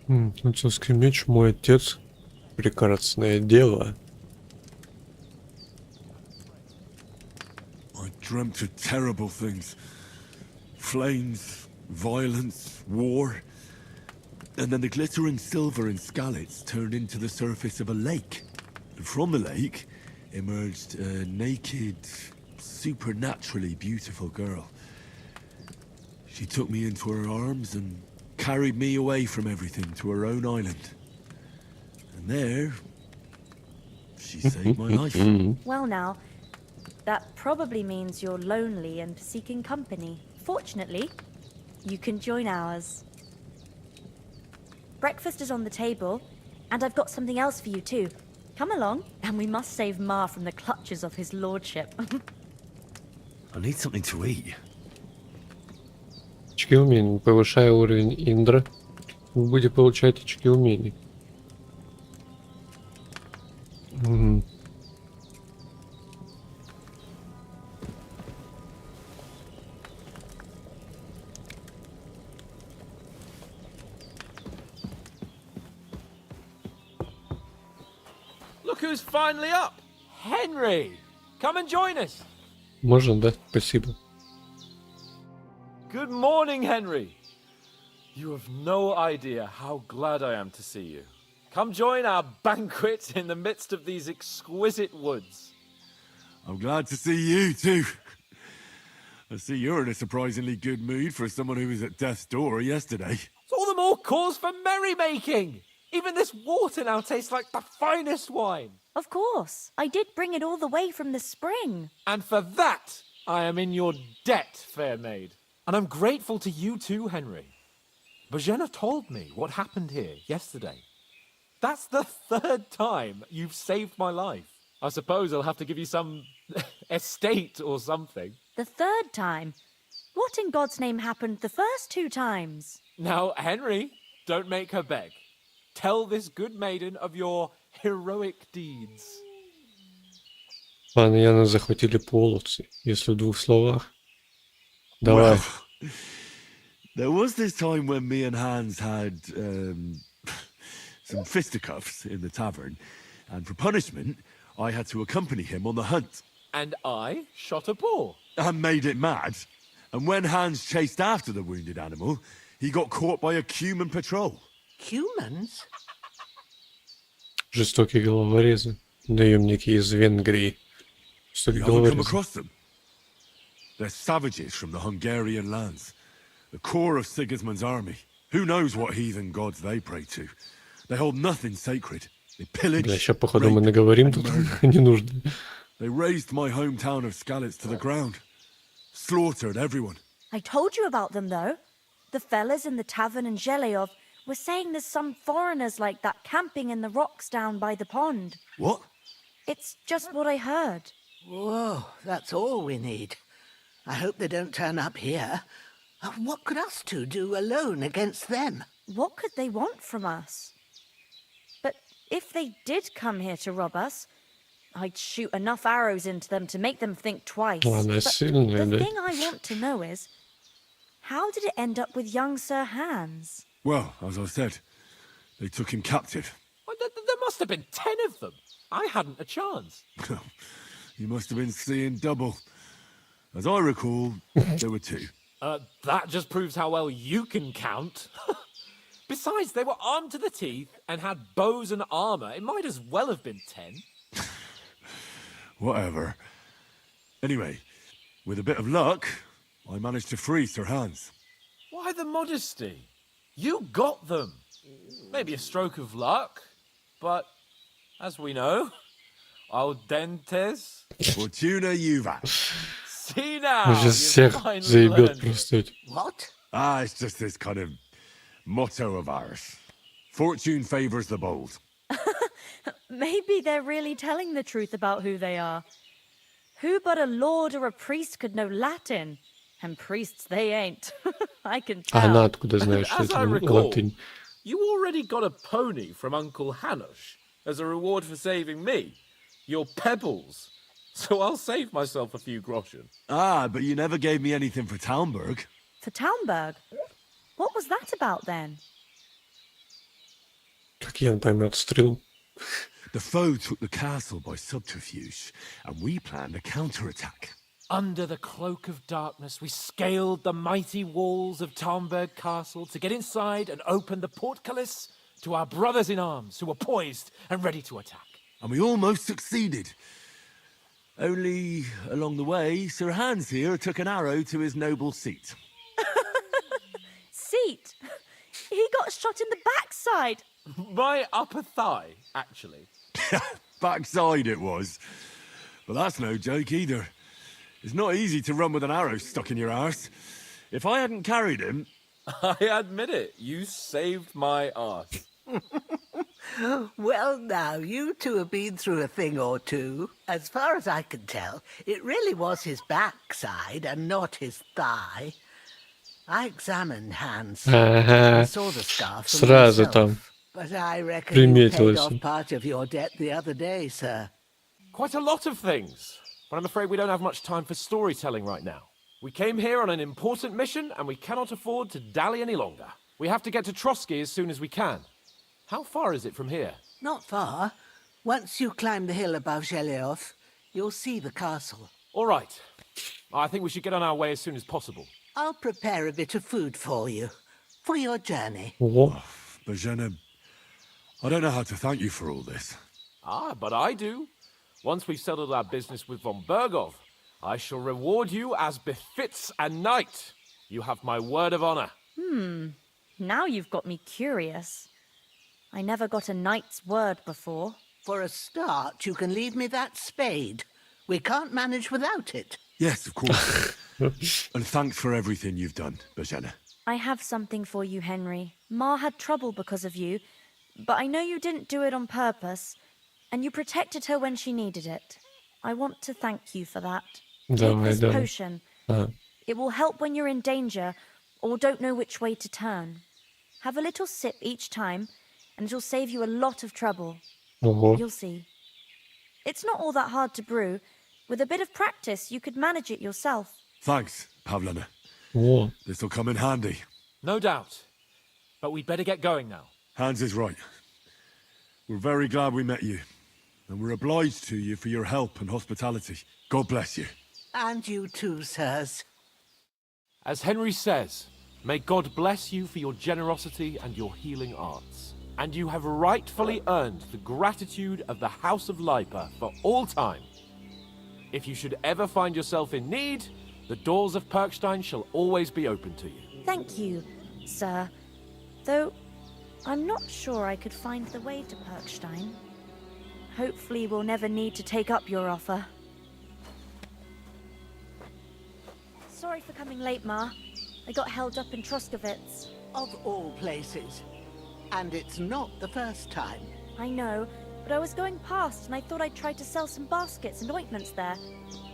B: Отцовский меч, мой отец, прекрасное дело.
H: I dreamt of terrible things. Flames, violence, war. And then the glittering silver and scallops turned into the surface of a lake. And from the lake emerged a naked, supernaturally beautiful girl. She took me into her arms and carried me away from everything to her own island. And there, she saved my life.
D: Well now, that probably means you're lonely and seeking company. Fortunately, you can join ours. Breakfast is on the table, and I've got something else for you too. Come along, and we must save Ma from the clutches of his lordship.
H: I need something to eat.
B: Очки умений. Повышая уровень Индра, вы будете получать очки умений.
E: Look who's finally up! Henry! Come and join us!
B: Можно, да? Спасибо.
E: Good morning, Henry! You have no idea how glad I am to see you. Come join our banquet in the midst of these exquisite woods.
H: I'm glad to see you too. I see you're in a surprisingly good mood for someone who was at death's door yesterday.
E: It's all the more cause for merrymaking! Even this water now tastes like the finest wine.
D: Of course. I did bring it all the way from the spring.
E: And for that, I am in your debt, fair maid. And I'm grateful to you too, Henry. Bajena told me what happened here yesterday. That's the third time you've saved my life. I suppose I'll have to give you some estate or something.
D: The third time? What in God's name happened the first 2 times?
E: Now, Henry, don't make her beg. Tell this good maiden of your heroic deeds.
B: Пан Яна захватили половцы, если в 2 словах. Давай.
H: Well, there was this time when me and Hans had some fisticuffs in the tavern, and for punishment, I had to accompany him on the hunt.
E: And I shot a boar.
H: And made it mad. And when Hans chased after the wounded animal, he got caught by a Cuman patrol.
Q: Humans?
B: Жестокие головорезы. Наемники из Венгрии. Жестокие
H: You haven't come
B: головорезы.
H: across them? They're savages from the Hungarian lands. The core of Sigismund's army. Who knows what heathen gods they pray to? They hold nothing sacred. They pillage,
B: Бля, сейчас походу мы наговорим тут. Не нужно.
H: They razed my hometown of Skalitz to the ground. Slaughtered everyone.
D: I told you about them, though. The fellas in the tavern in Zheleov were saying there's some foreigners like that camping in the rocks down by the pond.
H: What?
D: It's just what I heard.
Q: Whoa, that's all we need. I hope they don't turn up here. What could us two do alone against them?
D: What could they want from us? But if they did come here to rob us, I'd shoot enough arrows into them to make them think twice.
B: Ладно,
D: But
B: сильная,
D: the
B: да?
D: thing I want to know is, how did it end up with young Sir Hans?
H: Well, as I said, they took him captive.
E: Well, there must have been 10 of them. I hadn't a chance.
H: You must have been seeing double. As I recall, there were 2.
E: That just proves how well you can count. Besides, they were armed to the teeth and had bows and armor. It might as well have been 10.
H: Whatever. Anyway, with a bit of luck, I managed to free Sir Hans.
E: Why the modesty? You got them. Maybe a stroke of luck, but as we know, al dentes.
H: Fortuna juvat.
C: See now,
B: Он сейчас
C: you've
B: всех
C: finally
B: заебет
C: learned.
B: просто ведь.
Q: What?
H: Ah, it's just this kind of motto of ours. Fortune favors the bold.
D: Maybe they're really telling the truth about who they are. Who but a lord or a priest could know Latin? And priests they ain't. I can
B: А она
D: tell.
B: откуда знает, что
C: As
B: это
C: I recall,
B: латынь?
C: you already got a pony from Uncle Hanosh as a reward for saving me. Your pebbles. So I'll save myself a few groschen.
H: Ah, but you never gave me anything for Talmberg.
D: For Talmberg? What was that about then?
B: Как я поймет, стрел.
H: The foe took the castle by subterfuge, and we planned a counterattack.
C: Under the cloak of darkness, we scaled the mighty walls of Talmberg Castle to get inside and open the portcullis to our brothers in arms who were poised and ready to attack.
H: And we almost succeeded. Only, along the way, Sir Hans here took an arrow to his noble seat.
D: Seat? He got shot in the backside.
C: My upper thigh, actually.
H: Backside it was. But that's no joke either. It's not easy to run with an arrow stuck in your arse. If I hadn't carried him...
C: I admit it, you saved my arse.
Q: Well, now, you two have been through a thing or two. As far as I can tell, it really was his backside and not his thigh. I examined Hans. I saw the scarf for
B: Сразу
Q: myself.
B: там
Q: But I reckon you paid
B: приметилось.
Q: off part of your debt the other day, sir.
C: Quite a lot of things. But I'm afraid we don't have much time for storytelling right now. We came here on an important mission, and we cannot afford to dally any longer. We have to get to Trotsky as soon as we can. How far is it from here?
Q: Not far. Once you climb the hill above Zheleov, you'll see the castle.
C: All right. I think we should get on our way as soon as possible.
Q: I'll prepare a bit of food for you, for your journey.
B: Ого.
H: Bozhena, I don't know how to thank you for all this.
C: Ah, but I do. Once we've settled our business with von Bergov, I shall reward you as befits a knight. You have my word of honor.
D: Now you've got me curious. I never got a knight's word before.
Q: For a start, you can leave me that spade. We can't manage without it.
H: Yes, of course. And thanks for everything you've done, Bozhena.
D: I have something for you, Henry. Ma had trouble because of you, but I know you didn't do it on purpose, and you protected her when she needed it. I want to thank you for that. Take
B: Давай,
D: this
B: давай.
D: potion. It will help when you're in danger or don't know which way to turn. Have a little sip each time, and it'll save you a lot of trouble.
B: Ого.
D: You'll see. It's not all that hard to brew. With a bit of practice, you could manage it yourself.
H: Thanks, Pavlana.
B: О,
H: This'll come in handy.
C: No doubt. But we'd better get going now.
H: Hans is right. We're very glad we met you. And we're obliged to you for your help and hospitality. God bless you.
Q: And you too, sirs.
C: As Henry says, may God bless you for your generosity and your healing arts. And you have rightfully earned the gratitude of the House of Lipa for all time. If you should ever find yourself in need, the doors of Perkstein shall always be open to you.
D: Thank you, sir. Though, I'm not sure I could find the way to Perkstein. Hopefully we'll never need to take up your offer. Sorry for coming late, Ma. I got held up in Troskovitz.
Q: Of all places. And it's not the first time.
D: I know, but I was going past and I thought I'd try to sell some baskets and ointments there.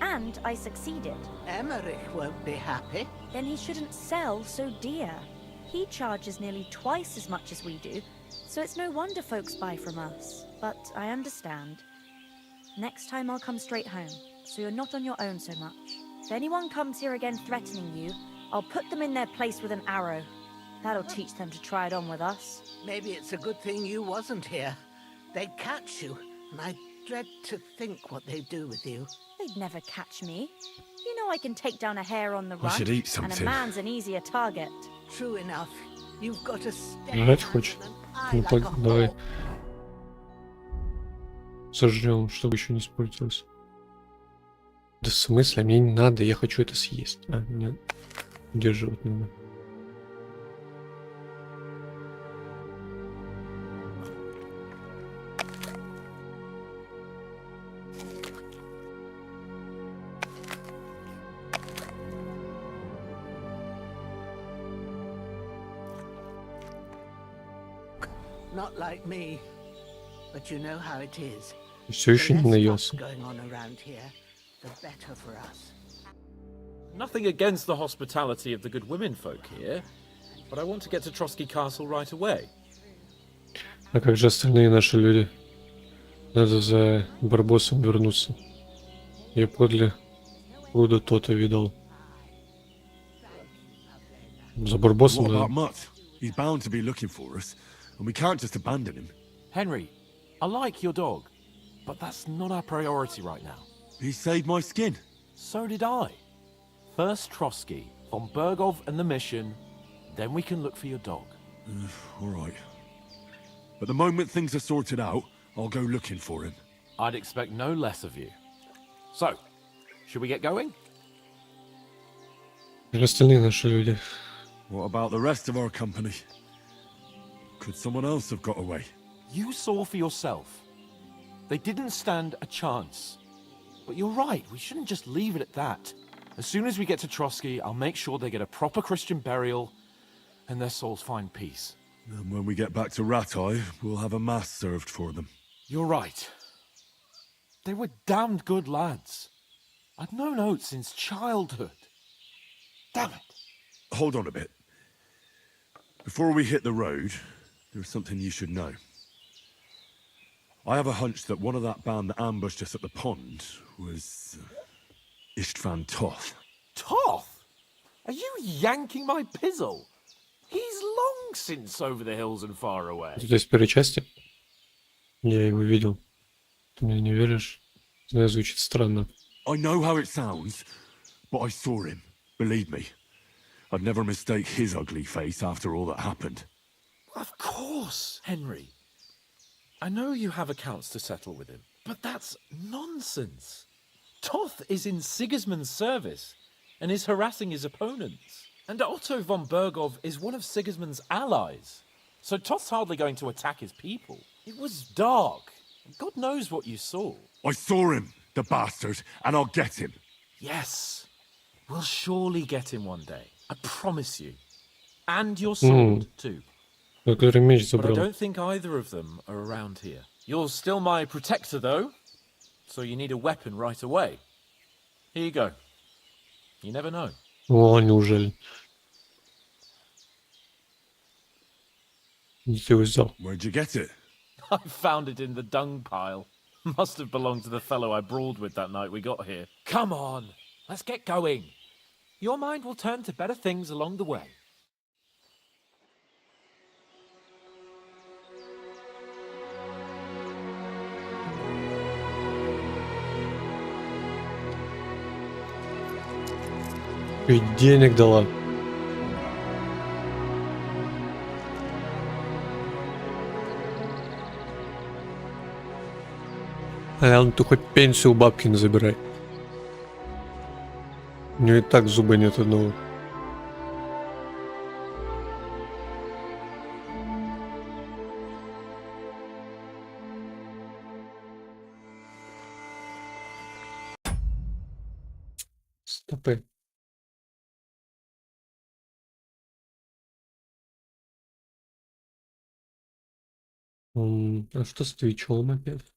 D: And I succeeded.
Q: Emmerich won't be happy.
D: Then he shouldn't sell so dear. He charges nearly twice as much as we do, so it's no wonder folks buy from us. But I understand. Next time I'll come straight home, so you're not on your own so much. If anyone comes here again threatening you, I'll put them in their place with an arrow. That'll teach them to try it on with us.
Q: Maybe it's a good thing you wasn't here. They'd catch you, and I dread to think what they'd do with you.
D: They'd never catch me. You know I can take down a hare on the
H: I
D: run,
H: should eat
D: and a
H: something.
D: man's an easier target.
Q: True enough. You've got a steady
B: жрать
Q: hand
B: хочет.
Q: and an eye
B: Ну,
Q: like a
B: давай.
Q: hawk.
B: Сожрем, чтобы еще не испортилось. Да в смысле? Мне не надо, я хочу это съесть. А, нет. Удерживать надо.
Q: not like me. But you know how it is.
B: Все еще не наелся.
Q: Going on around here, the better for us.
E: Nothing against the hospitality of the good women folk here, but I want to get to Trotsky Castle right away.
B: А как же остальные наши люди? Надо за Барбосом вернуться. Я подле Луда то-то видал. За Барбосом,
H: What
B: да.
H: about Mutt? He's bound to be looking for us, and we can't just abandon him.
C: Henry, I like your dog, but that's not our priority right now.
H: He saved my skin.
C: So did I. First Trotsky, von Bergov and the mission, then we can look for your dog.
H: All right. But the moment things are sorted out, I'll go looking for him.
C: I'd expect no less of you. So, should we get going?
B: Остальные наши люди.
H: What about the rest of our company? Could someone else have got away?
C: You saw for yourself. They didn't stand a chance. But you're right, we shouldn't just leave it at that. As soon as we get to Trotsky, I'll make sure they get a proper Christian burial and their souls find peace.
H: And when we get back to Ratai, we'll have a mass served for them.
C: You're right. They were damned good lads. I'd known Oates since childhood. Damn it.
H: Hold on a bit. Before we hit the road, there's something you should know. I have a hunch that one of that band that ambushed us at the pond was Istvan Toth.
C: Toth? Are you yanking my pizzle? He's long since over the hills and far away.
B: Здесь в первой части. Я его видел. Ты мне не веришь? Это звучит странно.
H: I know how it sounds, but I saw him. Believe me. I'd never mistake his ugly face after all that happened.
C: Of course, Henry. I know you have accounts to settle with him, but that's nonsense. Toth is in Sigismund's service and is harassing his opponents. And Otto von Bergov is one of Sigismund's allies. So Toth's hardly going to attack his people. It was dark. God knows what you saw.
H: I saw him, the bastard, and I'll get him.
C: Yes. We'll surely get him one day. I promise you. And your sword, too.
B: Который меч
C: But I
B: забрал.
C: don't think either of them are around here. You're still my protector, though. So you need a weapon right away. Here you go. You never know.
B: О, неужели? Где ты его взял?
H: Where'd you get it?
C: I found it in the dung pile. Must have belonged to the fellow I brawled with that night we got here. Come on, let's get going. Your mind will turn to better things along the way.
B: И денег дала. Ладно, ты хоть пенсию у бабки не забирай. У нее и так зуба нет одного. Стопы. А что с Твичом опять?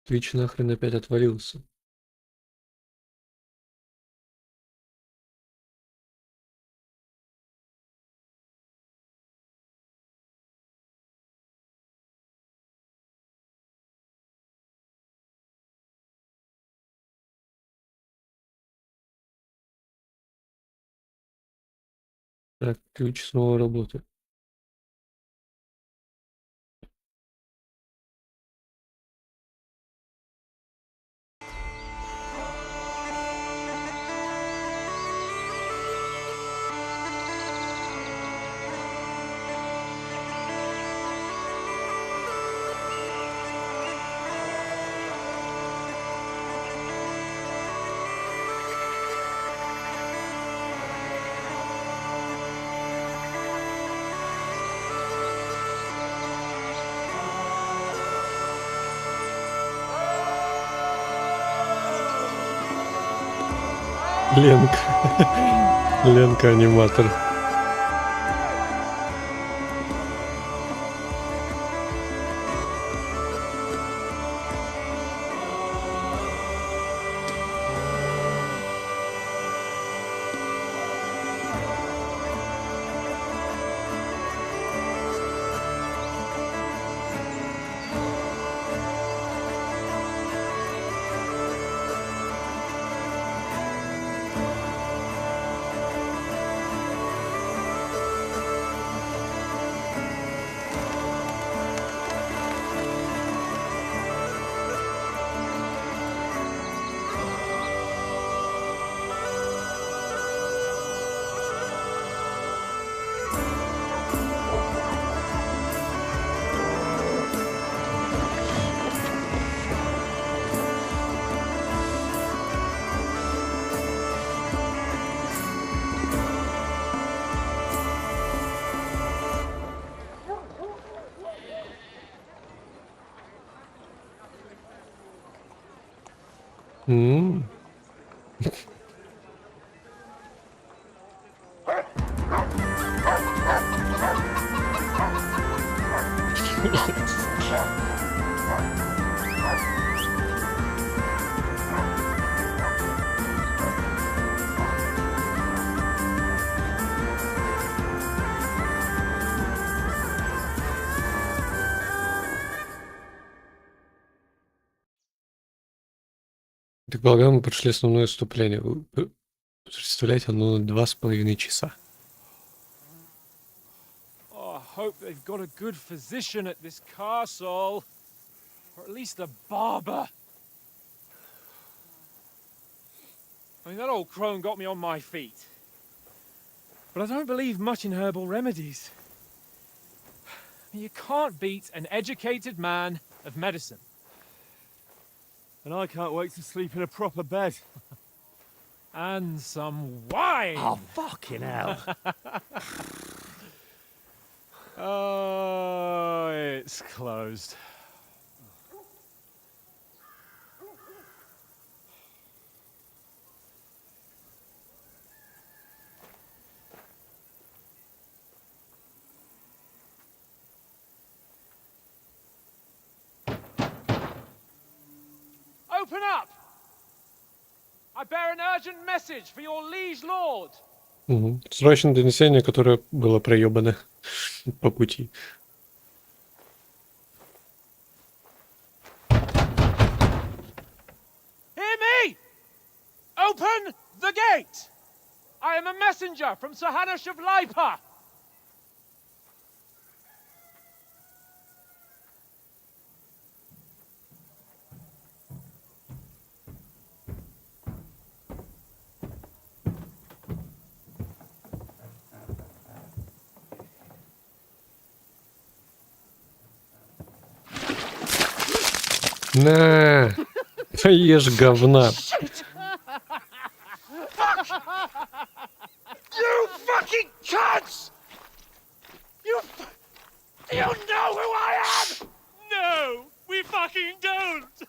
B: Твич нахрен опять отвалился. Так, Twitch снова работает. Ленка. Ленка аниматор. М. Так полагаю, мы прошли основное вступление. Вы представляете, оно 2,5 часа.
E: Oh, I hope they've got a good physician at this castle. Or at least a barber. I mean, that old crone got me on my feet. But I don't believe much in herbal remedies. You can't beat an educated man of medicine.
G: And I can't wait to sleep in a proper bed.
E: And some wine!
J: Oh, fucking hell.
E: Oh, it's closed. Open up! I bear an urgent message for your liege lord.
B: Мгм. Срочное донесение, которое было проебано по пути.
E: Hear me! Open the gate! I am a messenger from Sir Hanush of Lipa.
B: На! Поешь говна.
E: You fucking cunts! Do you know who I am? No, we fucking don't.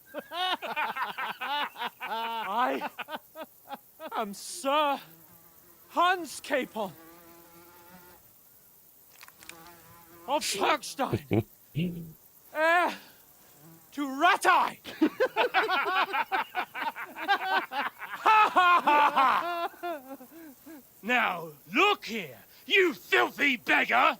E: I am Sir Hans Capon of Perkstein, heir to Ratai. Now, look here, you filthy beggar!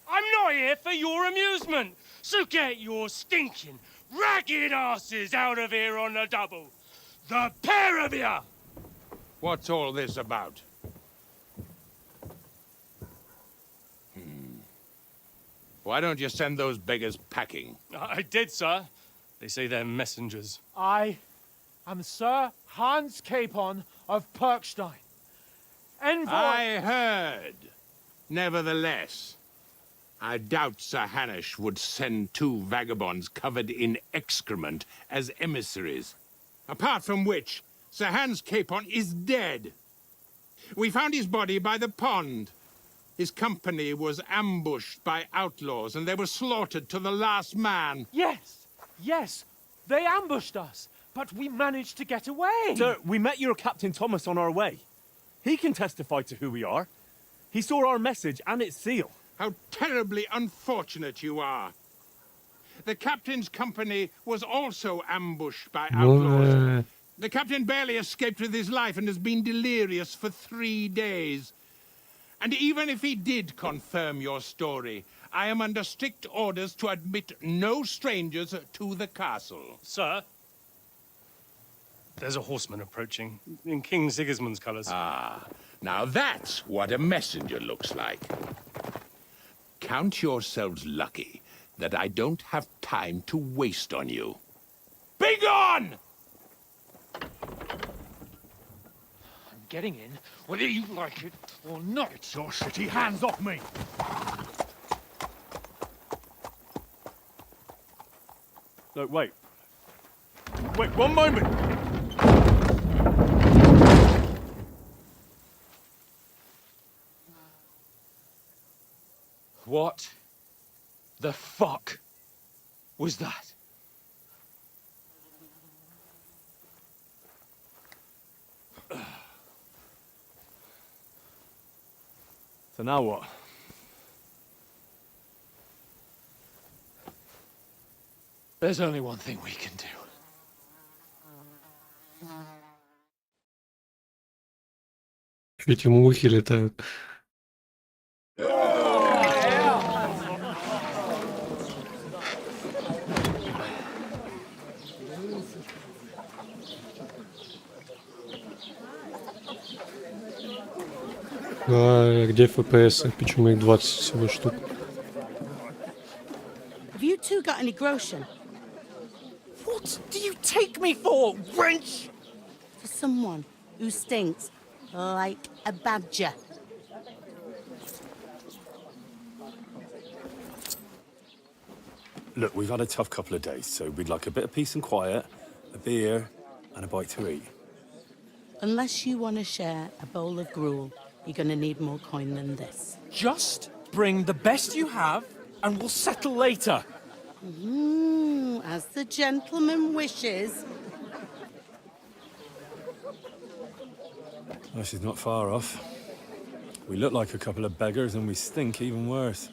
E: I'm not here for your amusement, so get your stinking, ragged asses out of here on the double. The pair of you!
L: What's all this about? Why don't you send those beggars packing?
E: I did, sir. They say they're messengers. I am Sir Hans Capon of Perkstein. Envoy...
L: I heard. Nevertheless, I doubt Sir Hanush would send 2 vagabonds covered in excrement as emissaries. Apart from which, Sir Hans Capon is dead. We found his body by the pond. His company was ambushed by outlaws, and they were slaughtered to the last man.
E: Yes, yes, they ambushed us, but we managed to get away.
A: Sir, we met your Captain Thomas on our way. He can testify to who we are. He saw our message and its seal.
L: How terribly unfortunate you are. The captain's company was also ambushed by outlaws. The captain barely escaped with his life and has been delirious for 3 days. And even if he did confirm your story, I am under strict orders to admit no strangers to the castle.
E: Sir, there's a horseman approaching in King Sigismund's colours.
L: Ah, now that's what a messenger looks like. Count yourselves lucky that I don't have time to waste on you. Be gone!
E: I'm getting in, whether you like it or not.
K: Your shitty hands off me!
A: No, wait. Wait, one moment!
E: What the fuck was that?
H: So now what?
C: There's only one thing we can do.
B: Ведь мухи летают. А где FPS? Почему их 20 всего штук?
F: Have you two got any groschen?
C: What do you take me for, wench?
F: For someone who stinks like a badger.
N: Look, we've had a tough couple of days, so we'd like a bit of peace and quiet, a beer, and a bite to eat.
F: Unless you want to share a bowl of gruel, you're going to need more coin than this.
C: Just bring the best you have, and we'll settle later.
F: As the gentleman wishes.
N: Well, she's not far off. We look like a couple of beggars, and we stink even worse.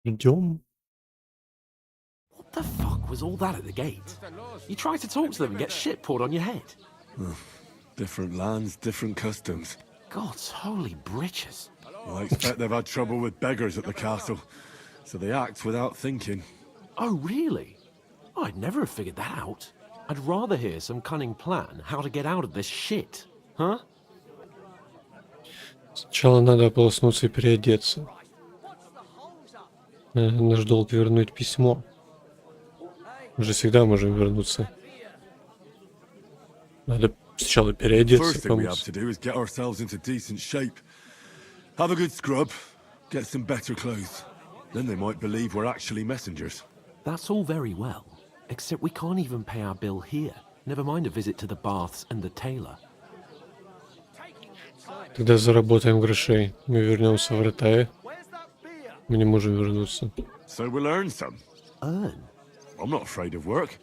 B: Идем.
C: What the fuck was all that at the gate? You try to talk to them and get shit poured on your head.
H: Different lands, different customs.
C: God's holy britches.
H: I expect they've had trouble with beggars at the castle, so they act without thinking.
C: Oh, really? I'd never have figured that out. I'd rather hear some cunning plan how to get out of this shit. Huh?
B: Сначала надо ополоснуться и переодеться. Наш долг вернуть письмо. Мы же всегда можем вернуться. Надо сначала переодеться.
H: First thing we have to do is get ourselves into decent shape. Have a good scrub, get some better clothes. Then they might believe we're actually messengers.
C: That's all very well, except we can't even pay our bill here. Never mind a visit to the baths and the tailor.
B: Тогда заработаем грошей. Мы вернемся в Ратае. Мы не можем вернуться.
H: So we'll earn some.
C: Earn?
H: I'm not afraid of work.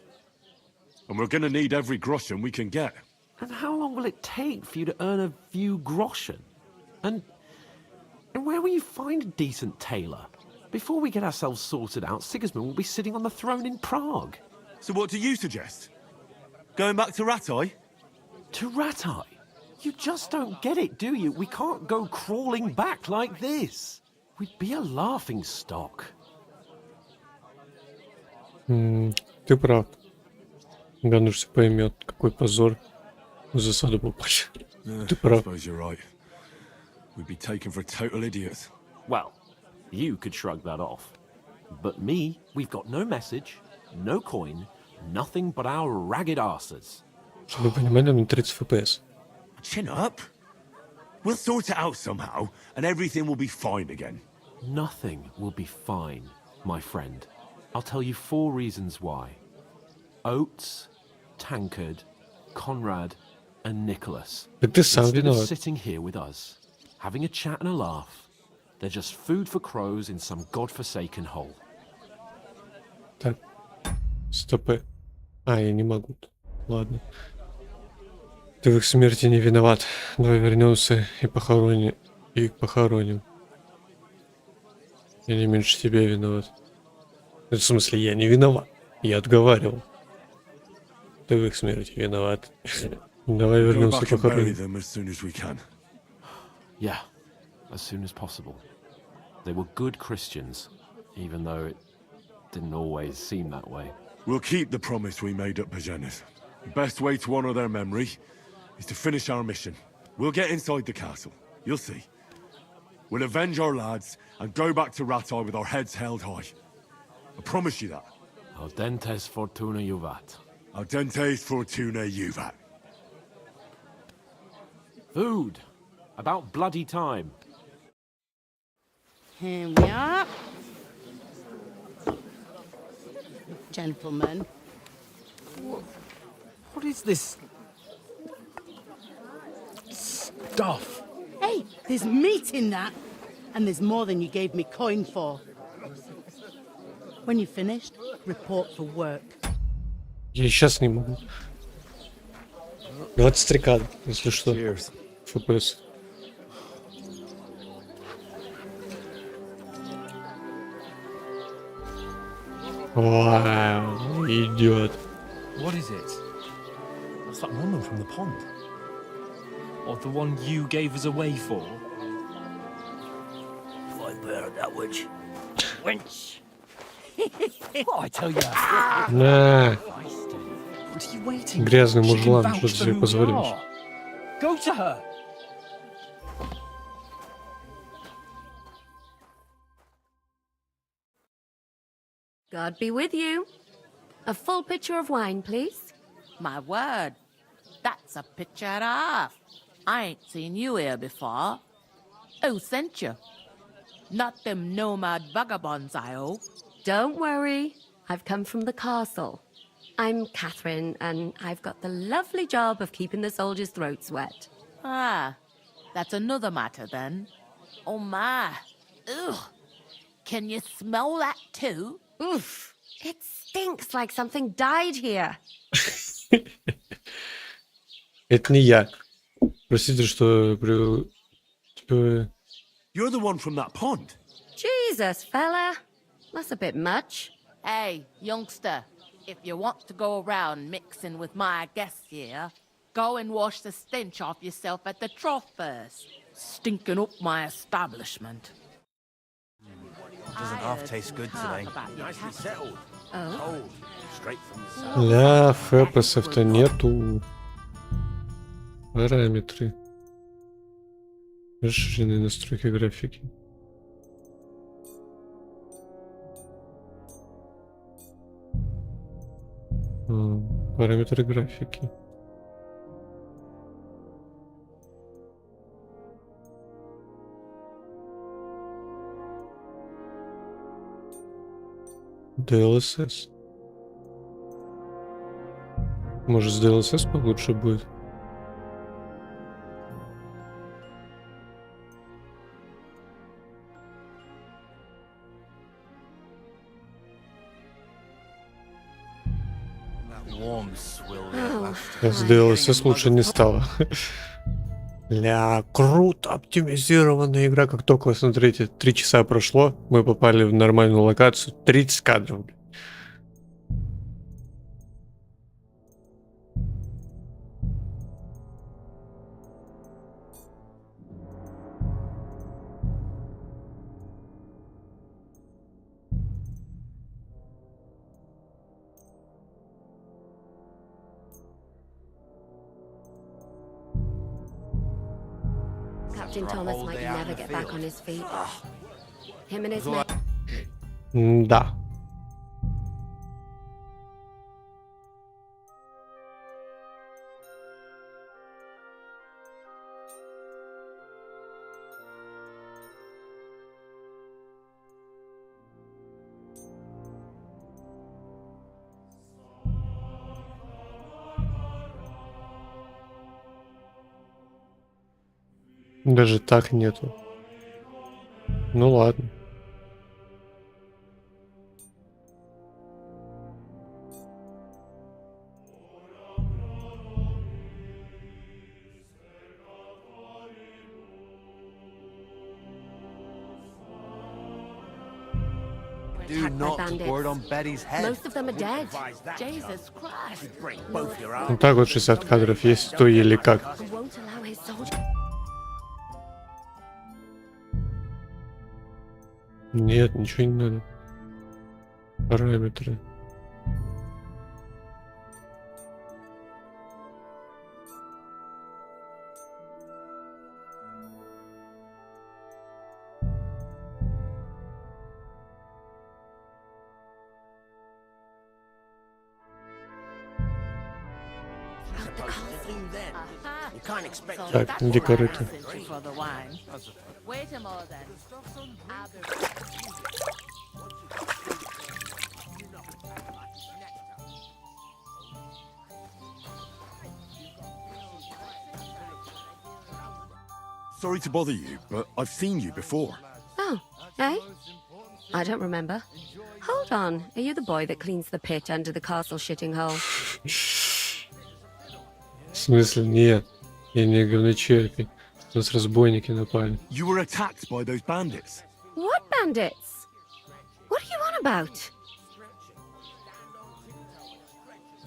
H: And we're gonna need every groschen we can get.
C: And how long will it take for you to earn a few groschen? And where will you find a decent tailor? Before we get ourselves sorted out, Sigismund will be sitting on the throne in Prague.
H: So what do you suggest? Going back to Ratai?
C: To Ratai? You just don't get it, do you? We can't go crawling back like this. We'd be a laughing stock.
B: Ты прав. Гануш поймет, какой позор в засаду попасть. Ты прав.
H: I suppose you're right. We'd be taken for total idiots.
C: Well, you could shrug that off. But me, we've got no message, no coin, nothing but our ragged arses.
B: Чтобы вы понимали, на 30 FPS.
H: Chin up. We'll sort it out somehow, and everything will be fine again.
C: Nothing will be fine, my friend. I'll tell you 4 reasons why. Oates, Tankard, Conrad, and Nicholas.
B: Так ты сам
C: Instead of
B: виноват.
C: sitting here with us, having a chat and a laugh, they're just food for crows in some godforsaken hole.
B: Так. Стопы. Я не могу. Ладно. Ты в их смерти не виноват. Давай вернемся и похороним. И их похороним. Я не меньше тебя виноват. В смысле, я не виноват. Я отговаривал. Ты в их смерти виноват. Давай вернемся и похороним.
C: Yeah, as soon as possible. They were good Christians, even though it didn't always seem that way.
H: We'll keep the promise we made at Pajanis. The best way to honor their memory is to finish our mission. We'll get inside the castle. You'll see. We'll avenge our lads and go back to Ratai with our heads held high. I promise you that.
C: Audentes fortuna juvat.
H: Audentes fortuna juvat.
C: Food. About bloody time.
F: Here we are. gentlemen.
A: What is this stuff?
F: Hey, there's meat in that. And there's more than you gave me coin for. When you're finished, report for work.
B: Я сейчас не могу. 23 кадра, если что. FPS. Вау, идет.
A: What is it? That's that woman from the pond. Or the one you gave us away for?
J: I bear that witch. Wench.
A: What I tell you?
B: На.
A: What are you waiting?
B: Грязный
A: She can
B: мужлан,
A: vouch
B: что ты
A: for
B: себе
A: who we
B: позволяешь?
A: are. Go to her.
I: God be with you. A full pitcher of wine, please.
Q: My word, that's a picture and a half. I ain't seen you here before. Who sent you? Not them nomad vagabonds, I hope.
I: Don't worry. I've come from the castle. I'm Catherine, and I've got the lovely job of keeping the soldiers' throats wet.
Q: Ah, that's another matter then. Oh my. Ugh. Can you smell that too?
I: Oof. It stinks like something died here.
B: Это не я. Простите, что...
H: You're the one from that pond.
I: Jesus, fella. That's a bit much.
Q: Hey, youngster, if you want to go around mixing with my guests here, go and wash the stench off yourself at the trough first. Stinking up my establishment.
J: Doesn't half taste good today.
Q: Nicely settled.
J: Cold. Straight from the south.
B: Ля, фэпэсов-то нету. Параметры. Расширенные настройки графики. Параметры графики. DLSS. Может, с DLSS получше будет? С DLSS лучше не стало. Ля, круто оптимизированная игра. Как только, смотрите, 3 часа прошло, мы попали в нормальную локацию. 30 кадров.
I: Captain Thomas might never get back on his feet. Him and his men.
B: Да. Даже так нету. Ну ладно.
J: Do not word on Betty's head.
I: Most of them are dead.
Q: Jesus Christ.
J: Break both your arms.
B: Вот так вот 60 кадров есть, то или как.
I: He won't allow his soldiers.
B: Нет, ничего не надо. Параметры. Так, где корыто?
Q: Wait a moment then.
H: Sorry to bother you, but I've seen you before.
I: Oh, eh? I don't remember. Hold on, are you the boy that cleans the pit under the castle shitting hole?
B: В смысле? Нет. Я не говночерпи. Нас разбойники напали.
H: You were attacked by those bandits.
I: What bandits? What are you on about?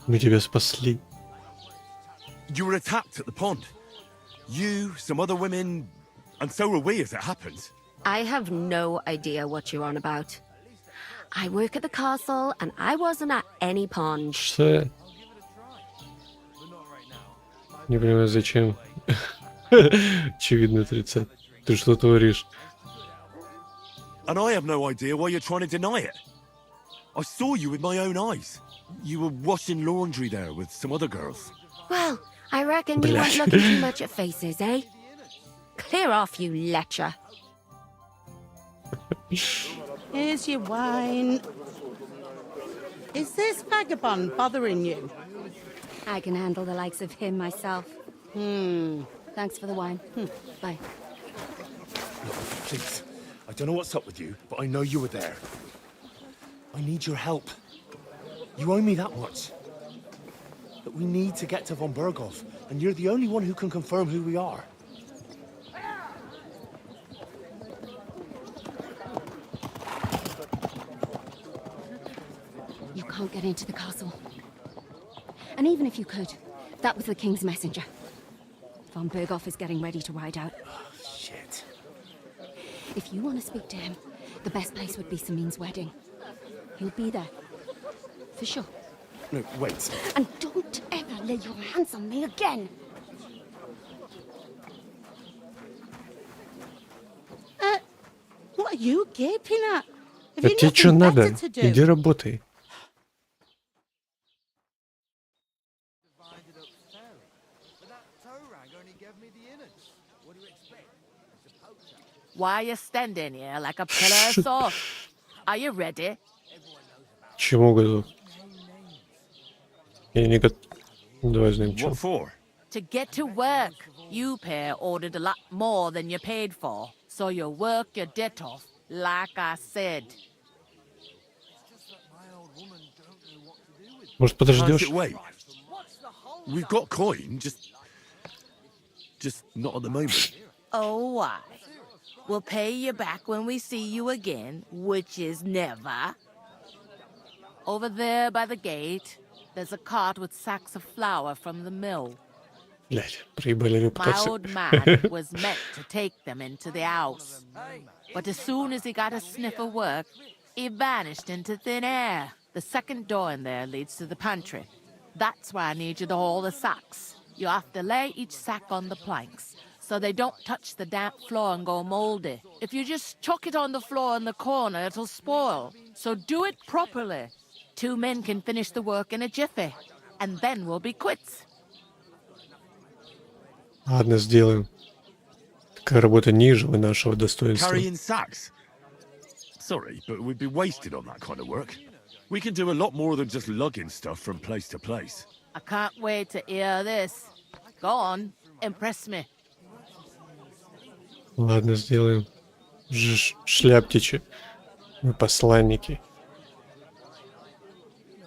B: Мы тебя спасли.
H: You were attacked at the pond. You, some other women, and so were we, as it happens.
I: I have no idea what you're on about. I work at the castle, and I wasn't at any pond.
B: Что? Не понимаю, зачем. Очевидно отрицать. Ты что творишь?
H: And I have no idea why you're trying to deny it. I saw you with my own eyes. You were washing laundry there with some other girls.
I: Well, I reckon you weren't looking too much at faces, eh? Clear off, you lecher.
F: Here's your wine. Is this vagabond bothering you?
I: I can handle the likes of him myself. Thanks for the wine. Bye.
A: Please, I don't know what's up with you, but I know you were there. I need your help. You owe me that much. But we need to get to von Berghoff, and you're the only one who can confirm who we are.
I: You can't get into the castle. And even if you could, that was the king's messenger. Von Berghoff is getting ready to ride out.
A: Shit.
I: If you want to speak to him, the best place would be Samin's wedding. He'll be there. For sure.
A: No, wait.
I: And don't ever lay your hands on me again!
F: What are you gaping at? Have
B: А
F: you
B: тебе что
F: nothing
B: надо?
F: better to do?
B: Иди работай.
M: Why are you standing here like a pillar of salt? Are you ready?
B: Чему готов? Я не готов. Давай знаем, что.
H: What for?
M: To get to work. You pair ordered a lot more than you paid for, so you work your debt off, like I said.
B: Может, подождешь?
H: Wait. We've got coin, just not at the moment.
M: Oh, why? We'll pay you back when we see you again, which is never. Over there by the gate, there's a cart with sacks of flour from the mill.
B: Блядь, проебали
M: My
B: репутацию.
M: old man was meant to take them into the house. But as soon as he got a sniff of work, he vanished into thin air. The second door in there leads to the pantry. That's why I need you to haul the sacks. You have to lay each sack on the planks, so they don't touch the damp floor and go moldy. If you just chuck it on the floor in the corner, it'll spoil. So do it properly. 2 men can finish the work in a jiffy, and then we'll be quits.
B: Ладно, сделаем. Такая работа ниже нашего достоинства.
H: Carrying sacks? Sorry, but we'd be wasted on that kind of work. We can do a lot more than just lugging stuff from place to place.
M: I can't wait to hear this. Go on, impress me.
B: Ладно, сделаем. Шляптичи. Мы посланники.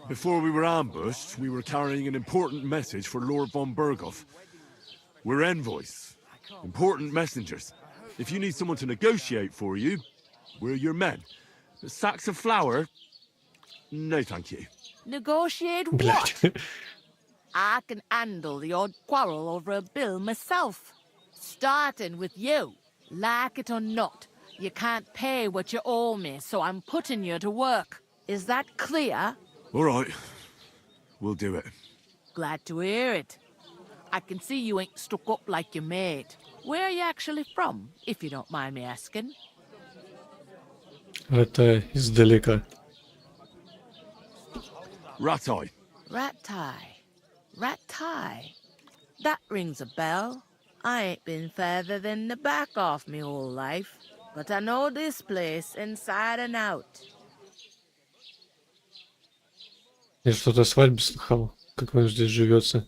H: Before we were ambushed, we were carrying an important message for Lord von Berghoff. We're envoys, important messengers. If you need someone to negotiate for you, we're your men. But sacks of flour? No, thank you.
M: Negotiate what? I can handle the odd quarrel over a bill myself. Starting with you. Like it or not, you can't pay what you owe me, so I'm putting you to work. Is that clear?
H: All right, we'll do it.
M: Glad to hear it. I can see you ain't stuck up like your mate. Where are you actually from, if you don't mind me asking?
B: Это издалека.
H: Ratai.
M: Ratai. That rings a bell. I ain't been further than the back off me whole life, but I know this place inside and out.
B: Я что-то о свадьбе слыхал, как вам здесь живется.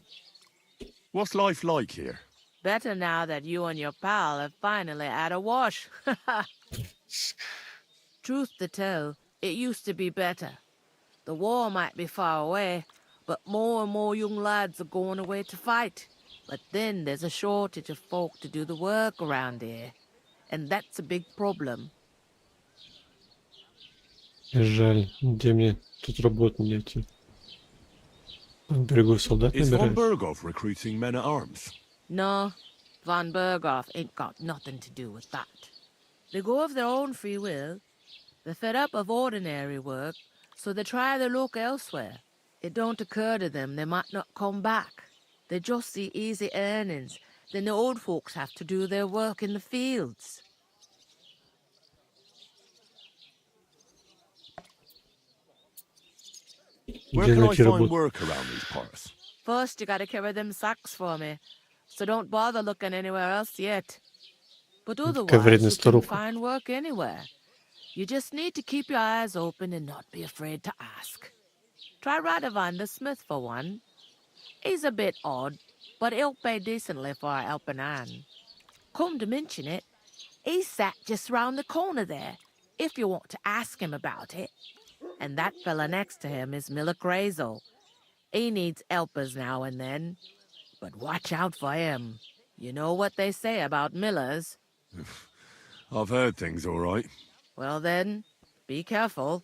H: What's life like here?
M: Better now that you and your pal have finally had a wash. Truth to tell, it used to be better. The war might be far away, but more and more young lads are going away to fight. But then there's a shortage of folk to do the work around here, and that's a big problem.
B: Жаль, где мне тут работу найти? На берегу солдат
H: Is von
B: набирают.
H: Bergov recruiting men at arms?
M: No, von Berghoff ain't got nothing to do with that. They go of their own free will. They're fed up of ordinary work, so they try their luck elsewhere. It don't occur to them they might not come back. They just see easy earnings. Then the old folks have to do their work in the fields.
H: Where
B: Где
H: can I
B: найти
H: find
B: работу?
H: work around these parts?
M: First, you gotta carry them sacks for me, so don't bother looking anywhere else yet. But otherwise,
B: вредная
M: you can
B: старуха.
M: find work anywhere. You just need to keep your eyes open and not be afraid to ask. Try Radovan the smith for one. He's a bit odd, but he'll pay decently for a helping hand. Come to mention it, he's sat just round the corner there, if you want to ask him about it. And that fella next to him is Miller Crazel. He needs helpers now and then, but watch out for him. You know what they say about Millers.
H: I've heard things all right.
M: Well then, be careful.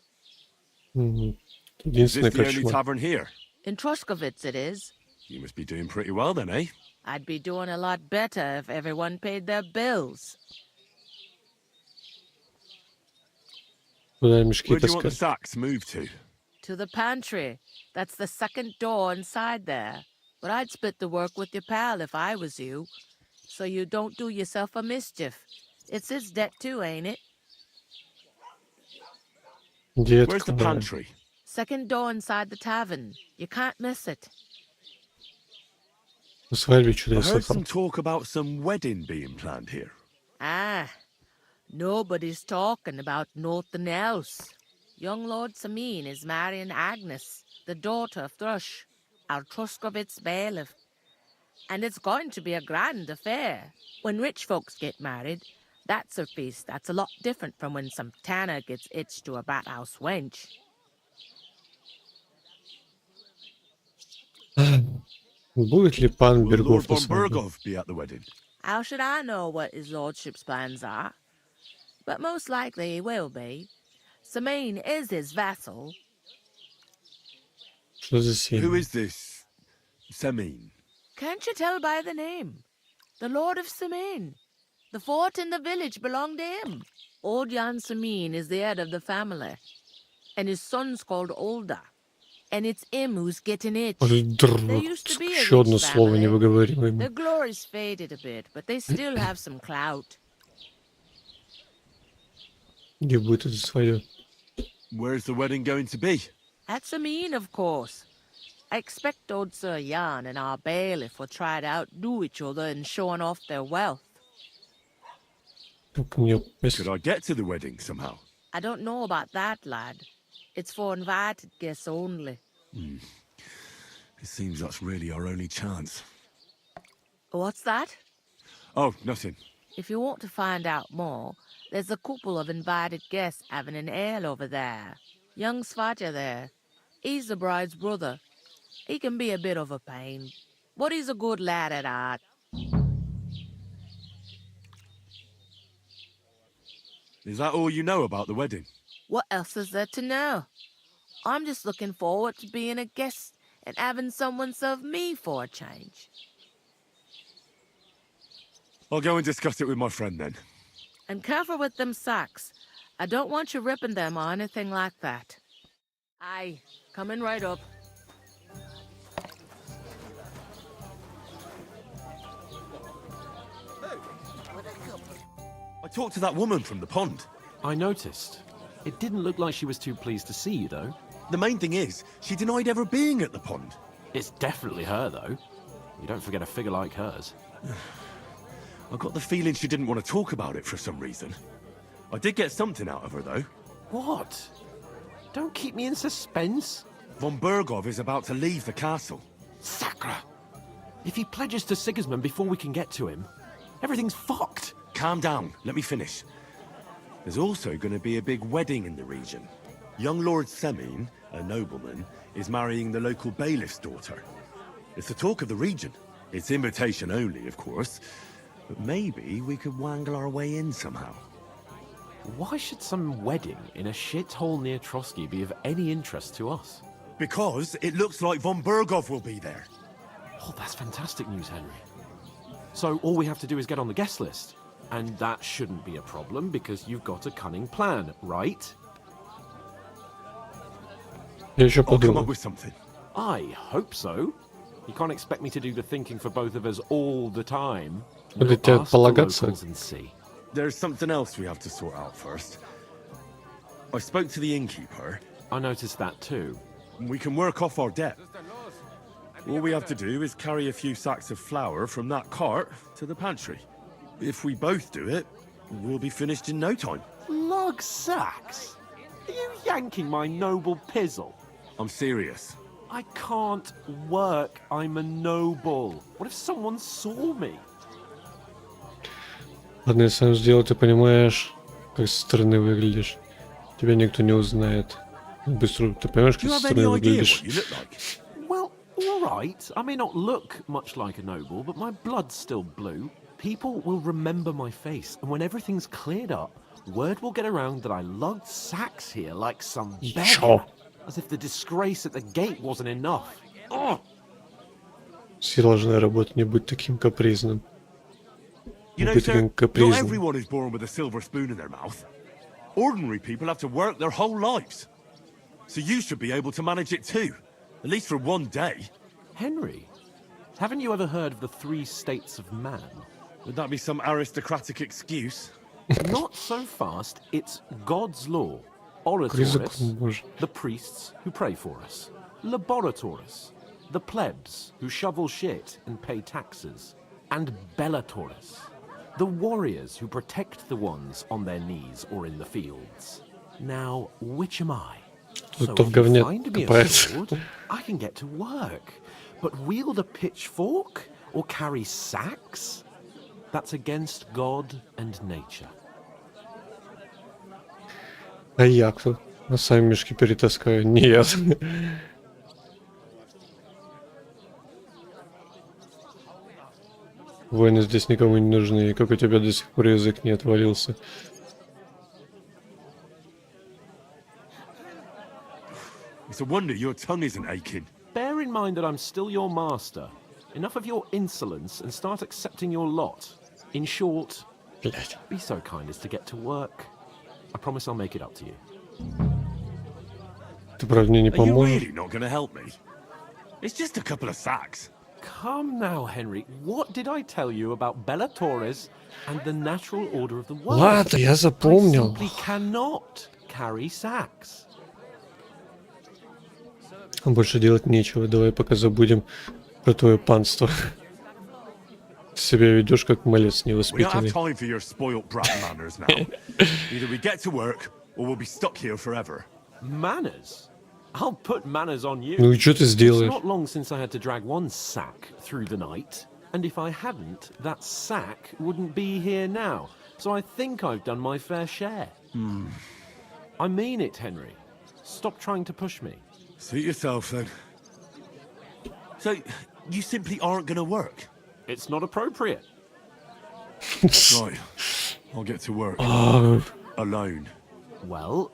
B: Мгм.
H: Is
B: Единственный
H: this the only
B: кошмар.
H: tavern here?
M: In Truskovitz it is.
H: You must be doing pretty well then, eh?
M: I'd be doing a lot better if everyone paid their bills.
B: Куда мешки
H: Where do you want the
B: таскать?
H: sacks moved to?
M: To the pantry. That's the second door inside there. But I'd split the work with your pal if I was you, so you don't do yourself a mischief. It's his debt too, ain't it?
B: Детка
H: Where's the
B: моя.
H: pantry?
M: Second door inside the tavern. You can't miss it.
B: На свадьбе что-то
H: I
B: я
H: heard
B: слыхал.
H: some talk about some wedding being planned here.
M: Ah, nobody's talking about nothing else. Young Lord Samin is marrying Agnes, the daughter of Thrush, our Truskovitz bailiff. And it's going to be a grand affair. When rich folks get married, that's a feast that's a lot different from when some tanner gets hitched to a bathouse wench.
B: Будет ли пан
H: Will
B: Бергов
H: Lord
B: на
H: von
B: свадьбе?
H: Bergov be at the wedding?
M: How should I know what his lordship's plans are? But most likely he will be. Samin is his vassal.
B: Что за
H: Who
B: семь?
H: is this Semin?
M: Can't you tell by the name? The Lord of Samin. The fort and the village belong to him. Old Jan Samin is the head of the family. And his son's called Olda. And it's him who's getting it. There used to be a
B: Еще одно
M: rich
B: слово
M: family.
B: невыговоримое.
M: Their glory's faded a bit, but they still have some clout.
B: Где будет эта свадьба?
H: Where's the wedding going to be?
M: At Samin, of course. I expect old Sir Jan and our bailiff will try to outdo each other in showing off their wealth.
B: Как мне
H: Could I get to the wedding somehow?
M: I don't know about that, lad. It's for invited guests only.
H: It seems that's really our only chance.
M: What's that?
H: Oh, nothing.
M: If you want to find out more, there's a couple of invited guests having an ale over there. Young Svaja there. He's the bride's brother. He can be a bit of a pain, but he's a good lad at heart.
H: Is that all you know about the wedding?
M: What else is there to know? I'm just looking forward to being a guest and having someone serve me for a change.
H: I'll go and discuss it with my friend then.
M: And careful with them sacks. I don't want you ripping them or anything like that. Aye, coming right up.
H: I talked to that woman from the pond.
C: I noticed. It didn't look like she was too pleased to see you, though.
H: The main thing is, she denied ever being at the pond.
C: It's definitely her, though. You don't forget a figure like hers.
H: I got the feeling she didn't want to talk about it for some reason. I did get something out of her, though.
C: What? Don't keep me in suspense.
H: Von Bergov is about to leave the castle.
C: Sacre! If he pledges to Sigismund before we can get to him, everything's fucked.
H: Calm down, let me finish. There's also going to be a big wedding in the region. Young Lord Semin, a nobleman, is marrying the local bailiff's daughter. It's the talk of the region. It's invitation only, of course. But maybe we could wangle our way in somehow.
C: Why should some wedding in a shithole near Trotsky be of any interest to us?
H: Because it looks like von Bergov will be there.
C: Oh, that's fantastic news, Henry. So all we have to do is get on the guest list. And that shouldn't be a problem because you've got a cunning plan, right?
B: Я еще
H: I'll come up
B: подумал.
H: with something.
C: I hope so. You can't expect me to do the thinking for both of us all the time.
B: Буду тебе
C: Ask the
B: полагаться.
C: locals and see.
H: There's something else we have to sort out first. I spoke to the innkeeper.
C: I noticed that too.
H: We can work off our debt. All we have to do is carry a few sacks of flour from that cart to the pantry. If we both do it, we'll be finished in no time.
C: Lug sacks? Are you yanking my noble pizzle?
H: I'm serious.
C: I can't work. I'm a noble. What if someone saw me?
B: Ладно, я сам сделал, ты понимаешь, как со стороны выглядишь. Тебя никто не узнает. Быстро, ты понимаешь,
H: Do
B: как
H: you
B: со
H: have any
B: стороны
H: idea
B: выглядишь?
H: what you look like?
C: Well, all right. I may not look much like a noble, but my blood's still blue. People will remember my face, and when everything's cleared up, word will get around that I lugged sacks here like some beggar. As if the disgrace at the gate wasn't enough. Oh!
B: Все должны работать, не будь таким капризным.
H: You
B: Не
H: know,
B: будь
H: sir,
B: таким
H: not
B: капризным.
H: everyone is born with a silver spoon in their mouth. Ordinary people have to work their whole lives. So you should be able to manage it too. At least for one day.
C: Henry, haven't you ever heard of the 3 states of man?
H: Would that be some aristocratic excuse?
C: Not so fast. It's God's law.
B: Язык,
C: Oratoris,
B: боже.
C: the priests who pray for us. Laboratoris, the plebs who shovel shit and pay taxes. And Bellatoris, the warriors who protect the ones on their knees or in the fields. Now, which am I? So
B: Кто в
C: if you
B: говне
C: find me a
B: копается?
C: sword, I can get to work. But wield a pitchfork or carry sacks? That's against God and nature.
B: А я кто? А сами мешки перетаскаю. Нет. Войны здесь никому не нужны. И как у тебя до сих пор язык не отвалился.
H: It's a wonder your tongue isn't aching.
C: Bear in mind that I'm still your master. Enough of your insolence and start accepting your lot. In short, be so kind as to get to work. I promise I'll make it up to you.
B: Ты, правда, мне не
H: Are you
B: поможешь?
H: really not going to help me? It's just a couple of sacks.
C: Come now, Henry. What did I tell you about Bella Torres and the natural order of the world?
B: Ладно, я запомнил.
C: I simply cannot carry sacks.
B: Больше делать нечего. Давай пока забудем про твое панство. Ты себя ведешь как малец
H: We don't have
B: невоспитанный.
H: time for your spoilt brat manners now. Either we get to work, or we'll be stuck here forever.
C: Manners? I'll put manners on you.
B: Ну и что ты
C: It's
B: сделаешь?
C: not long since I had to drag one sack through the night, and if I hadn't, that sack wouldn't be here now. So I think I've done my fair share. I mean it, Henry. Stop trying to push me.
H: Suit yourself, then. So, you simply aren't going to work?
C: It's not appropriate.
H: Right. I'll get to work. Alone.
C: Well,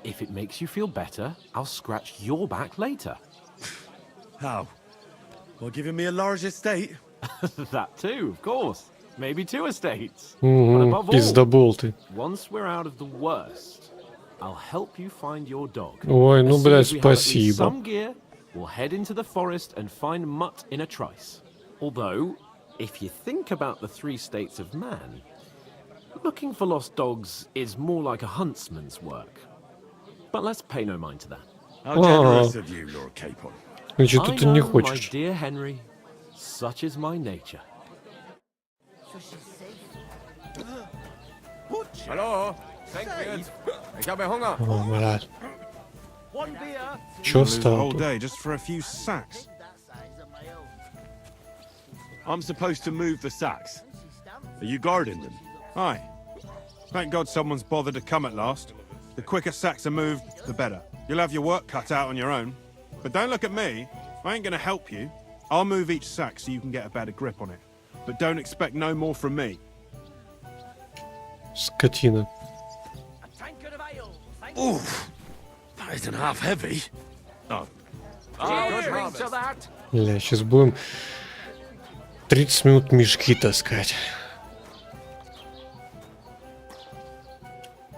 C: if it makes you feel better, I'll scratch your back later.
H: How? Well, giving me a large estate?
C: That too, of course. Maybe 2 estates. But above all,
B: Пиздобол ты.
C: once we're out of the worst, I'll help you find your dog.
B: Ой, ну,
C: As soon
B: блядь,
C: as we have at least
B: спасибо.
C: some gear, we'll head into the forest and find Mutt in a trice. Although, if you think about the 3 states of man, looking for lost dogs is more like a huntsman's work. But let's pay no mind to that.
H: How generous of you, Lord Capon.
B: Значит,
C: I
B: ты не
C: know, my
B: хочешь.
C: dear Henry, such is my nature.
E: Hello? Thank you. Ich habe Hunger.
B: О, блядь. Чё
K: Lose the
B: встал
K: whole
B: тут?
K: day just for a few sacks.
H: I'm supposed to move the sacks. Are you guarding them?
K: Aye. Thank God someone's bothered to come at last. The quicker sacks are moved, the better. You'll have your work cut out on your own. But don't look at me. I ain't gonna help you. I'll move each sack so you can get a better grip on it. But don't expect no more from me.
B: Скотина.
A: Oof. That isn't half heavy. Oh.
C: Cheers to that.
B: Бля, сейчас будем 30 минут мешки таскать.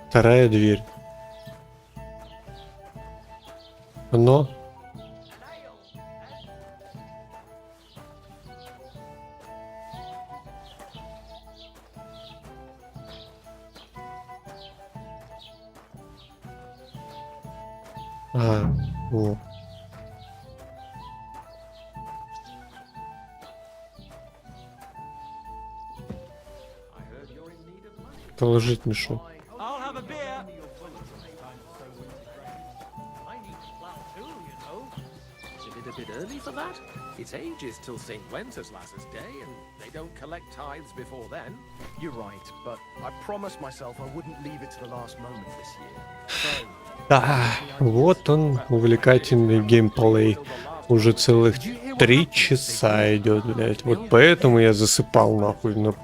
B: Вторая дверь. Но... О. Положить мешок.
C: A bit early for that? It's ages till St. Wenceslas's Day, and they don't collect tithes before then.
O: You're right, but I promised myself I wouldn't leave it to the last moment this year.
B: Да, вот он, увлекательный геймплей. Уже целых 3 часа идет, блядь. Вот поэтому я засыпал нахуй на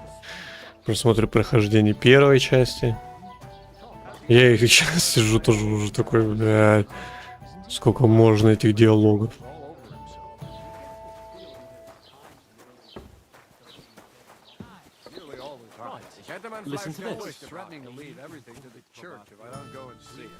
B: просмотре прохождения первой части. Я их сейчас сижу тоже уже такой, блядь. Сколько можно этих диалогов.
C: Listen to this.
O: Threatening to leave everything to the church if I don't go and see it.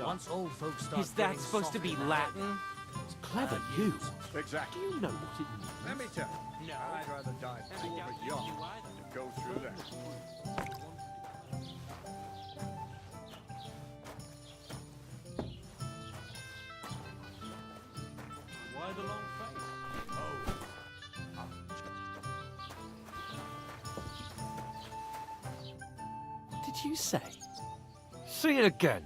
J: Once old folks start
C: Is that supposed to be Latin? It's clever use.
O: Exactly.
C: Do you know what it means?
O: Let me tell you. No. I'd rather die poor but young than go through that.
C: Why the long face? Did you say? Say it again.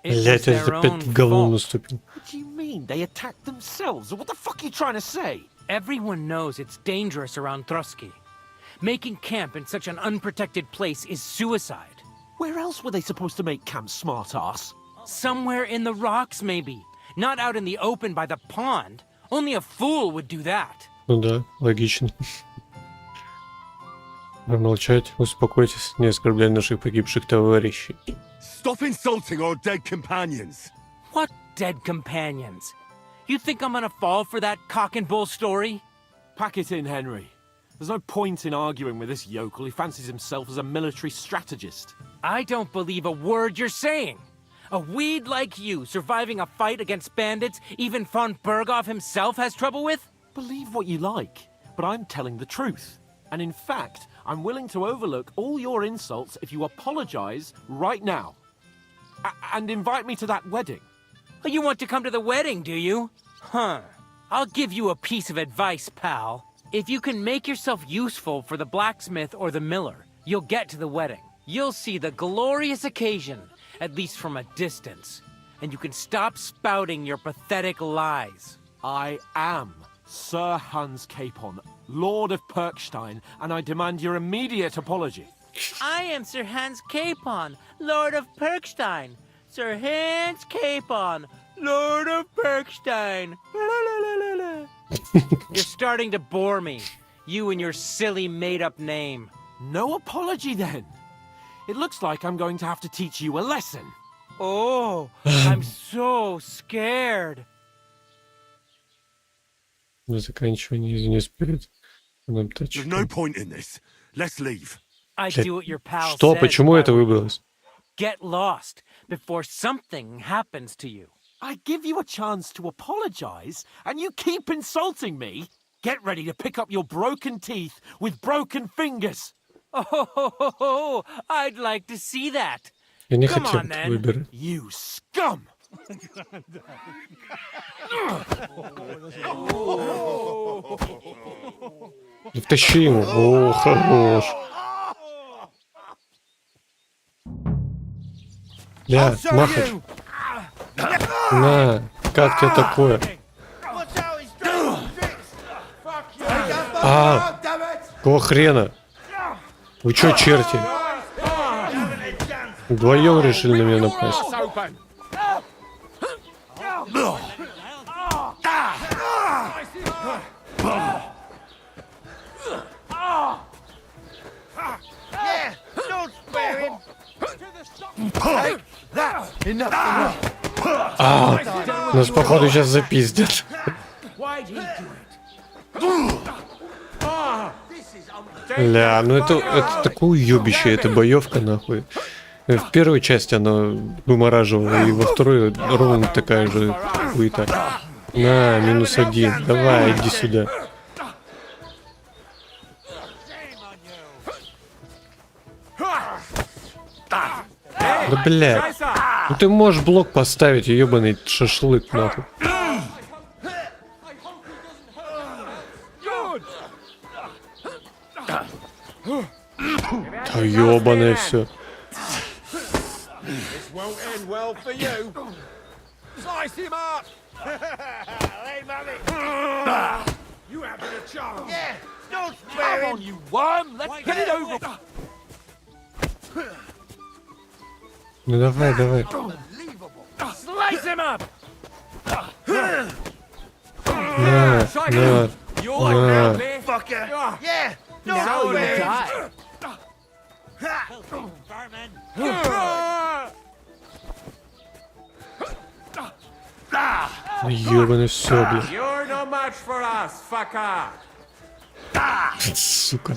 B: Блять, я опять в голову наступил.
C: What do you mean? They attacked themselves? What the fuck are you trying to say?
P: Everyone knows it's dangerous around Trotsky. Making camp in such an unprotected place is suicide.
C: Where else were they supposed to make camp, smart-ass?
P: Somewhere in the rocks, maybe. Not out in the open by the pond. Only a fool would do that.
B: Ну да, логично. Молчать, успокойтесь, не оскорбляй наших погибших товарищей.
H: Stop insulting our dead companions!
P: What dead companions? You think I'm gonna fall for that cock and bull story?
C: Pack it in, Henry. There's no point in arguing with this yokel who fancies himself as a military strategist.
P: I don't believe a word you're saying. A weed like you surviving a fight against bandits even von Berghoff himself has trouble with?
C: Believe what you like, but I'm telling the truth. And in fact, I'm willing to overlook all your insults if you apologize right now. And invite me to that wedding.
P: Oh, you want to come to the wedding, do you? Huh. I'll give you a piece of advice, pal. If you can make yourself useful for the blacksmith or the miller, you'll get to the wedding. You'll see the glorious occasion, at least from a distance. And you can stop spouting your pathetic lies.
C: I am Sir Hans Capon, Lord of Perkstein, and I demand your immediate apology.
P: I am Sir Hans Capon, Lord of Perkstein. Sir Hans Capon, Lord of Perkstein. You're starting to bore me, you and your silly made-up name.
C: No apology, then. It looks like I'm going to have to teach you a lesson.
P: Oh, I'm so scared.
B: На заканчивание, извиняюсь, перед...
H: There's no point in this. Let's leave.
P: I do what your pal
B: Что?
P: says,
B: Почему это выбралось?
P: Get lost before something happens to you.
C: I give you a chance to apologize, and you keep insulting me? Get ready to pick up your broken teeth with broken fingers.
P: Oh, I'd like to see that.
B: Я не
P: Come
B: хотел
P: on,
B: это
P: then.
B: выбирать.
C: You scum!
B: Да втащи его. О, хорош. Бля, махать. На, как тебе такое? А, какого хрена? Вы чё, черти? Вдвоем решили на меня напасть. А, нас походу сейчас запиздят. Ля, ну это такое уёбище, это боевка нахуй. В первой части она вымораживала, и во второй ровно такая же хуета. На, -1. Давай, иди сюда. Да блядь. Ну ты можешь блок поставить, ёбаный шашлык нахуй. Да ёбаное все.
C: This won't end well for you. Slice him up! Hey, Mummy! You having a chance? Yeah, don't spare him! Come on, you worm! Let's get it over!
B: Ну давай, давай.
C: Slice him up!
B: На, на, на.
C: Fucker! Yeah,
J: Now you
C: die!
B: Ёбаное все, блядь.
C: You're no match for us, fucker!
B: Сука.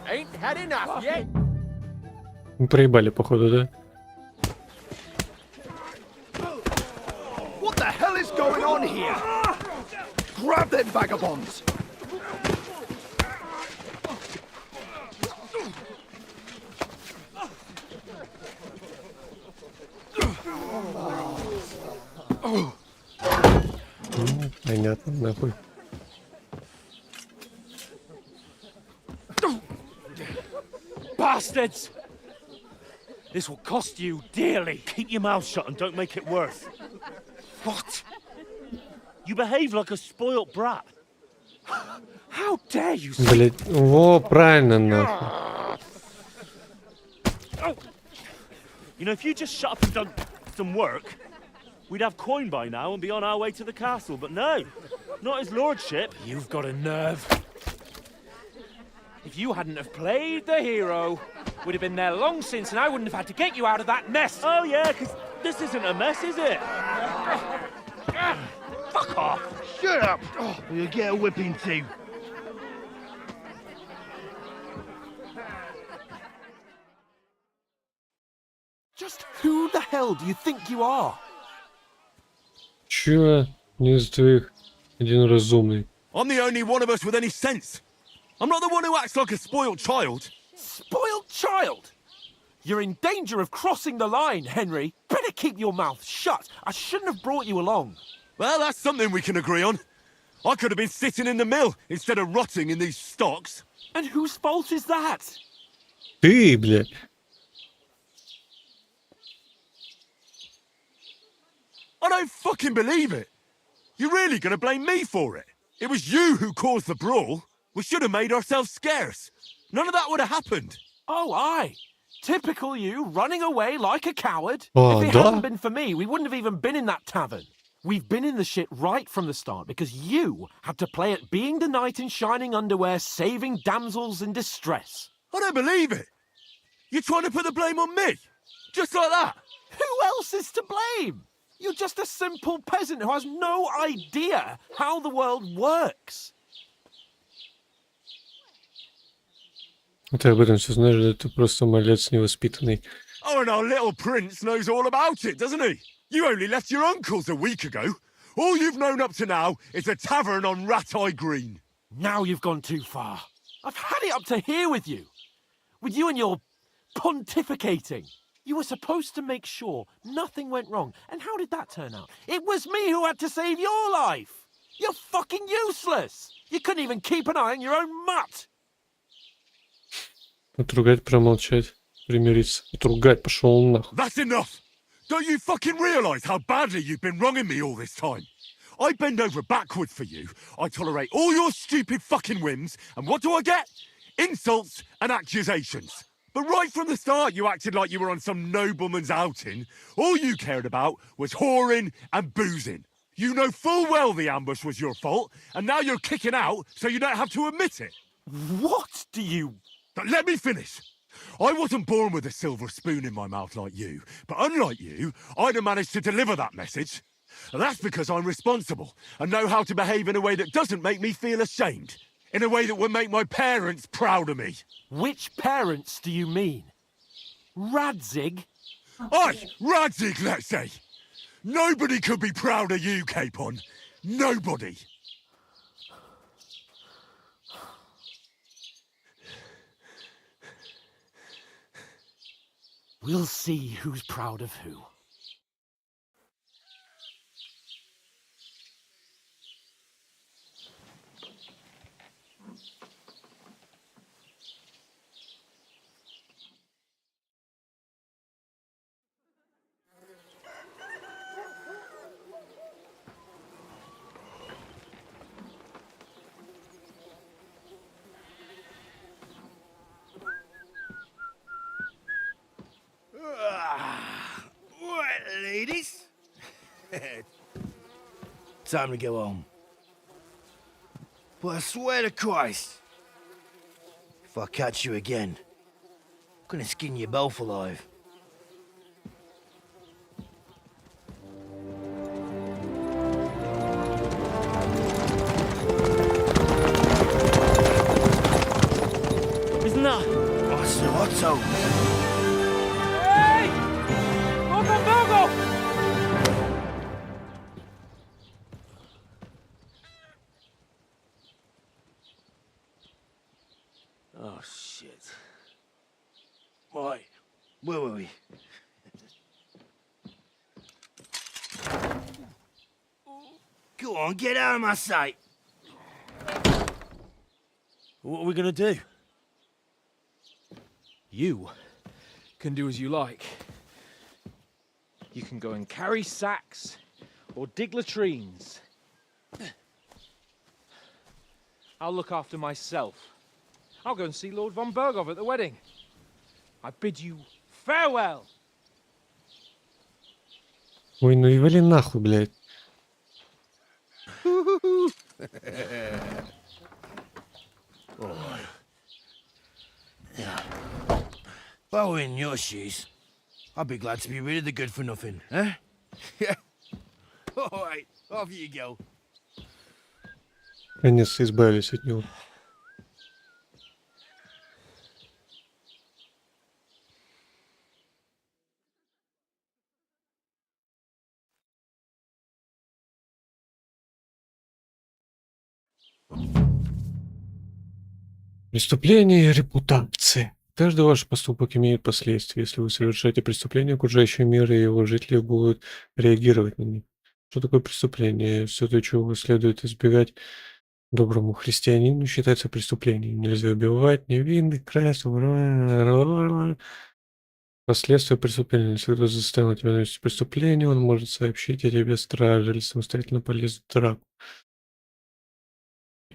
C: Ain't had enough yet.
B: Мы проебали, походу, да?
O: What the hell is going on here? Grab them vagabonds!
B: Понятно, нахуй.
A: Bastards! This will cost you dearly. Keep your mouth shut and don't make it worse. What? You behave like a spoilt brat. How dare you say...
B: Блять, во, правильно, нахуй.
A: You know, if you just shut up and done some work, we'd have coin by now and be on our way to the castle. But no, not his lordship. You've got a nerve. If you hadn't have played the hero, we'd have been there long since, and I wouldn't have had to get you out of that mess. Oh yeah, because this isn't a mess, is it? Fuck off.
O: Shut up! Oh, you'll get a whipping too.
C: Just who the hell do you think you are?
B: Чё? Не из твоих один разумный.
H: I'm the only one of us with any sense. I'm not the one who acts like a spoiled child.
C: Spoiled child? You're in danger of crossing the line, Henry. Better keep your mouth shut. I shouldn't have brought you along.
H: Well, that's something we can agree on. I could have been sitting in the mill instead of rotting in these stocks.
C: And whose fault is that?
B: Ты, блядь.
H: I don't fucking believe it. You're really gonna blame me for it? It was you who caused the brawl. We should have made ourselves scarce. None of that would have happened.
C: Oh, aye. Typical you, running away like a coward.
B: Oh,
C: if it
B: да.
C: hadn't been for me, we wouldn't have even been in that tavern. We've been in the shit right from the start because you had to play at being the knight in shining underwear, saving damsels in distress.
H: I don't believe it. You're trying to put the blame on me? Just like that?
C: Who else is to blame? You're just a simple peasant who has no idea how the world works.
B: Ты об этом все знаешь, да ты просто малец невоспитанный.
H: Oh, and our little prince knows all about it, doesn't he? You only left your uncle's a week ago. All you've known up to now is a tavern on Rat-Eye Green.
C: Now you've gone too far. I've had it up to here with you. With you and your pontificating. You were supposed to make sure nothing went wrong. And how did that turn out? It was me who had to save your life. You're fucking useless. You couldn't even keep an eye on your own mutt.
B: Отругать, промолчать. примириться. Вот ругать, пошел нахуй.
H: That's enough! Don't you fucking realise how badly you've been wronging me all this time? I bend over backwards for you. I tolerate all your stupid fucking whims, and what do I get? Insults and accusations. But right from the start, you acted like you were on some nobleman's outing. All you cared about was whoring and boozing. You know full well the ambush was your fault, and now you're kicking out so you don't have to admit it.
A: What do you...
H: But let me finish. I wasn't born with a silver spoon in my mouth like you, but unlike you, I'd have managed to deliver that message. And that's because I'm responsible and know how to behave in a way that doesn't make me feel ashamed. In a way that would make my parents proud of me.
A: Which parents do you mean? Radzig?
H: Aye, Radzig, let's say. Nobody could be proud of you, Capon. Nobody.
A: We'll see who's proud of who.
J: Right, ladies. Time to go home. But I swear to Christ, if I catch you again, I'm gonna skin you both alive.
P: Isn't that?
J: What's Otto?
P: Hey! Go!
J: Oh, shit. Right, where were we? Go on, get out of my sight.
A: What are we gonna do? You can do as you like. You can go and carry sacks or dig latrines. I'll look after myself. I'll go and see Lord von Bergov at the wedding. I bid you farewell.
B: Ой, ну и вали нахуй, блядь.
J: If I were in your shoes, I'd be glad to be rid of the good for nothing, eh? Yeah. All right, off you go.
B: Наконец-то избавились от него. Преступление и репутация. Каждый ваш поступок имеет последствия. Если вы совершаете преступление, окружающий мир и его жители будут реагировать на них. Что такое преступление? Все то, чего следует избегать доброму христианину, считается преступлением. Нельзя убивать невинных, красть, последствия преступления. Если кто заставил тебя нанести преступление, он может сообщить о тебе страже или самостоятельно полезть в драку.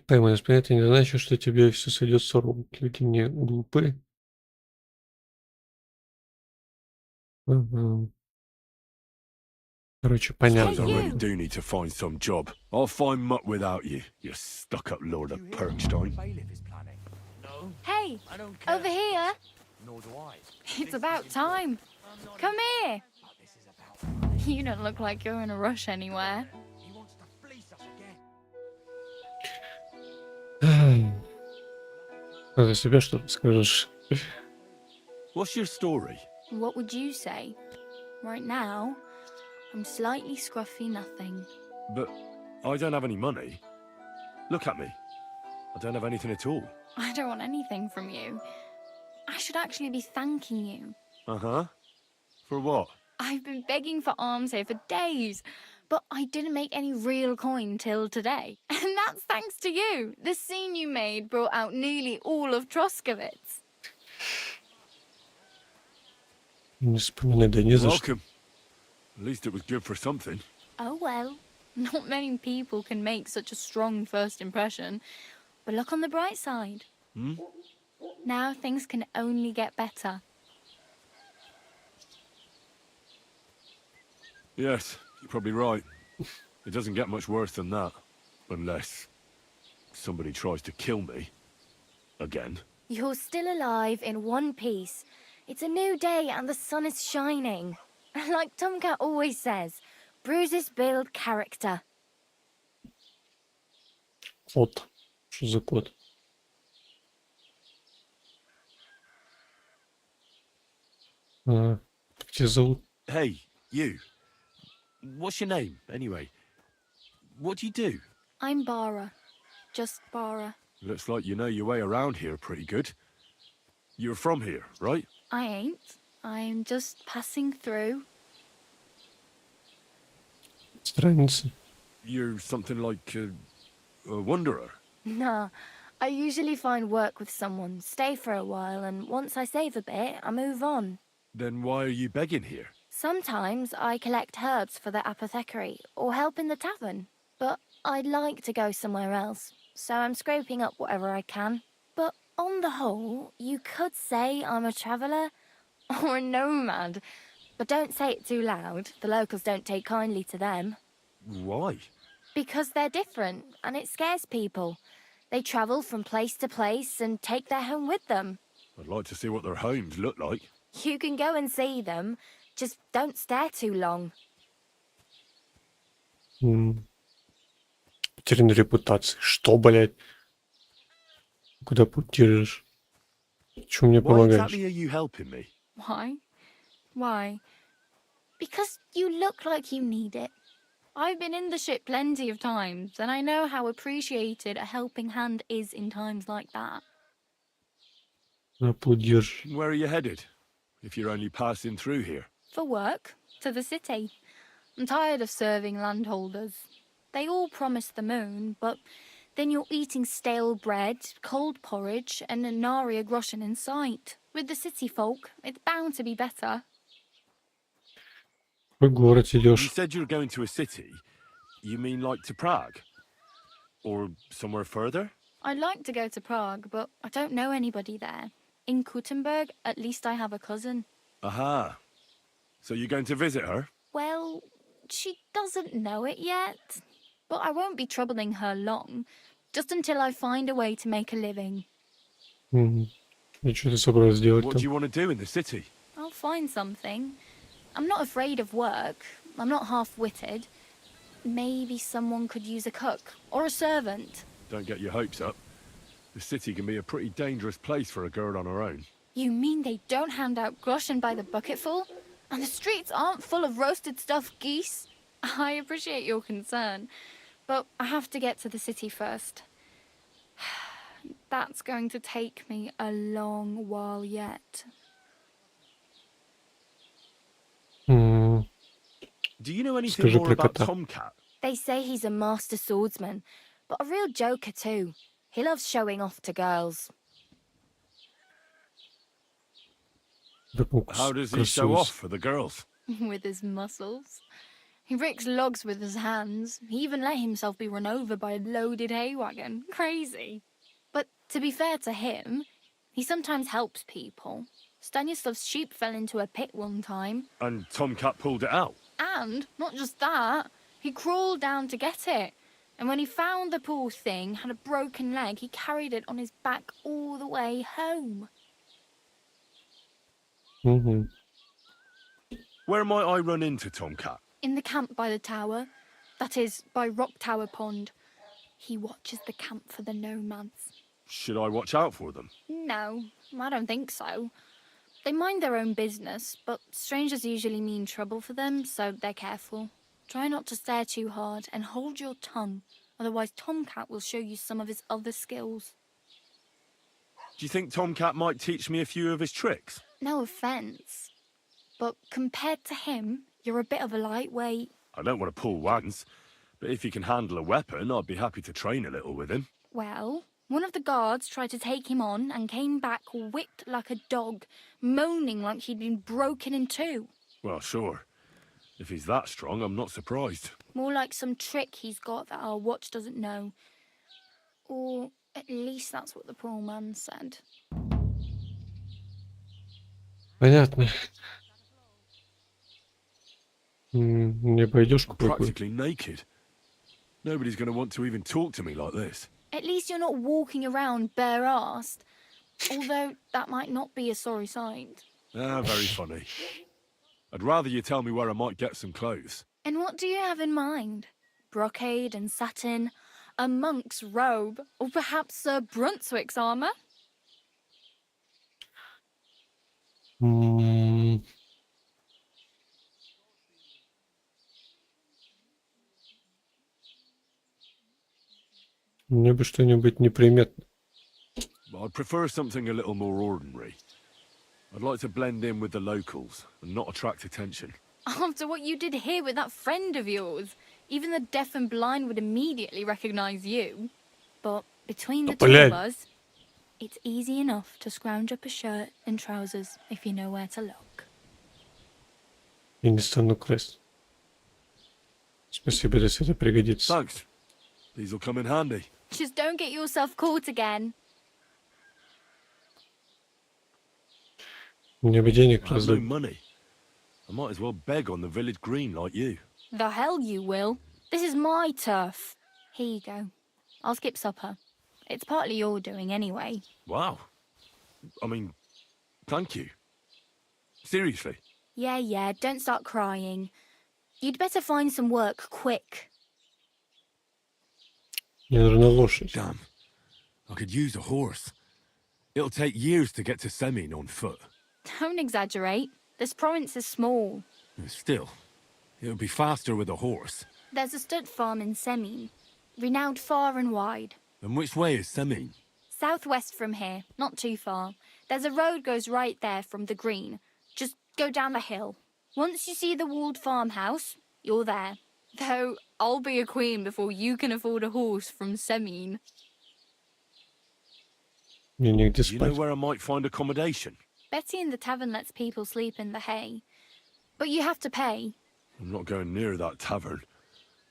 B: Поймай, это не значит, что тебе все сойдет с рук. Люди не глупы. Короче, понятно.
H: I really do need to find some job. I'll find mutt without you, you stuck-up lord of Perkstein.
R: Hey, over here. It's about time. Come here. You don't look like you're in a rush anywhere.
B: За себя что скажешь?
H: What's your story?
R: What would you say? Right now, I'm slightly scruffy nothing.
H: But I don't have any money. Look at me. I don't have anything at all.
R: I don't want anything from you. I should actually be thanking you.
H: Uh-huh. For what?
R: I've been begging for alms here for days, but I didn't make any real coin till today. And that's thanks to you. The scene you made brought out nearly all of Troskowitz.
B: Не вспоминай, да не за что.
H: Welcome. At least it was good for something.
R: Oh well, not many people can make such a strong first impression. But look on the bright side.
H: Hmm?
R: Now things can only get better.
H: Yes, you're probably right. It doesn't get much worse than that. Unless somebody tries to kill me. Again.
D: You're still alive in one piece. It's a new day and the sun is shining. Like Tomcat always says, bruises build character.
B: Кот. Что за кот? Как тебя зовут?
H: Hey, you. What's your name, anyway? What do you do?
R: I'm Bara. Just Bara.
H: Looks like you know your way around here pretty good. You're from here, right?
R: I ain't. I'm just passing through.
B: Странница.
H: You're something like a wanderer.
D: Nah, I usually find work with someone, stay for a while, and once I save a bit, I move on.
H: Then why are you begging here?
D: Sometimes I collect herbs for the apothecary, or help in the tavern. But I'd like to go somewhere else, so I'm scraping up whatever I can. But on the whole, you could say I'm a traveller, or a nomad. But don't say it too loud, the locals don't take kindly to them.
H: Why?
D: Because they're different, and it scares people. They travel from place to place and take their home with them.
H: I'd like to see what their homes look like.
D: You can go and see them, just don't stare too long.
B: Потеряна репутация. Что, блядь? Куда путь держишь? Чего мне
H: Why
B: помогаешь?
H: exactly are you helping me?
R: Why? Why?
D: Because you look like you need it.
R: I've been in the ship plenty of times, and I know how appreciated a helping hand is in times like that.
B: На путь держишь.
H: Where are you headed? If you're only passing through here.
R: For work, to the city. I'm tired of serving landholders. They all promise the moon, but then you're eating stale bread, cold porridge, and a nary a groschen in sight. With the city folk, it's bound to be better.
B: В город
H: You
B: идешь.
H: said you're going to a city. You mean like to Prague? Or somewhere further?
R: I'd like to go to Prague, but I don't know anybody there. In Kuttenberg, at least I have a cousin.
H: Aha. So you're going to visit her?
R: Well, she doesn't know it yet. But I won't be troubling her long, just until I find a way to make a living.
B: И что ты собралась делать
H: What
B: там?
H: do you want to do in the city?
R: I'll find something. I'm not afraid of work. I'm not half-witted. Maybe someone could use a cook or a servant.
H: Don't get your hopes up. The city can be a pretty dangerous place for a girl on her own.
R: You mean they don't hand out groschen by the bucketful? And the streets aren't full of roasted stuffed geese? I appreciate your concern, but I have to get to the city first. That's going to take me a long while yet.
H: Do you know anything
B: Скажи
H: more
B: про
H: about
B: кота.
H: Tomcat?
D: They say he's a master swordsman, but a real joker too. He loves showing off to girls.
H: How does he show off for the girls?
R: With his muscles. He rakes logs with his hands. He even let himself be run over by a loaded hay wagon. Crazy. But to be fair to him, he sometimes helps people. Stanislav's sheep fell into a pit one time.
H: And Tomcat pulled it out?
R: And, not just that, he crawled down to get it. And when he found the poor thing had a broken leg, he carried it on his back all the way home.
H: Where might I run into Tomcat?
R: In the camp by the tower. That is, by Rock Tower Pond. He watches the camp for the nomads.
H: Should I watch out for them?
R: No, I don't think so. They mind their own business, but strangers usually mean trouble for them, so they're careful. Try not to stare too hard and hold your tongue, otherwise Tomcat will show you some of his other skills.
H: Do you think Tomcat might teach me a few of his tricks?
R: No offence, but compared to him, you're a bit of a lightweight.
H: I don't want to pull wagons, but if he can handle a weapon, I'd be happy to train a little with him.
R: Well, One of the guards tried to take him on and came back whipped like a dog, moaning like he'd been broken in two.
H: Well, sure. If he's that strong, I'm not surprised.
R: More like some trick he's got that our watch doesn't know. Or at least that's what the poor man said.
B: Понятно. Не пойдешь
H: I'm
B: куда-то.
H: practically naked. Nobody's going to want to even talk to me like this.
R: At least you're not walking around bare-assed. Although that might not be a sorry sight.
H: Ah, very funny. I'd rather you tell me where I might get some clothes.
R: And what do you have in mind? Brocade and satin, a monk's robe, or perhaps Sir Brunswick's armour?
B: Мне бы что-нибудь неприметное.
H: I'd prefer something a little more ordinary. I'd like to blend in with the locals and not attract attention.
R: After what you did here with that friend of yours, even the deaf and blind would immediately recognize you. But between the two of us, it's easy enough to scrounge up a shirt and trousers if you know where to look.
B: Я не стану красть. Спасибо, если это пригодится.
H: Thanks. These'll come in handy.
R: Just don't get yourself caught again.
B: Мне бы денег
H: I have no
B: раздать.
H: money. I might as well beg on the village green like you.
R: The hell you will. This is my turf. Here you go. I'll skip supper. It's partly your doing anyway.
H: Wow. I mean, thank you. Seriously.
R: Yeah, don't start crying. You'd better find some work quick.
B: Мне нужна лошадь.
H: Damn. I could use a horse. It'll take years to get to Semin on foot.
R: Don't exaggerate. This province is small.
H: Still, it'll be faster with a horse.
R: There's a stud farm in Semin, renowned far and wide.
H: And which way is Semin?
R: Southwest from here, not too far. There's a road goes right there from the green. Just go down the hill. Once you see the walled farmhouse, you're there. Though I'll be a queen before you can afford a horse from Semin.
B: Мне негде
H: Do you know
B: спать.
H: where I might find accommodation?
R: Betty in the tavern lets people sleep in the hay. But you have to pay.
H: I'm not going near that tavern.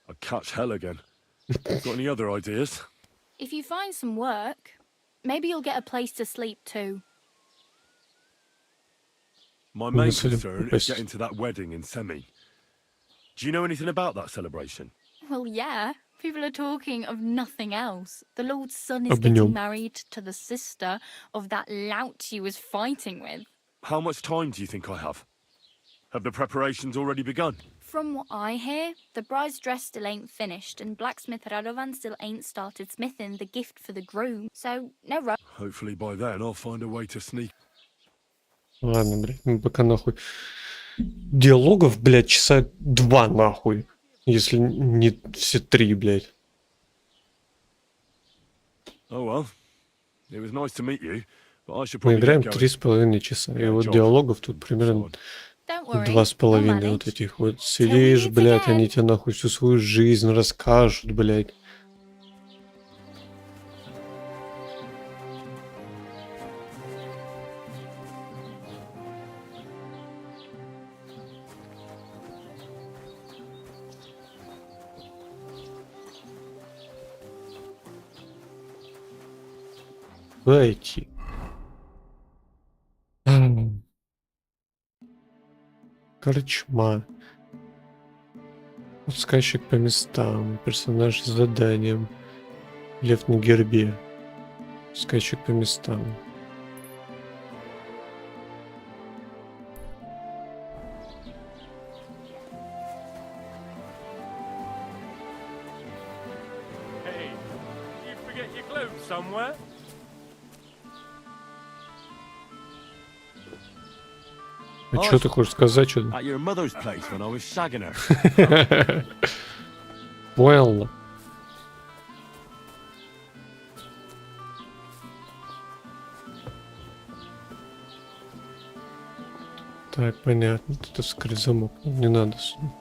H: I'd catch hell again. Got any other ideas?
R: If you find some work, maybe you'll get a place to sleep too.
H: My main
B: Мысль
H: concern is
B: попасть.
H: getting to that wedding in Semin. Do you know anything about that celebration?
R: Well, yeah. People are talking of nothing else. The Lord's son is
B: Об нем.
R: getting married to the sister of that lout you was fighting with.
H: How much time do you think I have? Have the preparations already begun?
R: From what I hear, the bride's dress still ain't finished, and blacksmith Radovan still ain't started smithing the gift for the groom. So, no rush.
H: Hopefully by then I'll find a way to sneak.
B: Ладно, блядь, ну пока нахуй. Диалогов, блядь, часа 2 нахуй. Если не все 3, блядь.
H: Oh well. It was nice to meet you, but I should
B: Мы
H: probably
B: играем
H: get going.
B: 3,5 часа. И вот диалогов тут примерно
R: Don't worry.
B: 2,5 вот этих вот. Сидишь, блядь, они тебе нахуй всю свою жизнь расскажут, блядь. Куда идти? Корчма. Подсказчик по местам. Персонаж с заданием. Лев на гербе. Подсказчик по местам.
G: Hey, you forget your clothes somewhere?
B: А что ты хочешь сказать? Что?
H: At your mother's place when I was shagging her.
B: Понял. Так, понятно. Тут скрыть замок. Не надо сюда.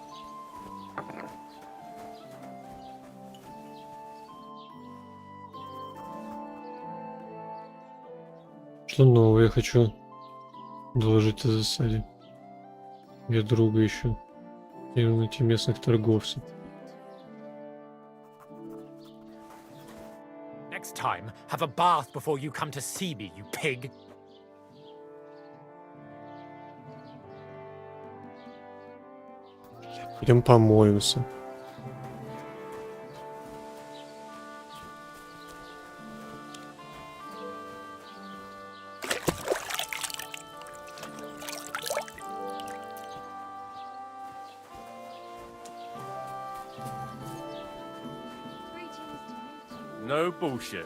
B: Что новое я хочу доложить о засаде. Я друга ищу. И найти местных торговцев.
P: Next time, have a bath before you come to see me, you pig.
B: Идем помоемся.
C: No bullshit.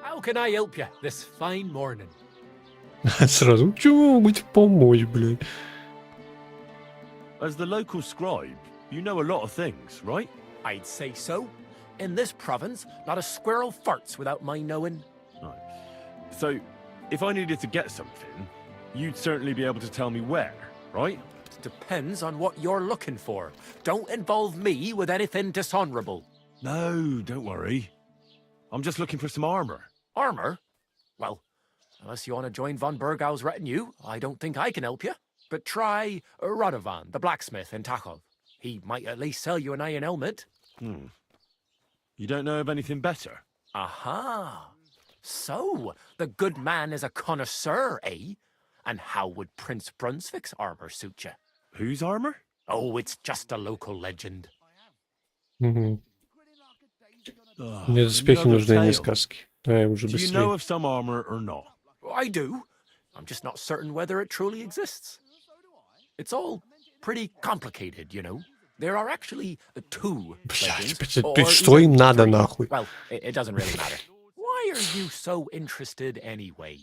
P: How can I help you this fine morning?
B: Сразу, чего-нибудь помочь, блядь.
H: As the local scribe, you know a lot of things, right?
P: I'd say so. In this province, not a squirrel farts without my knowing.
H: So, if I needed to get something, you'd certainly be able to tell me where, right?
P: Depends on what you're looking for. Don't involve me with anything dishonorable.
H: No, don't worry. I'm just looking for some armor.
P: Armor? Well, unless you want to join von Burgau's retinue, I don't think I can help you. But try Radovan, the blacksmith in Tachov. He might at least sell you an iron helmet.
H: You don't know of anything better?
P: Aha! So, the good man is a connoisseur, eh? And how would Prince Brunswick's armor suit you?
H: Whose armor?
P: Oh, it's just a local legend.
B: Угу. Мне доспехи нужны, а не сказки. Давай уже
H: Do you know
B: быстрее.
H: of some armor or not?
P: I do. I'm just not certain whether it truly exists. It's all pretty complicated, you know. There are actually two legends. or
B: Что им
P: even
B: надо,
P: three.
B: нахуй?
P: Well, it doesn't really matter. Why are you so interested anyway?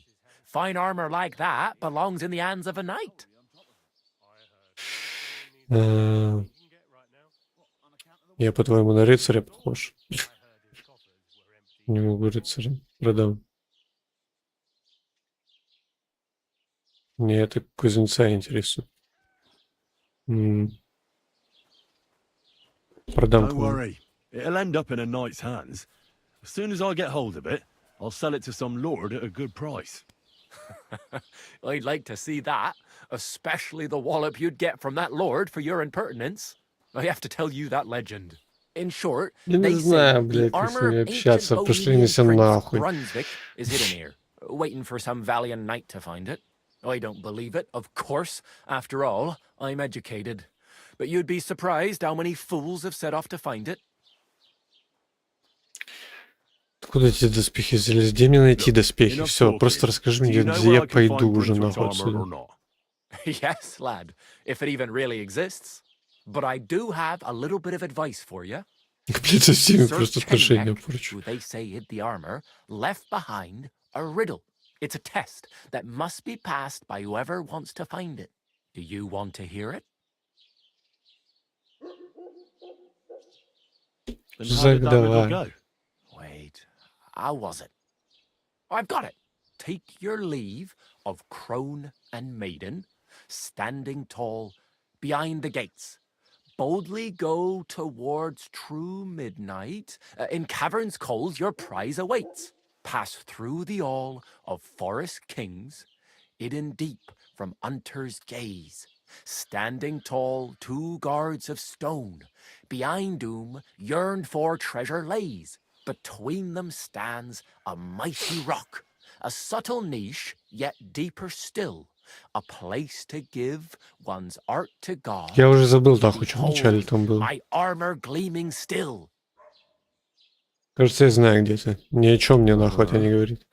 P: Fine armor like that belongs in the hands of a knight.
B: Я, по-твоему, на рыцаря похож? Не могу рыцаря. Продам. Мне это кузнеца интересует. Продам.
H: Don't worry. It'll end up in a knight's hands. As soon as I get hold of it, I'll sell it to some lord at a good price.
P: I'd like to see that, especially the wallop you'd get from that lord for your impertinence. I have to tell you that legend. In short,
B: Я не
P: they say
B: знаю,
P: the
B: блядь, как с
P: armor
B: ними
P: ancient
B: общаться. Пошли
P: Bohemian
B: меня
P: prince
B: нахуй.
P: Brunswick is hidden here, waiting for some valiant knight to find it. I don't believe it, of course. After all, I'm educated. But you'd be surprised how many fools have set off to find it.
B: Откуда эти доспехи взялись? Где мне найти доспехи? Все, просто расскажи мне, где я пойду уже нахуй отсюда.
P: Yes, lad, if it even really exists. But I do have a little bit of advice for you.
B: Блин, со всеми
P: Sir
B: просто отношения
P: Chenneck,
B: порчу.
P: who they say hid the armor, left behind a riddle. It's a test that must be passed by whoever wants to find it. Do you want to hear it?
H: Then how did that riddle
B: Давай.
H: go?
P: Wait, how was it? I've got it. Take your leave of crone and maiden, standing tall behind the gates. Boldly go towards true midnight. In caverns cold your prize awaits. Pass through the all of forest kings, hidden deep from hunter's gaze. Standing tall, two guards of stone. Behind whom yearned for treasure lays. Between them stands a mighty rock. A subtle niche, yet deeper still. A place to give one's art to God.
B: Я уже забыл, нахуй, что в начале там было.
P: My armor gleaming still.
B: Кажется, я знаю, где ты. Ни о чем мне нахуй это не говорит.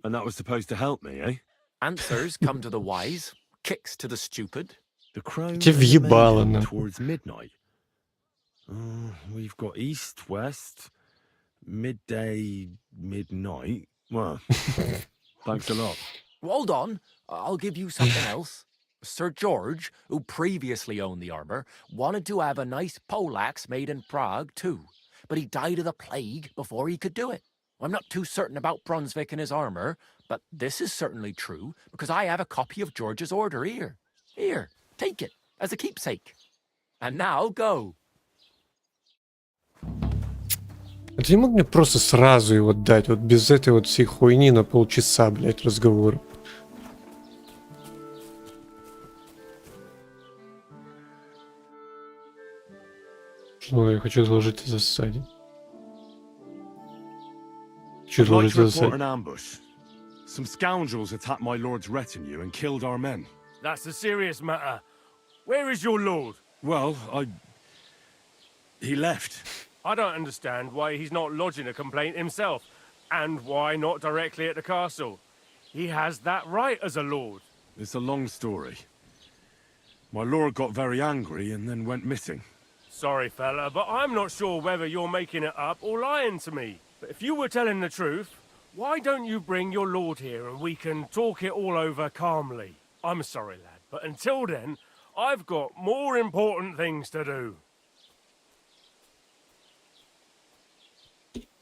H: And that was supposed to help me, eh?
P: Answers come to the wise, kicks to the stupid.
H: The crone
B: Тебе
H: and the
B: въебало,
H: maiden
B: нахуй.
H: towards midnight. We've got east, west, midday, midnight. Well, thanks a lot.
P: Hold on, I'll give you something else. Sir George, who previously owned the armor, wanted to have a nice poleaxe made in Prague too, but he died of the plague before he could do it. I'm not too certain about Brunswick and his armor, but this is certainly true because I have a copy of George's order here. Here, take it as a keepsake. And now go.
B: А ты не мог мне просто сразу его дать, вот без этой вот всей хуйни на полчаса, блядь, разговора? Что, я хочу изложить это засаде. Хочу
H: I'd like
B: изложить
H: to
B: это
H: report
B: засаде.
H: an ambush. Some scoundrels attacked my lord's retinue and killed our men.
L: That's a serious matter. Where is your lord?
H: Well, he left.
L: I don't understand why he's not lodging a complaint himself, and why not directly at the castle. He has that right as a lord.
H: It's a long story. My lord got very angry and then went missing.
L: Sorry, fella, but I'm not sure whether you're making it up or lying to me. But if you were telling the truth, why don't you bring your lord here and we can talk it all over calmly? I'm sorry, lad, but until then, I've got more important things to do.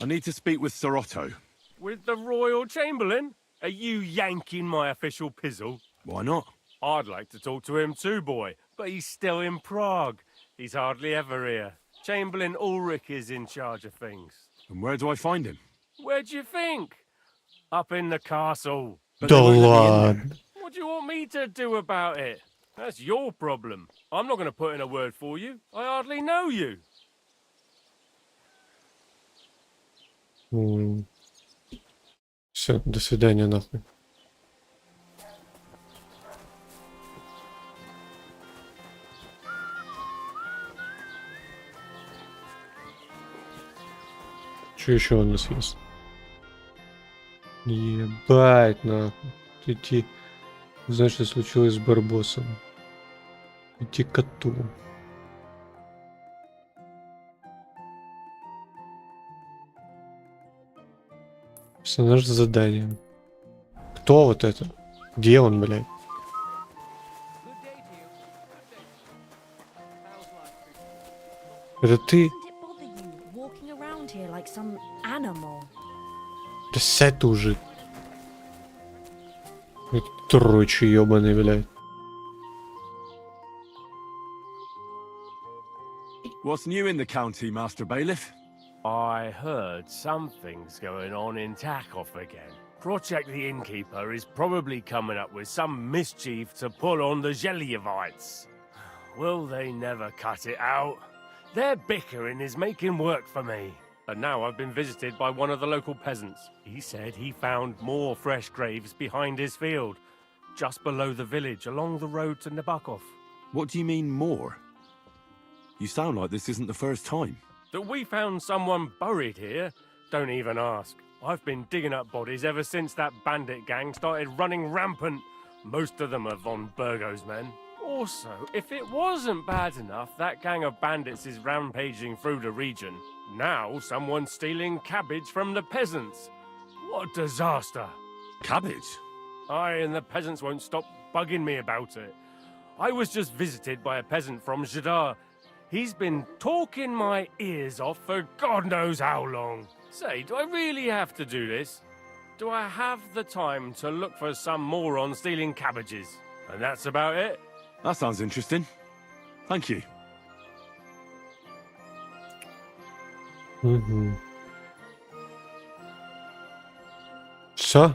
H: I need to speak with Sir Otto.
L: With the Royal Chamberlain? Are you yanking my official pizzle?
H: Why not?
L: I'd like to talk to him too, boy, but he's still in Prague. He's hardly ever here. Chamberlain Ulrich is in charge of things.
H: And where do I find him?
L: Where do you think? Up in the castle.
B: Да ладно.
L: What do you want me to do about it? That's your problem. I'm not going to put in a word for you. I hardly know you.
B: Все, до свидания, нахуй. Что еще у нас есть? Ебать, нахуй. Идти. Знаешь, что случилось с Барбосом? Идти к коту. Персонаж с заданием. Кто вот это? Где он, блядь? Это ты?
D: Walking around here like some animal.
B: Да сядь ты уже. Тройчу ебаный, блядь.
H: What's new in the county, Master Bailiff?
L: I heard something's going on in Takoff again. Project the Innkeeper is probably coming up with some mischief to pull on the Zelievites. Will they never cut it out? Their bickering is making work for me. And now I've been visited by one of the local peasants. He said he found more fresh graves behind his field, just below the village, along the road to Nabokov.
H: What do you mean, more? You sound like this isn't the first time.
L: That we found someone buried here? Don't even ask. I've been digging up bodies ever since that bandit gang started running rampant. Most of them are von Burgo's men. Also, if it wasn't bad enough that gang of bandits is rampaging through the region, now someone's stealing cabbage from the peasants. What a disaster.
H: Cabbage?
L: Aye, and the peasants won't stop bugging me about it. I was just visited by a peasant from Jadar. He's been talking my ears off for God knows how long. Say, do I really have to do this? Do I have the time to look for some moron stealing cabbages? And that's about it?
H: That sounds interesting. Thank you.
B: Угу. Все?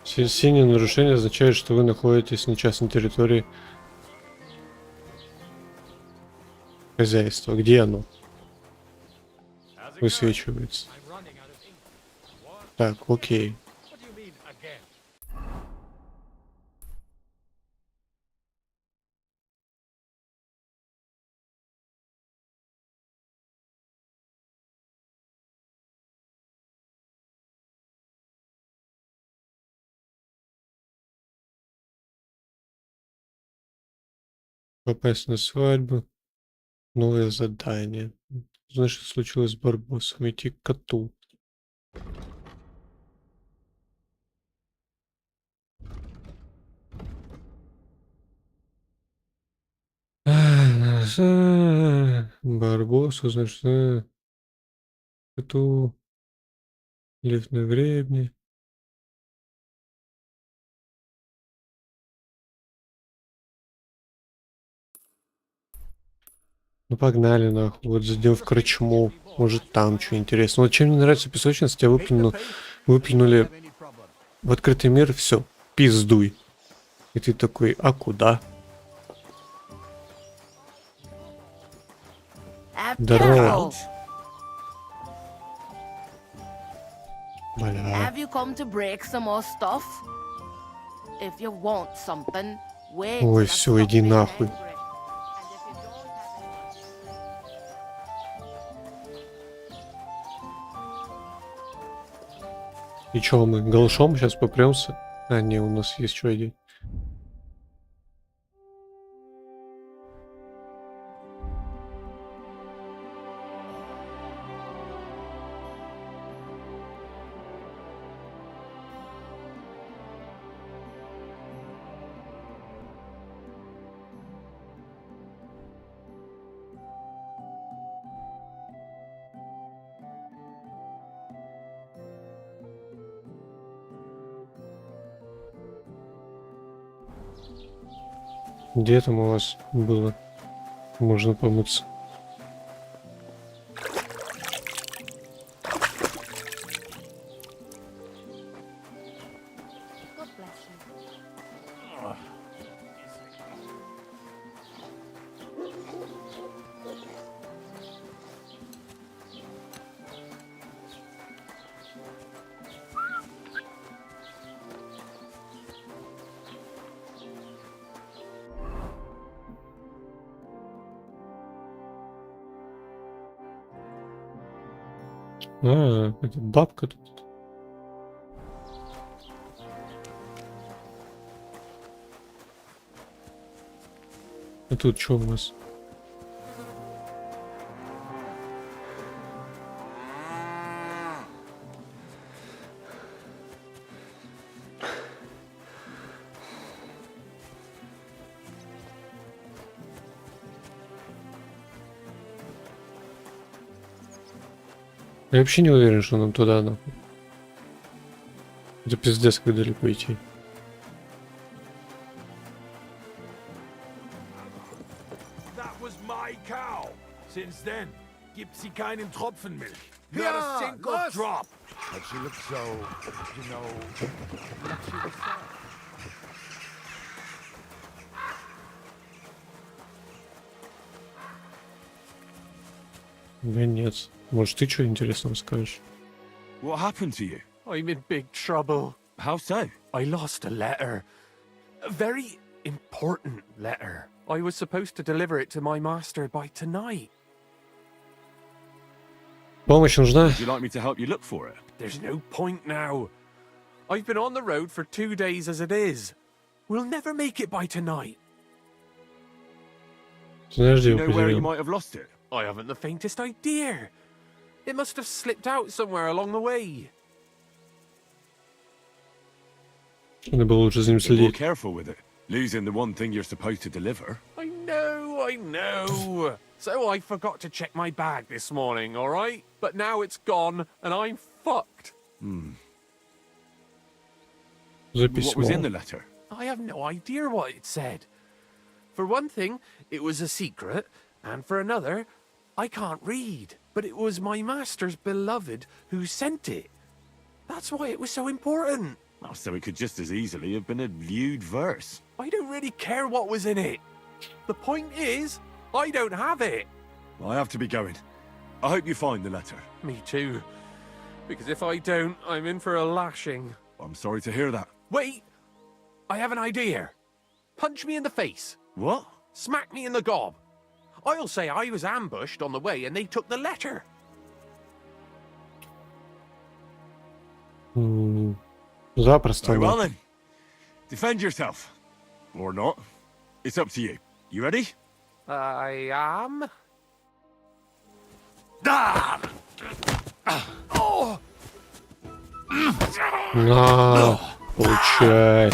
B: Синее нарушение означает, что вы находитесь на частной территории хозяйства. Где оно? Высвечивается. Так, окей. Попасть на свадьбу. Новое задание. Знаешь, что случилось с Барбосом? Идти к коту. Барбосу, значит, коту. Лев на гребне. Ну погнали нахуй, вот зайдем в корчму, может там что интересно. Вот чем мне нравится песочница, тебя выплюнули в открытый мир, все, пиздуй. И ты такой, а куда? Здорово. Бля.
M: Have you come to break some more stuff? If you want something, wait.
B: Ой, все, иди нахуй. И чё, мы голышом сейчас попремся? А, не, у нас есть что одеть. Где там у вас было? Можно помыться. А, это бабка тут. А тут что у нас? Я вообще не уверен, что нам туда нахуй. Это пиздец, как далеко идти.
S: That was my cow. Since then, gibt sie keinen Tropfen Milch. Not a single drop. But she looks so, you know, like she was sad.
B: Да нет. Может, ты что интересного скажешь?
H: What happened to you?
C: I'm in big trouble.
H: How so?
C: I lost a letter. A very important letter. I was supposed to deliver it to my master by tonight.
B: Помощь нужна?
H: Would you like me to help you look for it?
C: There's no point now. I've been on the road for 2 days as it is. We'll never make it by tonight.
B: Знаешь, где
H: You
B: его
H: know where you
B: потерял?
H: might have lost it?
C: I haven't the faintest idea. It must have slipped out somewhere along the way.
B: Надо было лучше за ним
H: Be more
B: следить.
H: careful with it. Losing the one thing you're supposed to deliver.
C: I know. So I forgot to check my bag this morning, all right? But now it's gone and I'm fucked.
B: За
H: What was in the
B: письмо.
H: letter?
C: I have no idea what it said. For one thing, it was a secret, and for another, I can't read. But it was my master's beloved who sent it. That's why it was so important.
H: Oh, so it could just as easily have been a lewd verse.
C: I don't really care what was in it. The point is, I don't have it.
H: I have to be going. I hope you find the letter.
C: Me too. Because if I don't, I'm in for a lashing.
H: I'm sorry to hear that.
C: Wait! I have an idea. Punch me in the face.
H: What?
C: Smack me in the gob. I'll say I was ambushed on the way and they took the letter.
B: Запросто.
H: Very well
B: да.
H: then. Defend yourself. Or not. It's up to you. You ready?
C: I am.
B: На, получай.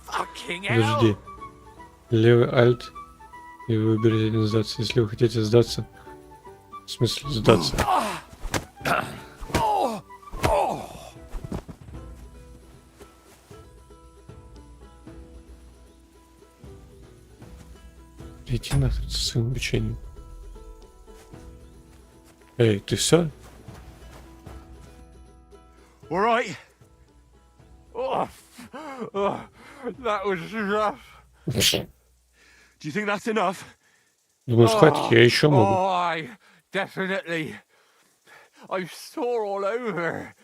C: Fucking hell.
B: Подожди. Левый альт. И вы выберете один сдаться. Если вы хотите сдаться. В смысле сдаться? нахрен со своим обучением. Эй, ты все?
S: All right. Oh, that was rough.
H: Do you think that's enough?
B: Думаешь, хватит? Я еще могу.
S: I definitely. I'm sore all over.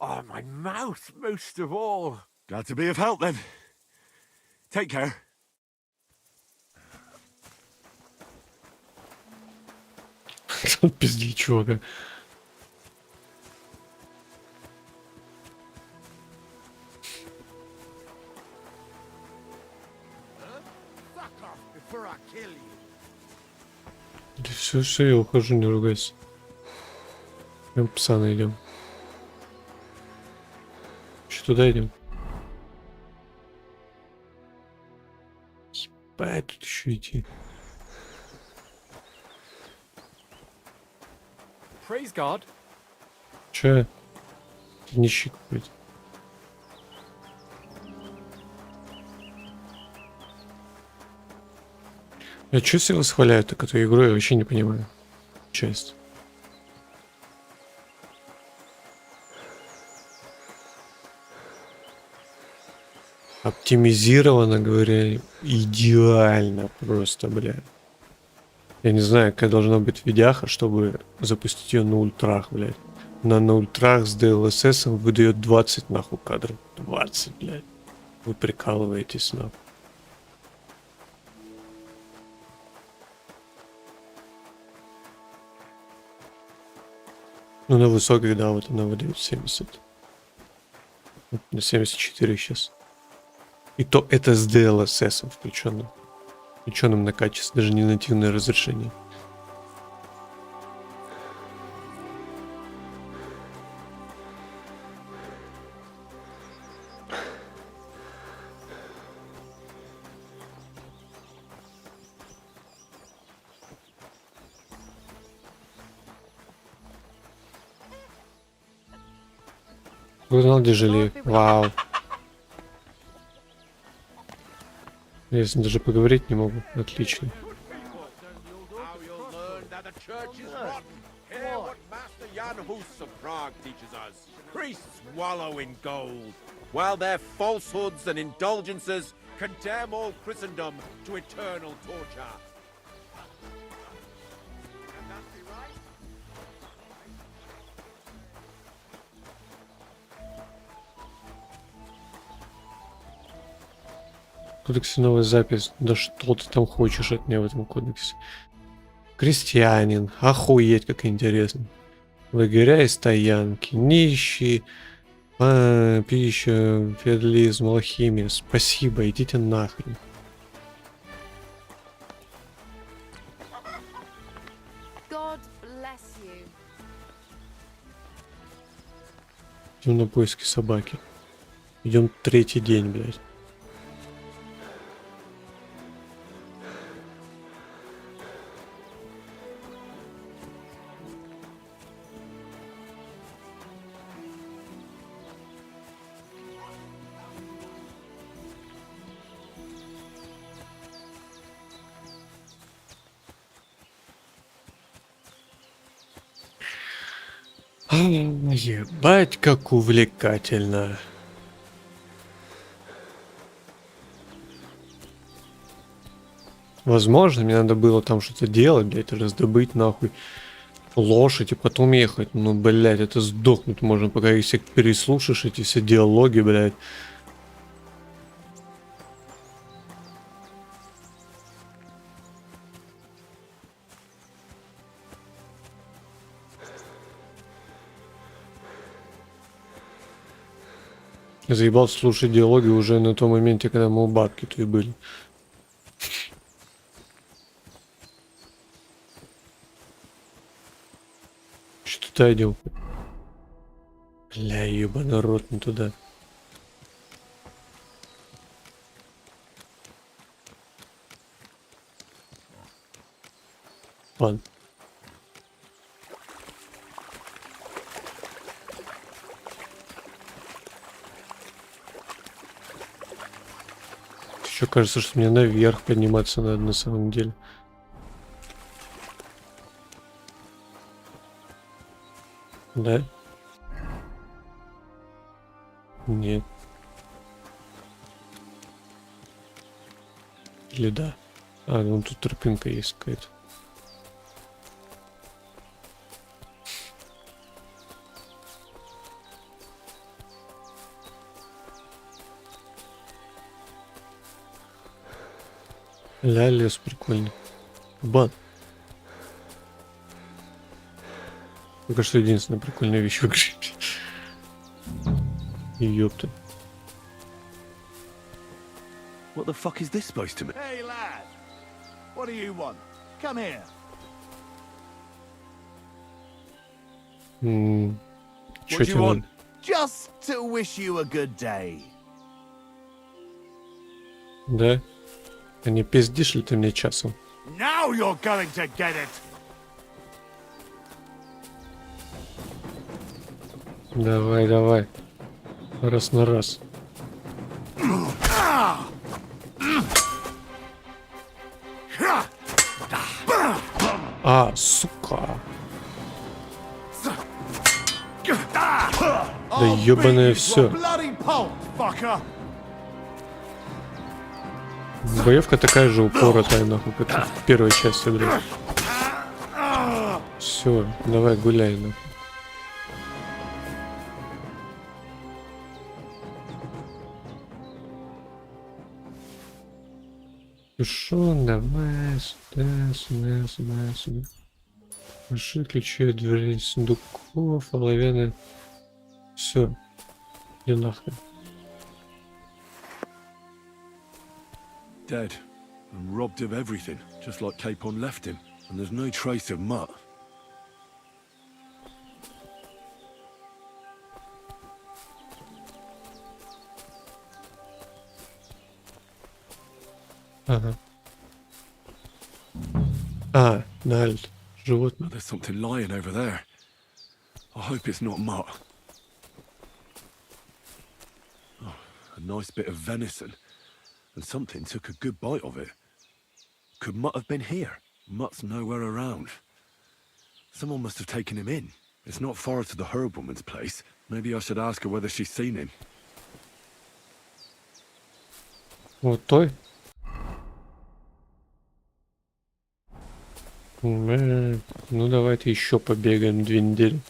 S: Oh, my mouth most of all.
H: Glad to be of help then. Take care.
B: Пизди, чувака.
S: Before I kill you.
B: Да все, я ухожу, не ругайся. Прям пса найдем. Еще туда идем. Ебать, тут еще идти.
C: Praise God.
B: Че? Нищий какой-то. А чё все восхваляют так эту игру, я вообще не понимаю. Часть. Оптимизировано, говоря, идеально просто, бля. Я не знаю, какая должна быть видяха, чтобы запустить ее на ультрах, блядь. На ультрах с DLSS выдает 20 нахуй кадров. 20, блядь. Вы прикалываетесь, нахуй. Ну, на высоких, да, вот она выдает 70. Вот на 74 сейчас. И то это с DLSS включенным. Включенным на качество, даже не нативное разрешение. Узнал, где жили. Вау. Я с ним даже поговорить не могу. Отлично.
U: Priests wallow in gold, while their falsehoods and indulgences condemn all Christendom to eternal torture.
B: В кодексе новая запись. Да что ты там хочешь от меня в этом кодексе? Крестьянин. Охуеть, как интересно. Лагеря и стоянки. Нищие. Пища, феодализм, алхимия. Спасибо, идите нахрен.
I: God bless you.
B: Идем на поиски собаки. Идем третий день, блядь. Ебать, как увлекательно. Возможно, мне надо было там что-то делать, блядь, раздобыть нахуй лошадь и потом ехать. Ну, блядь, это сдохнуть можно, пока если переслушаешь эти все диалоги, блядь. Я заебал слушать диалоги уже на том моменте, когда мы у бабки твои были. Что туда идем? Бля, ебаный рот, не туда. Ладно. Еще кажется, что мне наверх подниматься надо на самом деле. Да? Нет. Или да? А, ну тут тропинка есть какая-то. Ля, лес прикольный. Бан. Пока что единственная прикольная вещь в игре. Ёпта.
H: What the fuck is this supposed to mean?
S: Hey, lad. What do you want? Come here.
B: Чё
S: What do
B: тебе
S: you want?
B: надо?
S: Just to wish you a good day.
B: Да? А не пиздишь ли ты мне часом?
S: Now you're going to get it.
B: Давай, давай. Раз на раз. А, сука. Да ёбаное все.
S: Bloody pulp, fucker.
B: Боевка такая же упоротая, нахуй, как и в первой части, блядь. Все, давай гуляй, нахуй. Ну шо, давай, сюда. Маши, ключи от дверей, сундуков, оловянные. Все, иди нахрен.
H: Dead. And robbed of everything, just like Capon left him. And there's no trace of Mutt.
B: Ага. А, да, животное.
H: There's something lying over there. I hope it's not Mutt. Oh, a nice bit of venison. And something took a good bite of it. Could Mutt have been here? Mutt's nowhere around. Someone must have taken him in. It's not far to the herb woman's place. Maybe I should ask her whether she's seen him.
B: Вот той. Ну давайте еще побегаем 2 недели.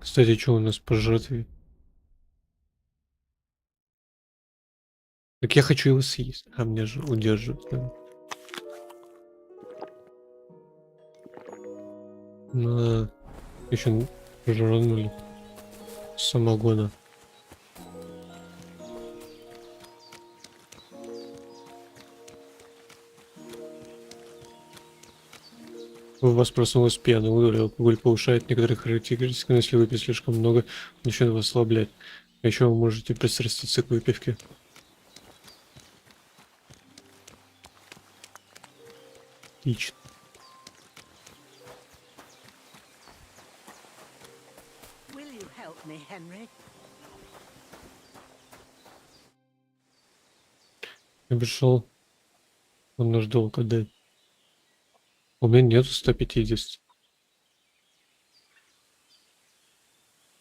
B: Кстати, что у нас по жертве? Так я хочу его съесть, а мне же удерживать надо. На... Еще жранули самогона. У вас проснулась пьяная, удали, алкоголь повышает некоторые характеристики, но если выпить слишком много, начнет вас ослаблять. А еще вы можете пристраститься к выпивке. Отлично.
Q: Will you help me, Henry?
B: Я пришел. Он наш долг отдать. У меня нету 150.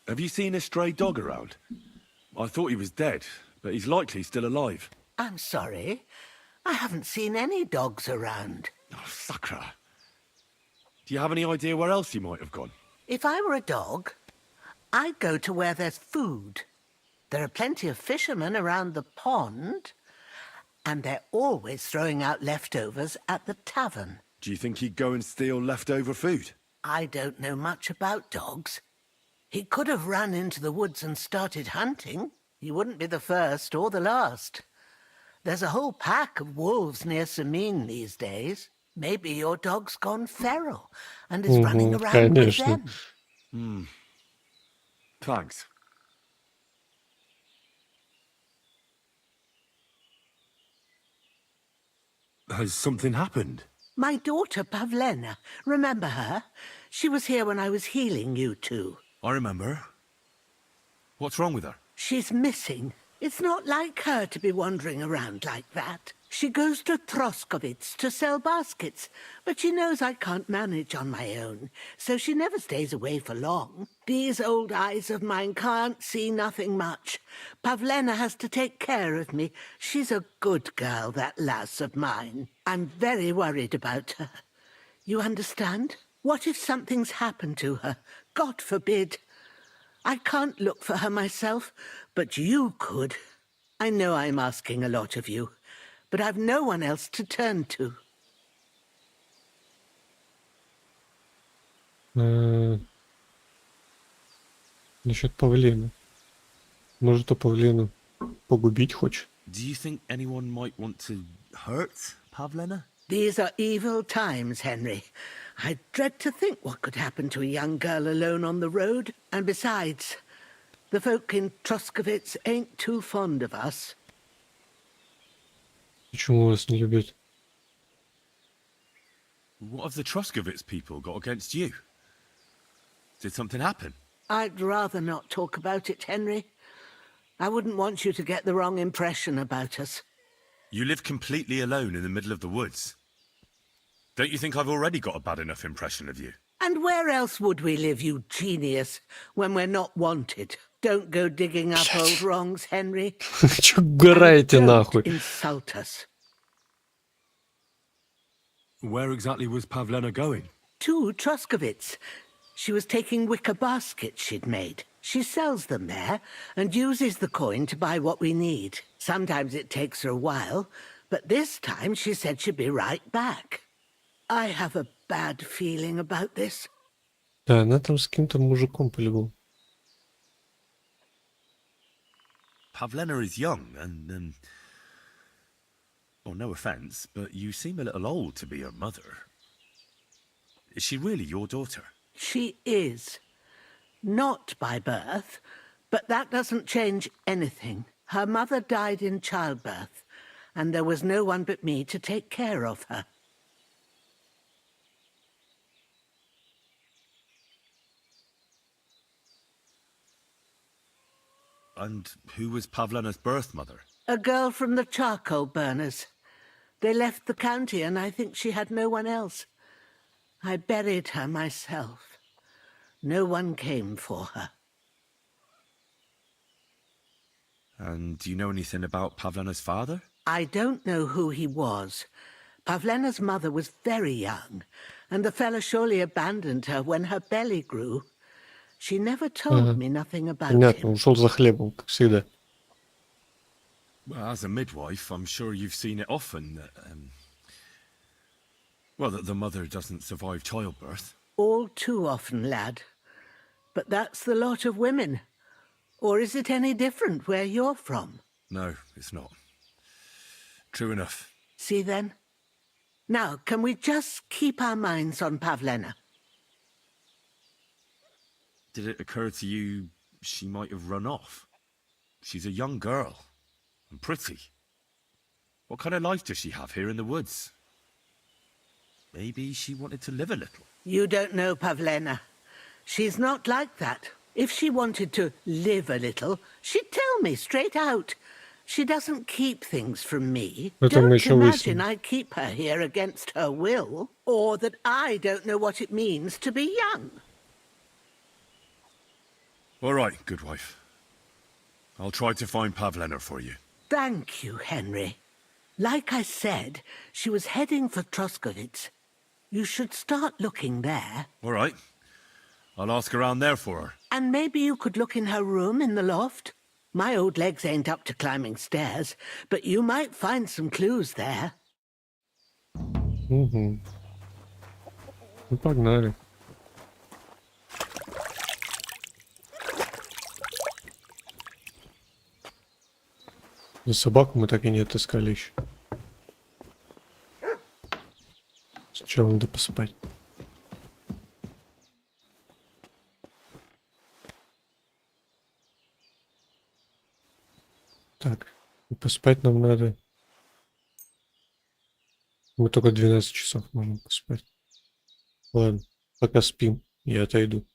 H: Have you seen a stray dog around? I thought he was dead, but he's likely still alive.
Q: I'm sorry. I haven't seen any dogs around.
H: Oh, Sakra. Do you have any idea where else he might have gone?
Q: If I were a dog, I'd go to where there's food. There are plenty of fishermen around the pond, and they're always throwing out leftovers at the tavern.
H: Do you think he'd go and steal leftover food?
Q: I don't know much about dogs. He could have run into the woods and started hunting. He wouldn't be the first or the last. There's a whole pack of wolves near Samin these days. Maybe your dog's gone feral and is running around with them.
H: Thanks.
A: Has something happened?
Q: My daughter, Pavlena. Remember her? She was here when I was healing you two.
A: I remember. What's wrong with her?
Q: She's missing. It's not like her to be wandering around like that. She goes to Troskovitz to sell baskets, but she knows I can't manage on my own, so she never stays away for long. These old eyes of mine can't see nothing much. Pavlena has to take care of me. She's a good girl, that lass of mine. I'm very worried about her. You understand? What if something's happened to her? God forbid. I can't look for her myself, but you could. I know I'm asking a lot of you, but I've no one else to turn to.
B: Насчет павлина. Может, павлину погубить хочет?
A: Do you think anyone might want to hurt Pavlena?
Q: These are evil times, Henry. I dread to think what could happen to a young girl alone on the road. And besides, the folk in Troskovitz ain't too fond of us.
B: Почему вас не любят?
A: What have the Troskovitz people got against you? Did something happen?
Q: I'd rather not talk about it, Henry. I wouldn't want you to get the wrong impression about us.
A: You live completely alone in the middle of the woods. Don't you think I've already got a bad enough impression of you?
Q: And where else would we live, you genius, when we're not wanted? Don't go digging up old wrongs, Henry.
B: Чё угораете нахуй?
Q: Insult us.
A: Where exactly was Pavlena going?
Q: To Troskovitz. She was taking wicker baskets she'd made. She sells them there and uses the coin to buy what we need. Sometimes it takes her a while, but this time she said she'd be right back. I have a bad feeling about this.
B: Да, она там с каким-то мужиком по-любому.
A: Pavlena is young and, well, no offense, but you seem a little old to be her mother. Is she really your daughter?
Q: She is. Not by birth, but that doesn't change anything. Her mother died in childbirth, and there was no one but me to take care of her.
A: And who was Pavlena's birth mother?
Q: A girl from the charcoal burners. They left the county, and I think she had no one else. I buried her myself. No one came for her.
A: And do you know anything about Pavlena's father?
Q: I don't know who he was. Pavlena's mother was very young, and the fella surely abandoned her when her belly grew. She never told me nothing about
B: Понятно,
Q: him.
B: ушел за хлебом, как всегда.
A: Well, as a midwife, I'm sure you've seen it often that, well, that the mother doesn't survive childbirth.
Q: All too often, lad. But that's the lot of women. Or is it any different where you're from?
A: No, it's not. True enough.
Q: See then? Now, can we just keep our minds on Pavlena?
A: Did it occur to you she might have run off? She's a young girl. And pretty. What kind of life does she have here in the woods? Maybe she wanted to live a little.
Q: You don't know Pavlena. She's not like that. If she wanted to live a little, she'd tell me straight out. She doesn't keep things from me.
B: Это мы
Q: Don't
B: еще
Q: imagine
B: выясним.
Q: I keep her here against her will, or that I don't know what it means to be young.
A: All right, good wife. I'll try to find Pavlena for you.
Q: Thank you, Henry. Like I said, she was heading for Troskovitz. You should start looking there.
A: All right. I'll ask around there for her.
Q: And maybe you could look in her room in the loft. My old legs ain't up to climbing stairs, but you might find some clues there.
B: Угу. Ну, погнали. И собаку мы так и не отыскали еще. Сначала надо поспать. Так, и поспать нам надо Мы только 12 часов можем поспать. Ладно, пока спим, я отойду.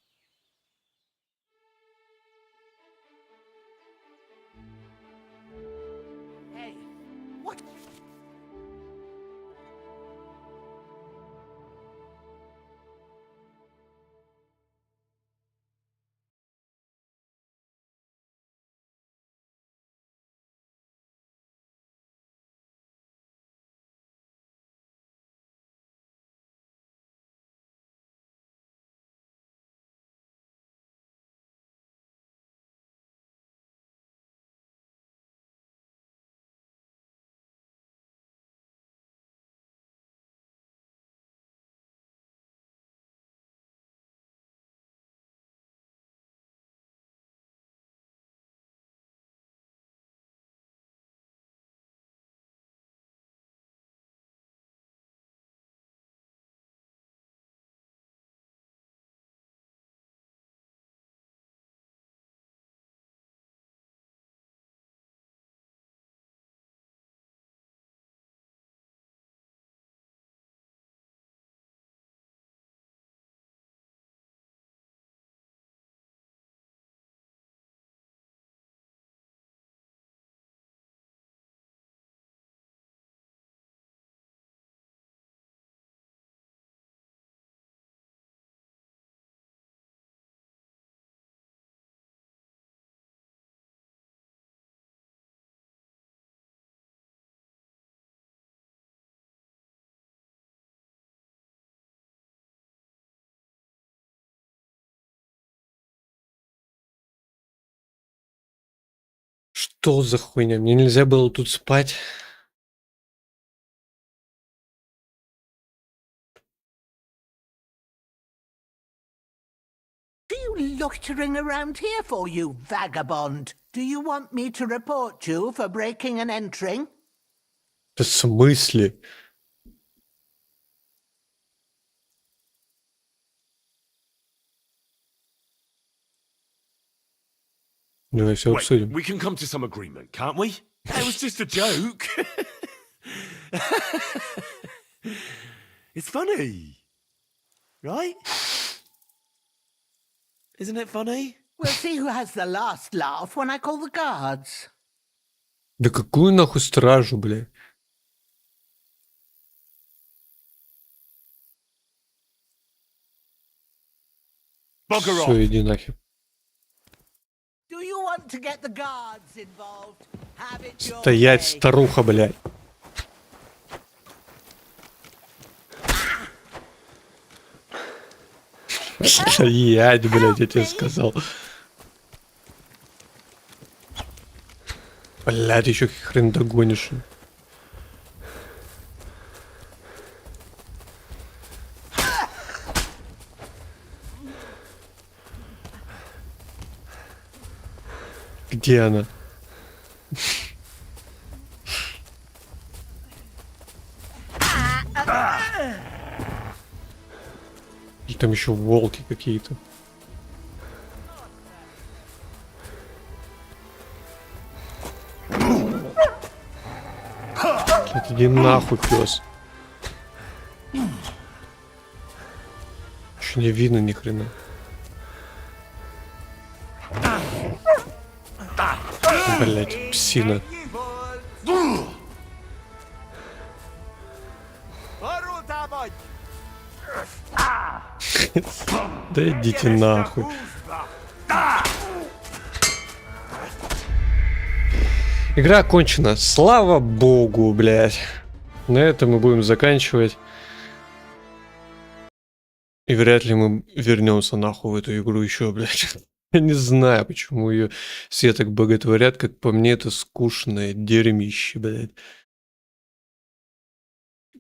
B: Что за хуйня? Мне нельзя было тут спать.
Q: You loitering around here for, you vagabond? Do you want me to report you for breaking and entering?
B: В смысле? Давай все
A: Wait,
B: обсудим.
A: we can come to some agreement, can't we? It was just a joke. It's funny. Right? Isn't it funny?
Q: We'll see who has the last laugh when I call the guards.
B: Да какую нахуй стражу, бля? Все, иди нахер.
Q: Do you want to get the guards involved? Have it your
B: Стоять,
Q: way.
B: старуха, блядь. Стоять, блядь, я тебе сказал. Блядь, еще хрен догонишь. Где она? И там еще волки какие-то. Блядь, иди нахуй, пес. Еще не видно ни хрена. Блять, псина. Да идите нахуй. Игра окончена. Слава богу, блядь. На этом мы будем заканчивать. И вряд ли мы вернемся нахуй в эту игру еще, блядь. Я не знаю, почему ее все так боготворят, как по мне, это скучное дерьмище, блядь.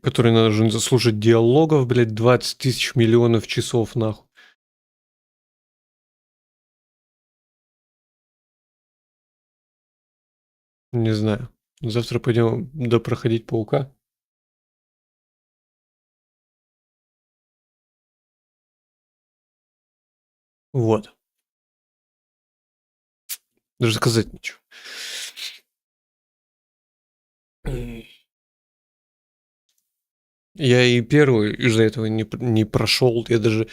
B: Которое нужно заслушать диалогов, блядь, 20 тысяч миллионов часов, нахуй. Не знаю. Завтра пойдем допроходить паука. Вот. Даже сказать нечего. Я и первый из-за этого не прошел. Я даже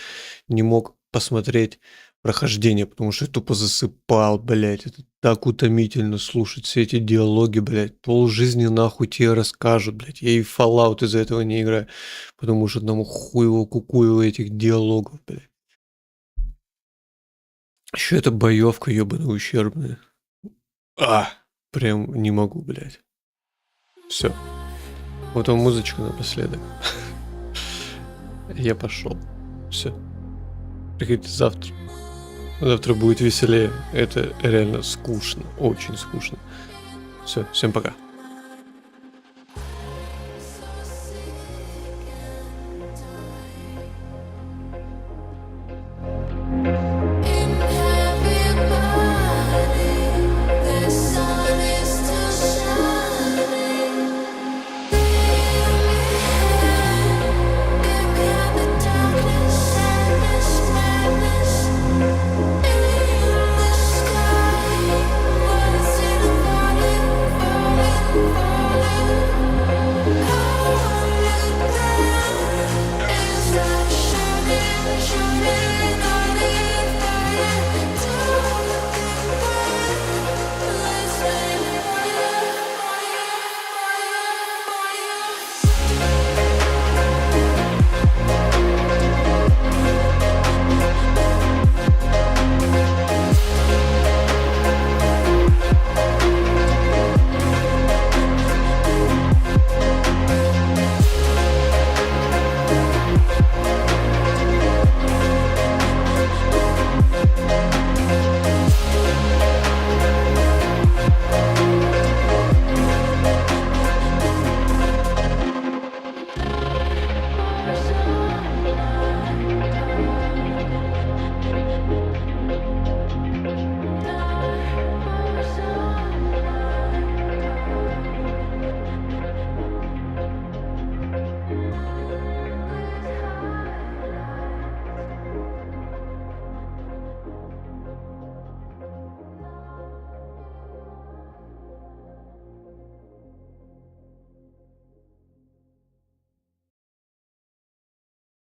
B: не мог посмотреть прохождение, потому что я тупо засыпал, блядь. Это так утомительно слушать все эти диалоги, блядь. Полжизни нахуй тебе расскажут, блядь. Я и в Fallout из-за этого не играю, потому что одному хуево-кукуево этих диалогов, блядь. Еще эта боевка ебаная ущербная. Прям не могу, блядь. Все. Вот вам музычка напоследок. Я пошел. Все. Приходите завтра. Завтра будет веселее. Это реально скучно. Очень скучно. Все. Всем пока.